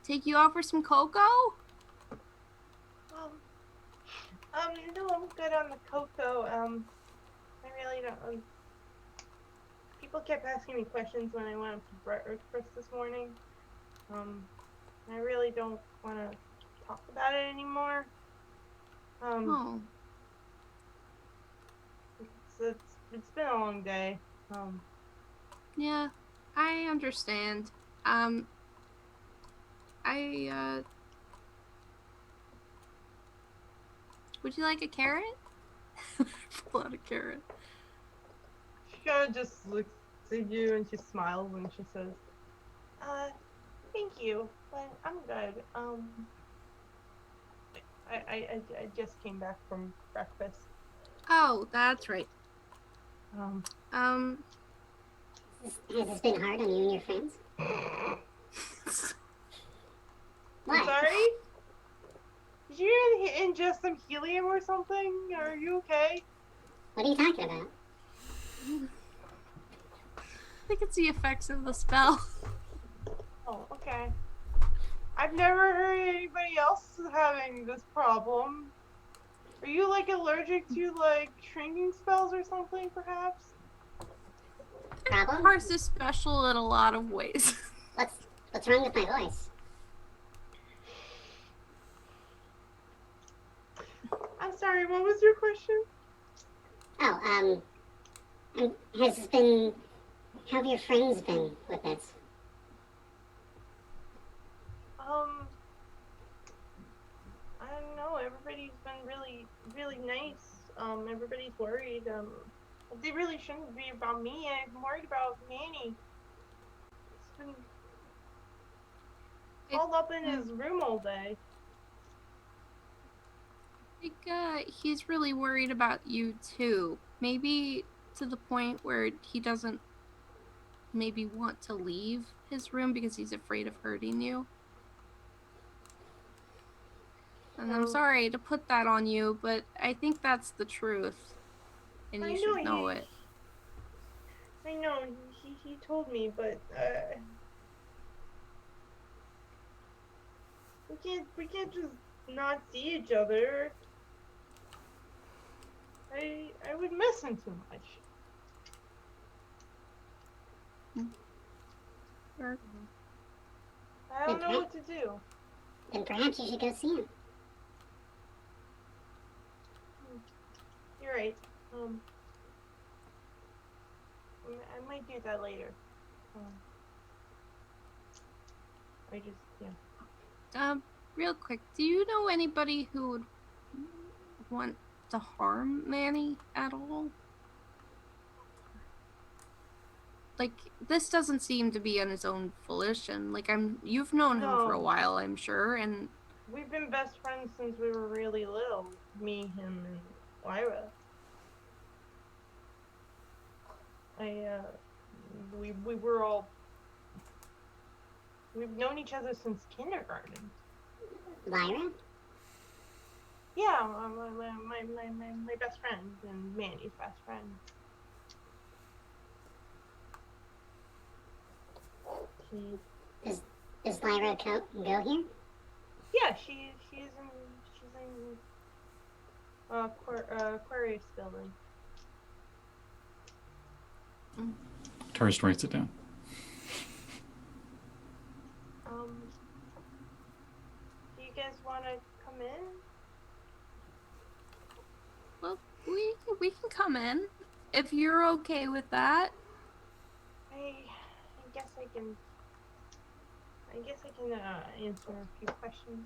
take you out for some cocoa? No, I'm good on the cocoa. I really don't. People kept asking me questions when I went up to breakfast this morning. I really don't want to talk about it anymore. Oh. It's been a long day. Yeah, I understand. Would you like a carrot? Pull out a carrot. She kind of just looks at you and she smiles and she says, thank you, but I'm good. I just came back from breakfast. Oh, that's right. Has this been hard on you and your friends? I'm sorry? Did you ingest some helium or something? Are you okay? What are you talking about? I think it's the effects of the spell. Oh, okay. I've never heard anybody else having this problem. Are you like allergic to like shrinking spells or something, perhaps? Problem? Horse is special in a lot of ways. What's wrong with my voice? I'm sorry, what was your question? Oh, how have your friends been with this? I don't know, everybody's been really, really nice. Everybody's worried. They really shouldn't be about me. I'm worried about Manny. He's been holed up in his room all day. I think he's really worried about you too. Maybe to the point where he doesn't maybe want to leave his room because he's afraid of hurting you. And I'm sorry to put that on you, but I think that's the truth. And you should know it. I know, he told me, but we can't just not see each other. I would miss him too much. Sure. I don't know what to do. Then perhaps you should go see him. You're right. I might do that later. I just, yeah. Real quick, do you know anybody who would want to harm Manny at all? Like, this doesn't seem to be on his own volition. Like, you've known him for a No. while, I'm sure, and We've been best friends since we were really little. Me, him, and Lyra. We were all. We've known each other since kindergarten. Lyra? Yeah, my best friend and Manny's best friend. Does Lyra go here? Yeah, she's in Aquarius building. Tourist writes it down. Do you guys want to come in? well, we can come in if you're okay with that. I guess I can answer a few questions.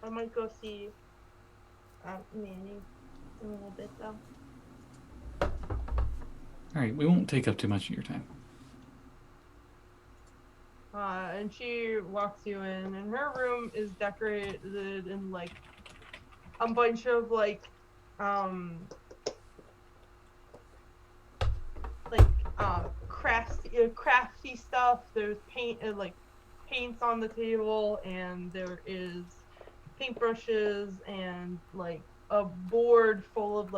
I might go see Manny in a little bit though. All right, we won't take up too much of your time. And she walks you in, and her room is decorated in like a bunch of crafty stuff. There's paints on the table, and there is paintbrushes and like a board full of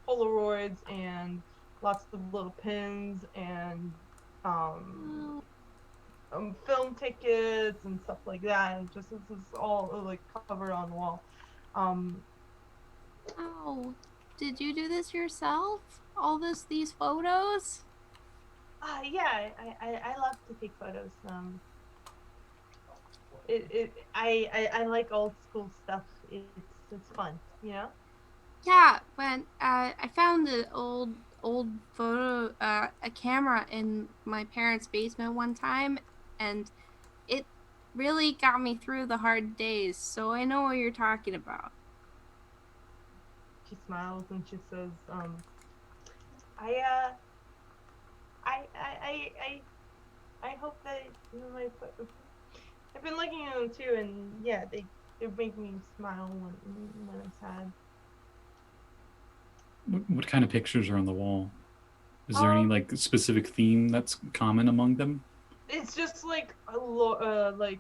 Polaroids and lots of little pins and film tickets and stuff like that, and this is all like covered on the wall. Oh, did you do this yourself? These photos? Yeah, I love to take photos. I like old school stuff. It's fun, you know? Yeah, when I found an old photo a camera in my parents' basement one time, and it really got me through the hard days, so I know what you're talking about. She smiles and she says, I hope that I've been looking at them too, and yeah, they make me smile when I'm sad. What kind of pictures are on the wall? Is there any like specific theme that's common among them? It's just like Lori,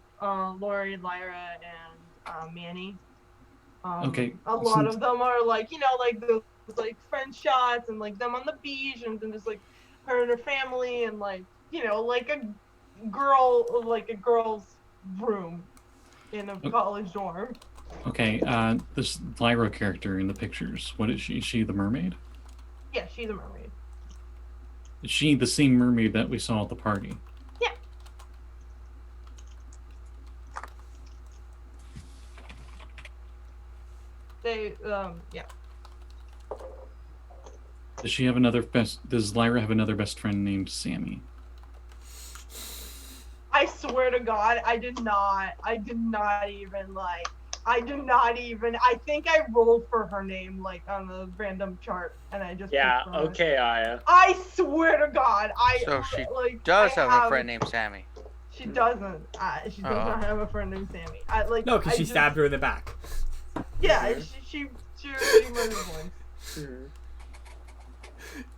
Lyra, and Manny. Okay. A lot of them are like, like those like friend shots and like them on the beach, and then just like her and her family, and like like a girl's room in a college dorm. Okay, this Lyra character in the pictures, what is she? Is she the mermaid? Yeah, she's a mermaid. Is she the same mermaid that we saw at the party? Yeah. They, yeah. Does Lyra have another best friend named Sammy? I swear to God, I did not even I think I rolled for her name like on the random chart, and I just Yeah, picked from it. okay, Aya. I swear to God, So she like, does I have a friend named Sammy. She doesn't. She does not have a friend named Sammy. No, because she stabbed her in the back. Yeah, she murdered one.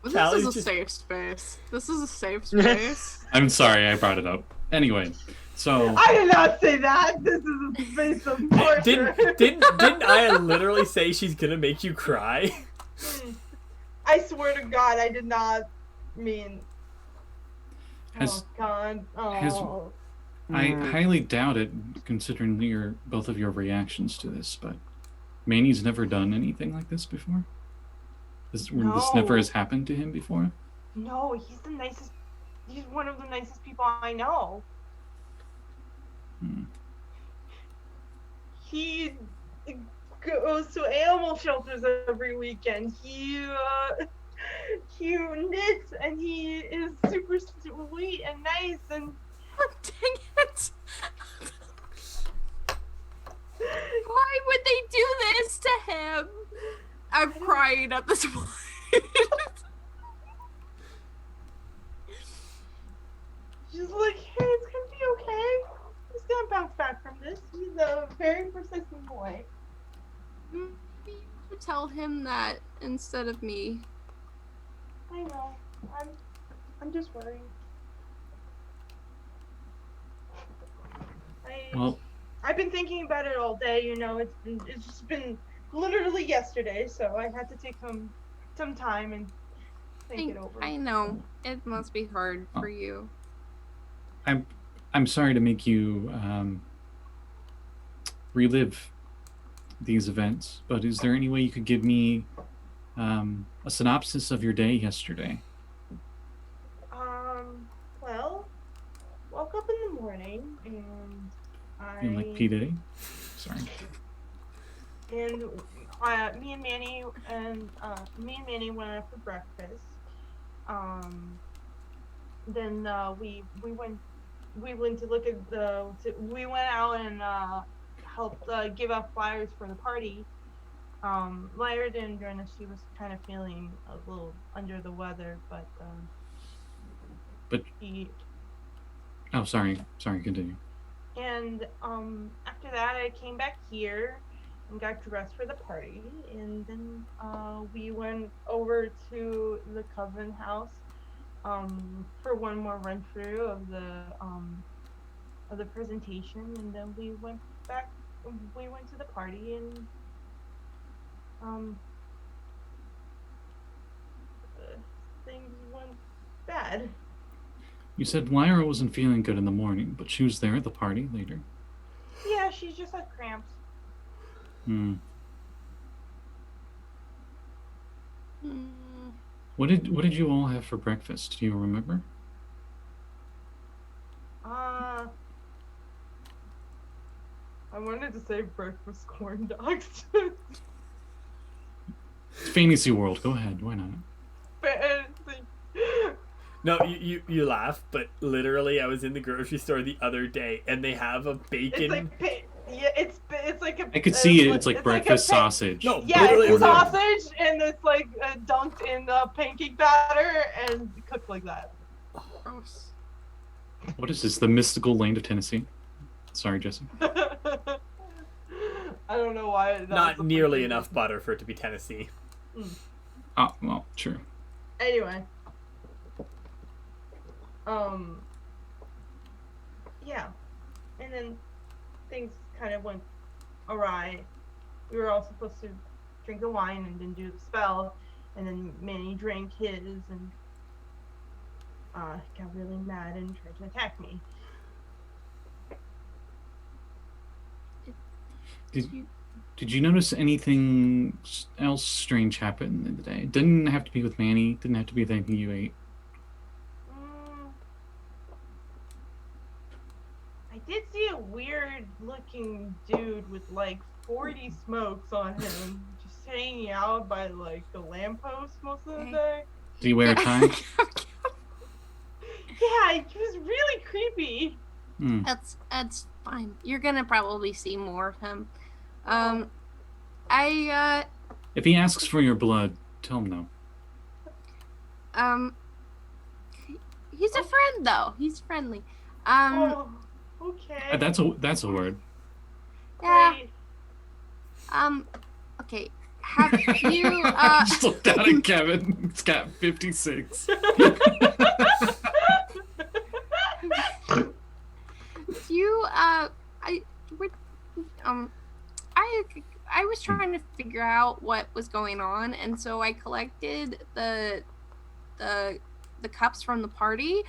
This Callie's is a just- safe space. This is a safe space. I'm sorry, I brought it up. Anyway, so I did not say that. This is a space of torture. Didn't Aya literally say she's gonna make you cry? I swear to God, I did not mean. Has- Oh God. has- Oh. I highly doubt it, considering both of your reactions to this. But Manny's never done anything like this before. This never No. has happened to him before. No, he's the nicest. He's one of the nicest people I know. Hmm. He goes to animal shelters every weekend. He knits, and he is super sweet and nice and. Oh, dang it! Why would they do this to him? I'm crying at this point. She's like, hey, it's gonna be okay. He's gonna bounce back from this. He's a very persistent boy. Maybe you tell him that instead of me. I know. I'm just worried. Well, I've been thinking about it all day. You know, it's just been literally yesterday, so I had to take some time and think it over. I know. It must be hard for you. I'm sorry to make you relive these events, but is there any way you could give me a synopsis of your day yesterday? Well, woke up in the morning and You know, like P. Diddy? Sorry. And me and Manny went out for breakfast. Then we went to look at we went out and helped give out flyers for the party. Lyra didn't join us. She was kind of feeling a little under the weather, but Oh, sorry, continue. And after that, I came back here and got dressed for the party, and then we went over to the Coven house for one more run through of the presentation, and then we went back. We went to the party, and things went bad. You said Lyra wasn't feeling good in the morning, but she was there at the party later. Yeah, she just had cramps. What did you all have for breakfast? Do you remember? I wanted to say breakfast corn dogs. It's Fantasy World. Go ahead. Why not? Fancy. No, you laugh, but literally, I was in the grocery store the other day, and they have a bacon. It's like a. I could see it. It's like breakfast sausage. No, Yeah, literally, it's sausage, and it's like dunked in the pancake batter and cooked like that. Gross. What is this? The mystical land of Tennessee? Sorry, Jesse. I don't know why. Not nearly enough butter for it to be Tennessee. Oh, well, true. Anyway. Yeah. And then things kind of went awry. We were all supposed to drink the wine and then do the spell, and then Manny drank his and got really mad and tried to attack me. Did you notice anything else strange happen in the day? It didn't have to be with Manny. Didn't have to be with anything you ate. I did see a weird looking dude with like 40 smokes on him just hanging out by like the lamppost most of the day. Did he wear a tie? Yeah, he was really creepy. That's fine. You're gonna probably see more of him. If he asks for your blood, tell him no. He's a friend though. He's friendly. Okay. That's a word. Yeah. Great. Okay. Have you Just look down at Kevin. He's got 56. I was trying to figure out what was going on, and so I collected the cups from the party,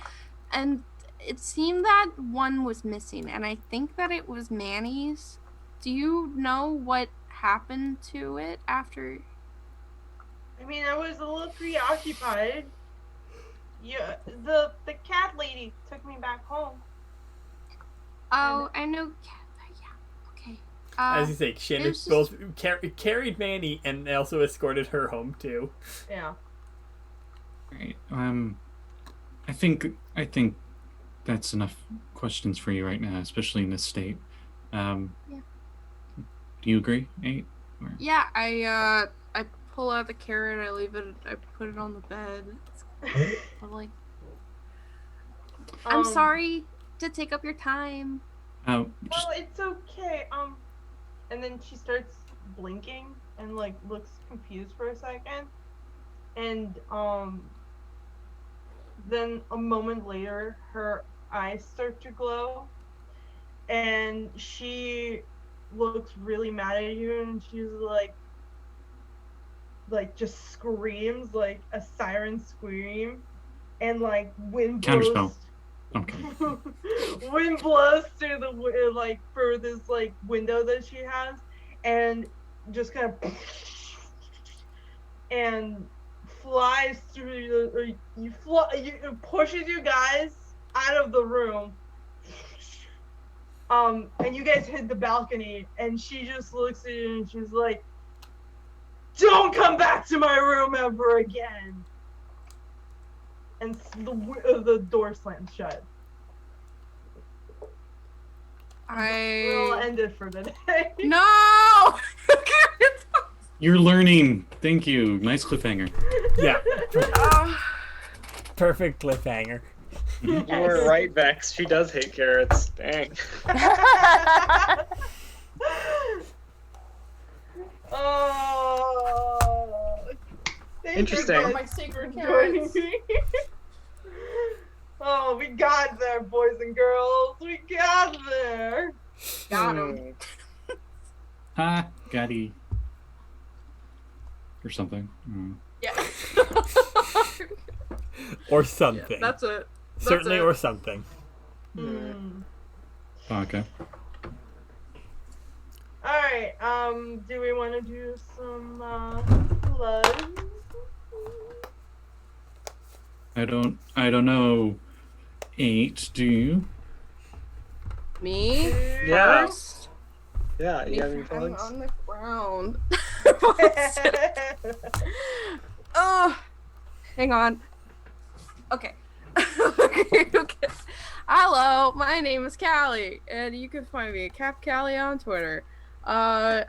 and it seemed that one was missing, and I think that it was Manny's. Do you know what happened to it after? I mean, I was a little preoccupied. Yeah, the cat lady took me back home. Oh, I know. Yeah, okay. As you say, Shannon it's both carried Manny and also escorted her home too. Yeah. Right. I think that's enough questions for you right now, especially in this state. Yeah. Do you agree, 8? Or... Yeah, I pull out the carrot, I leave it, I put it on the bed. It's lovely. I'm sorry to take up your time. Well, it's okay. And then she starts blinking and like looks confused for a second, and then a moment later, her eyes start to glow, and she looks really mad at you, and she's like just screams like a siren scream, and like wind blows. Counterspell. Okay. Wind blows through the like for this like window that she has, and just kind of and flies through it pushes you guys out of the room. And you guys hit the balcony, and she just looks at you and she's like, "Don't come back to my room ever again." And the door slams shut. We'll end it for the day. No! You're learning. Thank you. Nice cliffhanger. Yeah. Perfect cliffhanger. You were right, Vex. She does hate carrots. Dang. Oh, thank Interesting. you guys My sacred for joining carrots. me. Oh, we got there, boys and girls. We got there. Got him. Ha, Gaddy. Or something. Yeah. Or something. Yeah, that's it. Certainly, it. or something. Okay. All right. Do we want to do some plugs? I don't know. 8, do you? Me? Yeah. First? Yeah, you have any I'm plugs? on the ground. Oh, hang on. Okay. Okay. Hello, my name is Callie, and you can find me at Cap Callie on Twitter. I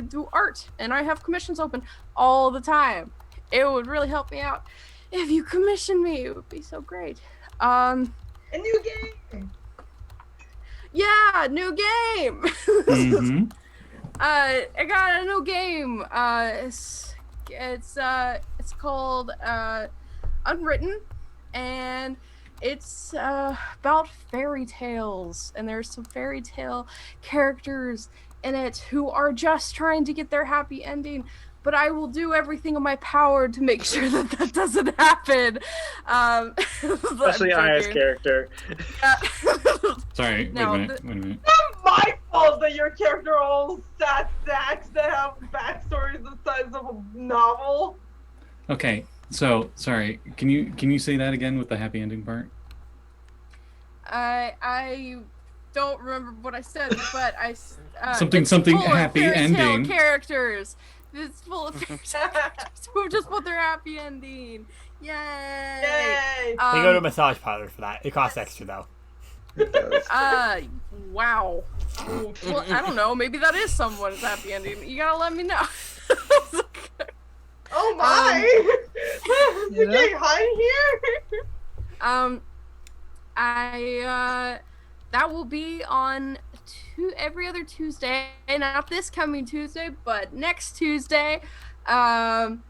do art, and I have commissions open all the time. It would really help me out if you commission me. It would be so great. A new game. Yeah, new game. Mm-hmm. I got a new game. It's called Unwritten, and it's about fairy tales, and there's some fairy tale characters in it who are just trying to get their happy ending. But I will do everything in my power to make sure that that doesn't happen. Especially Aya's character. Sorry, No, wait a minute. It's not my fault that your character are all sad sacks that have backstories the size of a novel. Okay, so sorry. Can you say that again with the happy ending part? I don't remember what I said, but Something it's full of happy fairy tale ending. Characters. It's full of fairy tale characters who just want their happy ending. Yay! Yay! You go to a massage parlor for that. It costs extra though. Wow. Well, I don't know. Maybe that is someone's happy ending. You gotta let me know. Oh my! You getting hot in here? That will be on every other Tuesday, not this coming Tuesday, but next Tuesday, on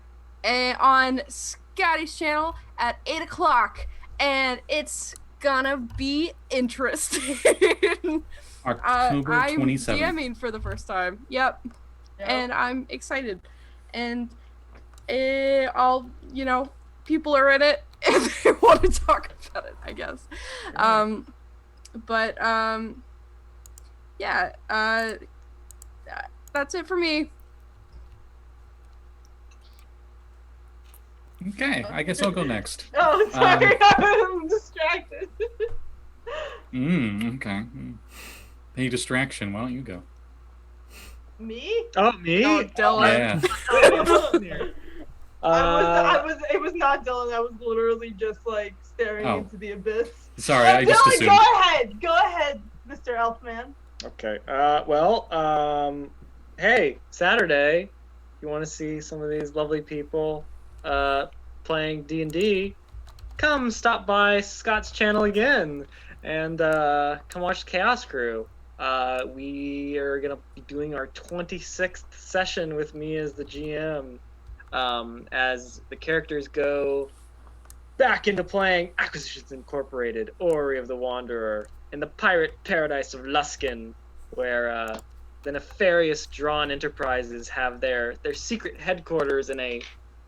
Scotty's channel at 8:00, and it's gonna be interesting. October I'm 27th. DMing for the first time. Yep. and I'm excited. And I'll, people are in it and they want to talk about it, I guess. Yeah, that's it for me. Okay, I guess I'll go next. Oh, sorry, I'm distracted. Okay. Hey, distraction. Why don't you go? Me? Oh, me? Oh, Dylan. Yeah. It was not Dylan. I was literally just like staring Oh. into the abyss. Sorry, I just Dylan, assumed. go ahead, Mr. Elfman. Okay. Hey, Saturday. You want to see some of these lovely people playing D&D? Come stop by Scott's channel again and come watch Chaos Crew. We are gonna be doing our 26th session with me as the GM, as the characters go back into playing Acquisitions Incorporated, Ori of the Wanderer, in the pirate paradise of Luskin, where the nefarious Drawn Enterprises have their secret headquarters in a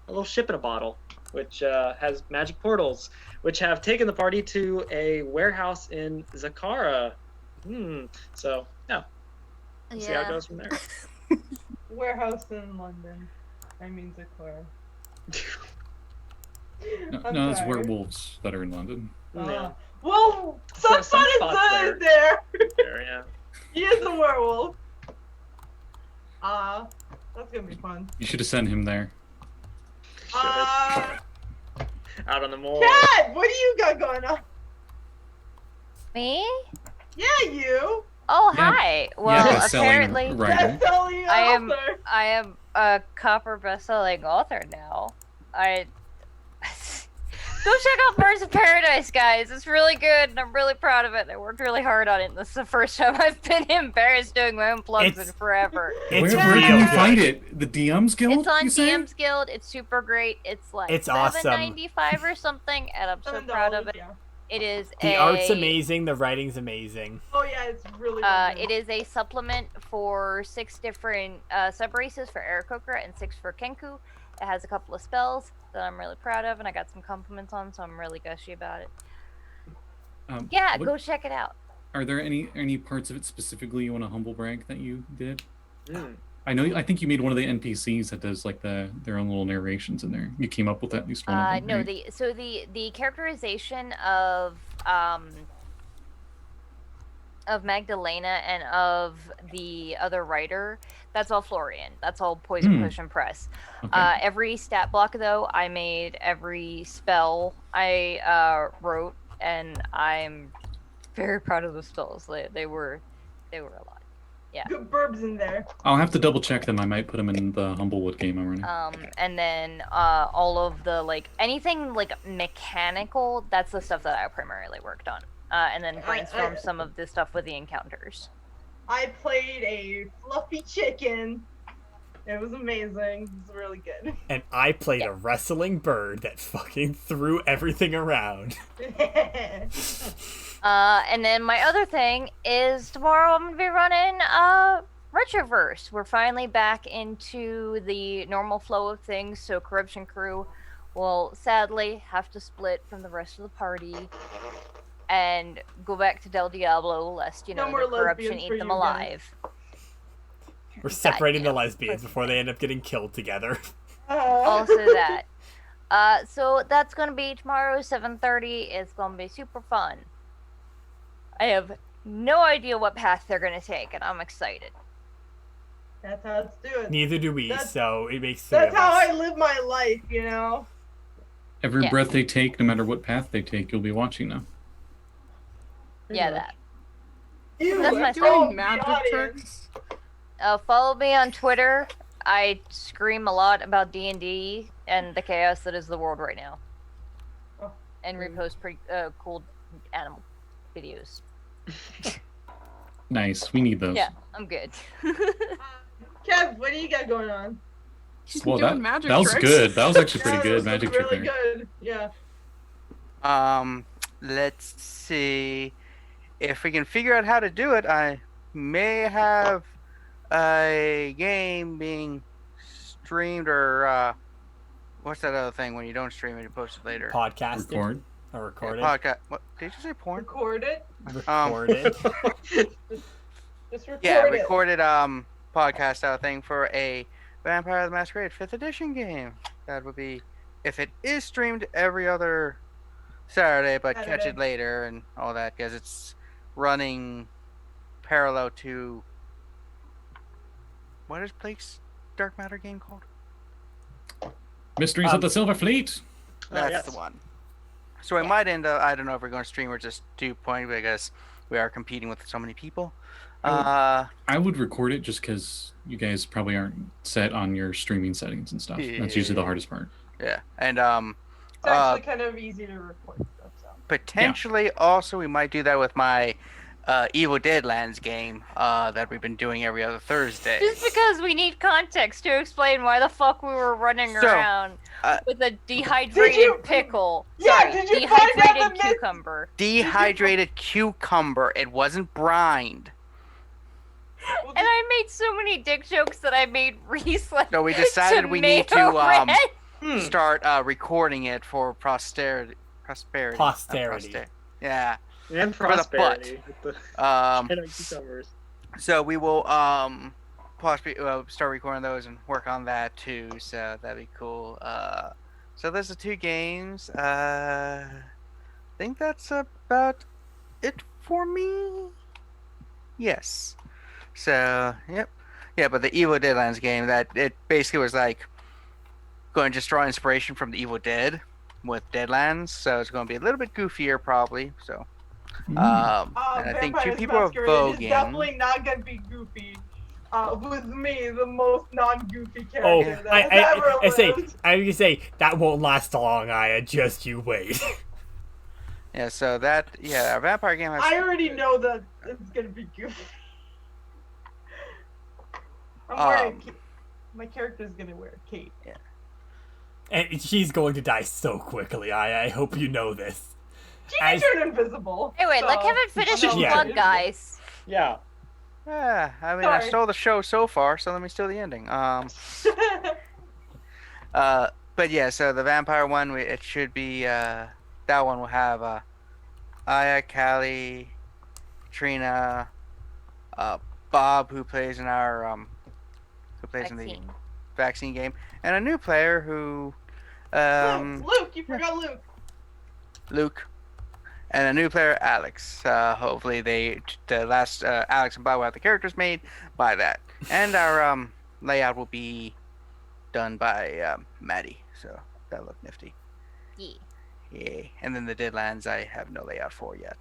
little ship in a bottle, which has magic portals, which have taken the party to a warehouse in Zakara. So, yeah. We'll see how it goes from there. Warehouse in London. I mean Zakora. No, it's werewolves that are in London. Yeah. Well, Some somebody's spots there. There, yeah. He is a werewolf. That's gonna be fun. You should have sent him there. Cat, Out on the moor. what do you got going on? Me? Yeah, you. Oh, Yeah. hi. Well, best-selling apparently writer. Best-selling author. I am a copper best-selling author now. Go check out Birds of Paradise, guys. It's really good, and I'm really proud of it. I worked really hard on it, and this is the first time I've been embarrassed doing my own plugs in forever. Where It's can real you good. find it? The DM's Guild? It's on you say? DM's Guild. It's super great. It's like It's awesome. $7.95 or something, and I'm so proud of it. Yeah. It is The art's amazing. The writing's amazing. Oh yeah, it's really. It is a supplement for 6 different sub-races for Aarakocra and 6 for Kenku. It has a couple of spells that I'm really proud of, and I got some compliments on, so I'm really gushy about it. Yeah, go check it out. Are there any parts of it specifically you want to humble brag that you did? Mm. I think you made one of the NPCs that does like their own little narrations in there. You came up with at least one of them. No, right? the characterization of Magdalena and of the other writer, that's all Florian. That's all Poison Potion Press. Okay. Every stat block, though, I made. Every spell I wrote, and I'm very proud of the spells. They were a lot. Yeah. Good burbs in there. I'll have to double check them. I might put them in the Humblewood game I'm running. And then all of the anything mechanical, that's the stuff that I primarily worked on. And then brainstorm some of the stuff with the encounters. I played a fluffy chicken. It was amazing. It was really good. And I played a wrestling bird that fucking threw everything around. And then my other thing is tomorrow I'm gonna be running Retroverse. We're finally back into the normal flow of things, so Corruption Crew will sadly have to split from the rest of the party and go back to Del Diablo, lest No more the corruption lesbians for eat them you guys. alive. We're separating the lesbians before they end up getting killed together. Also that. So that's gonna be tomorrow, 7:30. It's gonna be super fun. I have no idea what path they're gonna take, and I'm excited. That's how it's doing. Neither do we, That's- so it makes three That's of how us. I live my life, you know? Every yeah. breath they take, no matter what path they take, you'll be watching them. Yeah, that. You That's my told Doing the magic audience. tricks. Follow me on Twitter. I scream a lot about D&D and the chaos that is the world right now. Oh, And repost pretty cool animal videos. Nice. We need those. Yeah, I'm good. Kev, what do you got going on? She's Well, doing that magic was tricks. good. That was actually pretty Yeah, good this was magic trick really there. good. Yeah. Let's see. If we can figure out how to do it, I may have a game being streamed or what's that other thing when you don't stream it, you post it later? Podcasted Record. or recorded. Podcast. What did you say? Porn? Record it. Recorded. Just record Yeah, it. recorded podcast thing for a Vampire the Masquerade 5th edition game. That would be if it is streamed every other Saturday, but catch Saturday. it later and all that because it's running parallel to what is Blake's Dark Matter game called? Mysteries of the Silver Fleet. That's yes. the one. So it might end up. I don't know if we're going to stream or just do point because we are competing with so many people. I would record it just because you guys probably aren't set on your streaming settings and stuff. That's usually the hardest part. Yeah, and It's actually kind of easy to record stuff. So. potentially also we might do that with my Evil Deadlands game that we've been doing every other Thursday. Just because we need context to explain why the fuck we were running So, around with a Did dehydrated you- pickle. Yeah, Sorry, did you find out dehydrated the cucumber. Dehydrated cucumber. It wasn't brined. Well, And I made so many dick jokes that I made recently. So we decided we need Tomato to red. start recording it for posterity. Prosperity. not Posterity. Yeah. And For the butt. prosperity. With the Um. and cucumbers. So we will possibly start recording those and work on that too. So that'd be cool. So those are 2 games. I think that's about it for me. Yes. So yep. Yeah, but the Evil Deadlands game that it basically was like going to just draw inspiration from the Evil Dead with Deadlands. So it's going to be a little bit goofier probably. So. And I think 2 Vampires people are Masquerade is voguing. definitely not gonna be goofy. With me, the most non-goofy Oh, character that has ever I say, lived. I was gonna say that won't last long. Aya, just you wait. Yeah, so that our vampire game has. I already know that it's gonna be goofy. I'm wearing a cape. My character's gonna wear a cape. And she's going to die so quickly. I hope you know this. She can As- turn invisible. Hey, wait, let so- Kevin finish his Yeah. plug, guys. Yeah. Yeah, I mean, I Sorry. stole the show so far, so let me steal the ending. But yeah, so the vampire one, it should be that one will have Aya, Callie, Katrina, Bob, who plays in our who plays in the Vaccine. vaccine game, and a new player who Luke, you forgot Luke. Luke, and a new player, Alex. Hopefully, the last Alex and Bob will have the characters made by that, and our layout will be done by Maddie. So that'll look nifty. Yeah. Yeah, and then the Deadlands I have no layout for yet.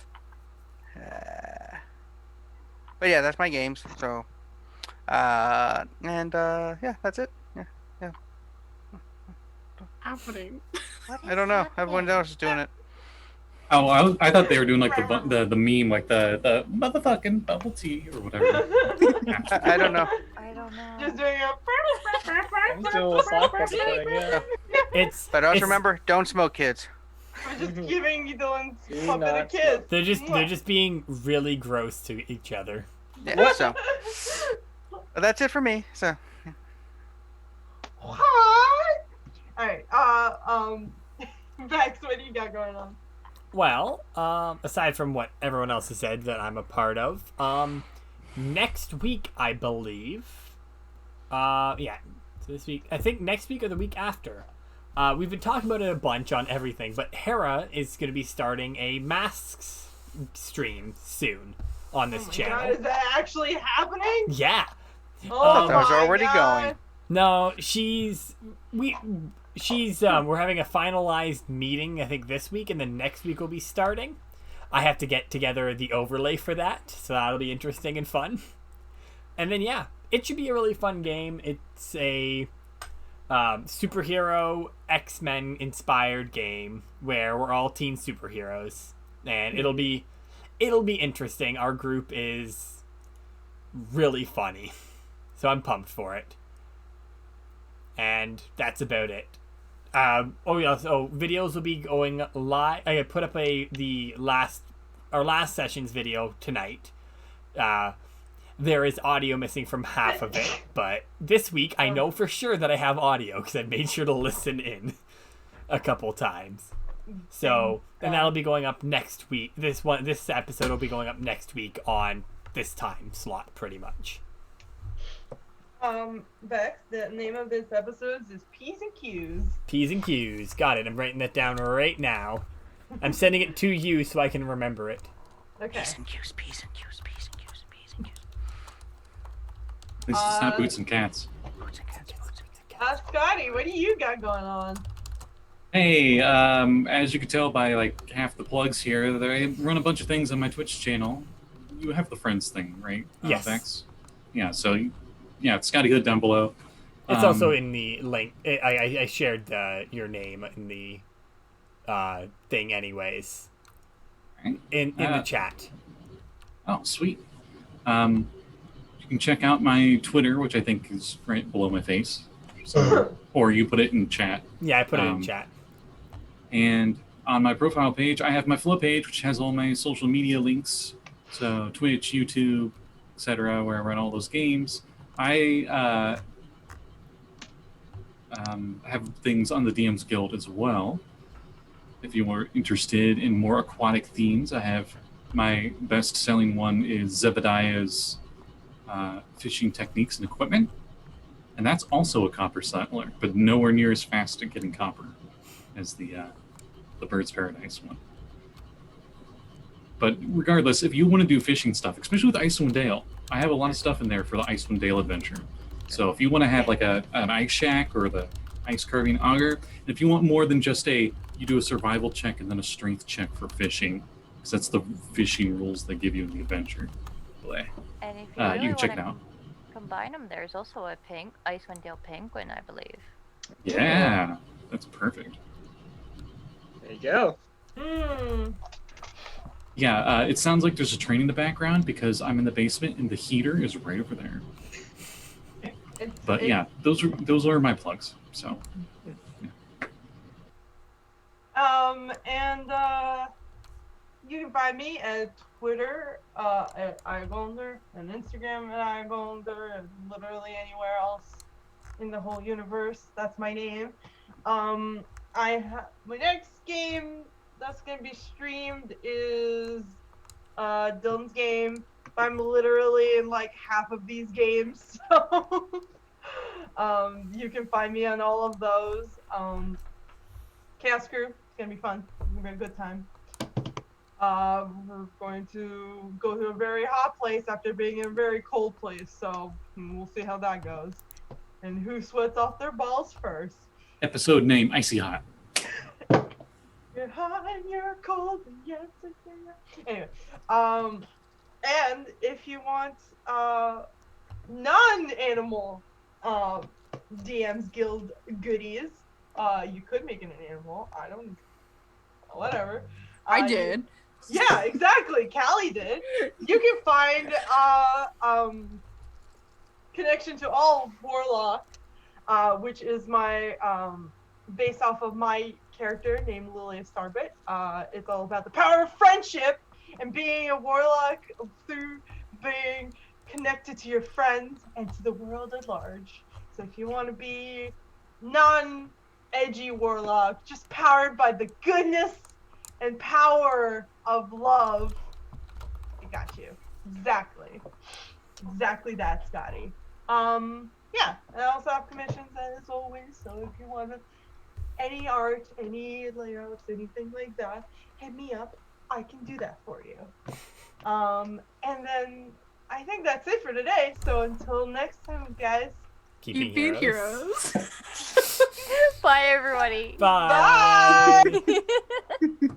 But yeah, that's my games. So, yeah, that's it. Yeah, Happening. I don't know. Everyone else is doing it. Oh, I thought they were doing like the meme, like the motherfucking bubble tea or whatever. I don't know. I don't know. Just doing a. I'm doing a soft puppet thing, yeah. It's But also it's- remember, don't smoke, kids. We're just giving Dylan's Do puppet a not kiss. they're just being really gross to each other. Yeah. So but that's it for me. So What? Alright, Vex, what do you got going on? Well, aside from what everyone else has said that I'm a part of, next week I believe, yeah, so this week, I think next week or the week after, we've been talking about it a bunch on everything, but Hera is going to be starting a masks stream soon on this God, channel. is that actually happening? Yeah. Oh That was my already God. going. No, we're having a finalized meeting, I think this week, and then next week we'll be starting. I have to get together the overlay for that, so that'll be interesting and fun. And then yeah, it should be a really fun game. It's a superhero X-Men inspired game where we're all teen superheroes, and it'll be interesting. Our group is really funny, so I'm pumped for it. And that's about it. So videos will be going live. I put up our last session's video tonight, there is audio missing from half of it. But this week, I know for sure that I have audio because I made sure to listen in a couple times. So, and that'll be going up next week. This episode will be going up next week on this time slot, pretty much. Bex, the name of this episode is P's and Q's. P's and Q's. Got it. I'm writing that down right now. I'm sending it to you so I can remember it. Okay. P's and Q's, P's and Q's, P's and Q's, P's and Q's. At least it's not boots and cats. Boots and cats, boots and cats. Scotty, what do you got going on? Hey, as you can tell by like half the plugs here, I run a bunch of things on my Twitch channel. You have the friends thing, right? Yes. Vex? Yeah, so yeah, it's Scotty Hood down below. It's also in the link. I shared your name in the thing anyways. Right. In the chat. Oh, sweet. You can check out my Twitter, which I think is right below my face. So, or you put it in chat. Yeah, I put it in chat. And on my profile page, I have my flow page, which has all my social media links. So Twitch, YouTube, etc., where I run all those games. I have things on the DM's Guild as well. If you are interested in more aquatic themes, I have my best-selling one is Zebediah's fishing techniques and equipment. And that's also a copper settler, but nowhere near as fast at getting copper as the Bird's Paradise one. But regardless, if you want to do fishing stuff, especially with Icewind Dale, I have a lot of stuff in there for the Icewind Dale adventure. So if you want to have like an ice shack or the ice carving auger, and if you want more than just you do a survival check and then a strength check for fishing, because that's the fishing rules they give you in the adventure. Bleh. And if you really you can check want it out. to combine them, there's also a Icewind Dale penguin, I believe. Yeah, that's perfect. There you go. Yeah, it sounds like there's a train in the background because I'm in the basement and the heater is right over there. But yeah, those are my plugs. So. And you can find me at Twitter at Iagolder and Instagram at Iagolder and literally anywhere else in the whole universe. That's my name. My next game that's gonna be streamed is Dylan's game. I'm literally in like half of these games, so you can find me on all of those. Chaos Crew, it's gonna be fun. It's gonna be a good time. We're going to go to a very hot place after being in a very cold place, so we'll see how that goes. And who sweats off their balls first. Episode name, Icy Hot. You're hot and you're cold, and yes, anyway. And if you want non-animal DM's Guild goodies, you could make it an animal. I don't, whatever. I did. Yeah, exactly. Callie did. You can find connection to all of Warlock, which is my based off of my character named Lilia Starbit. It's all about the power of friendship and being a warlock through being connected to your friends and to the world at large. So if you want to be non-edgy warlock, just powered by the goodness and power of love, I got you. Exactly that, Scotty. Yeah, and I also have commissions as always, so if you want any art, any layouts, anything like that, hit me up. I can do that for you. And then I think that's it for today. So until next time, guys. Keep being heroes. Bye, everybody. Bye. Bye.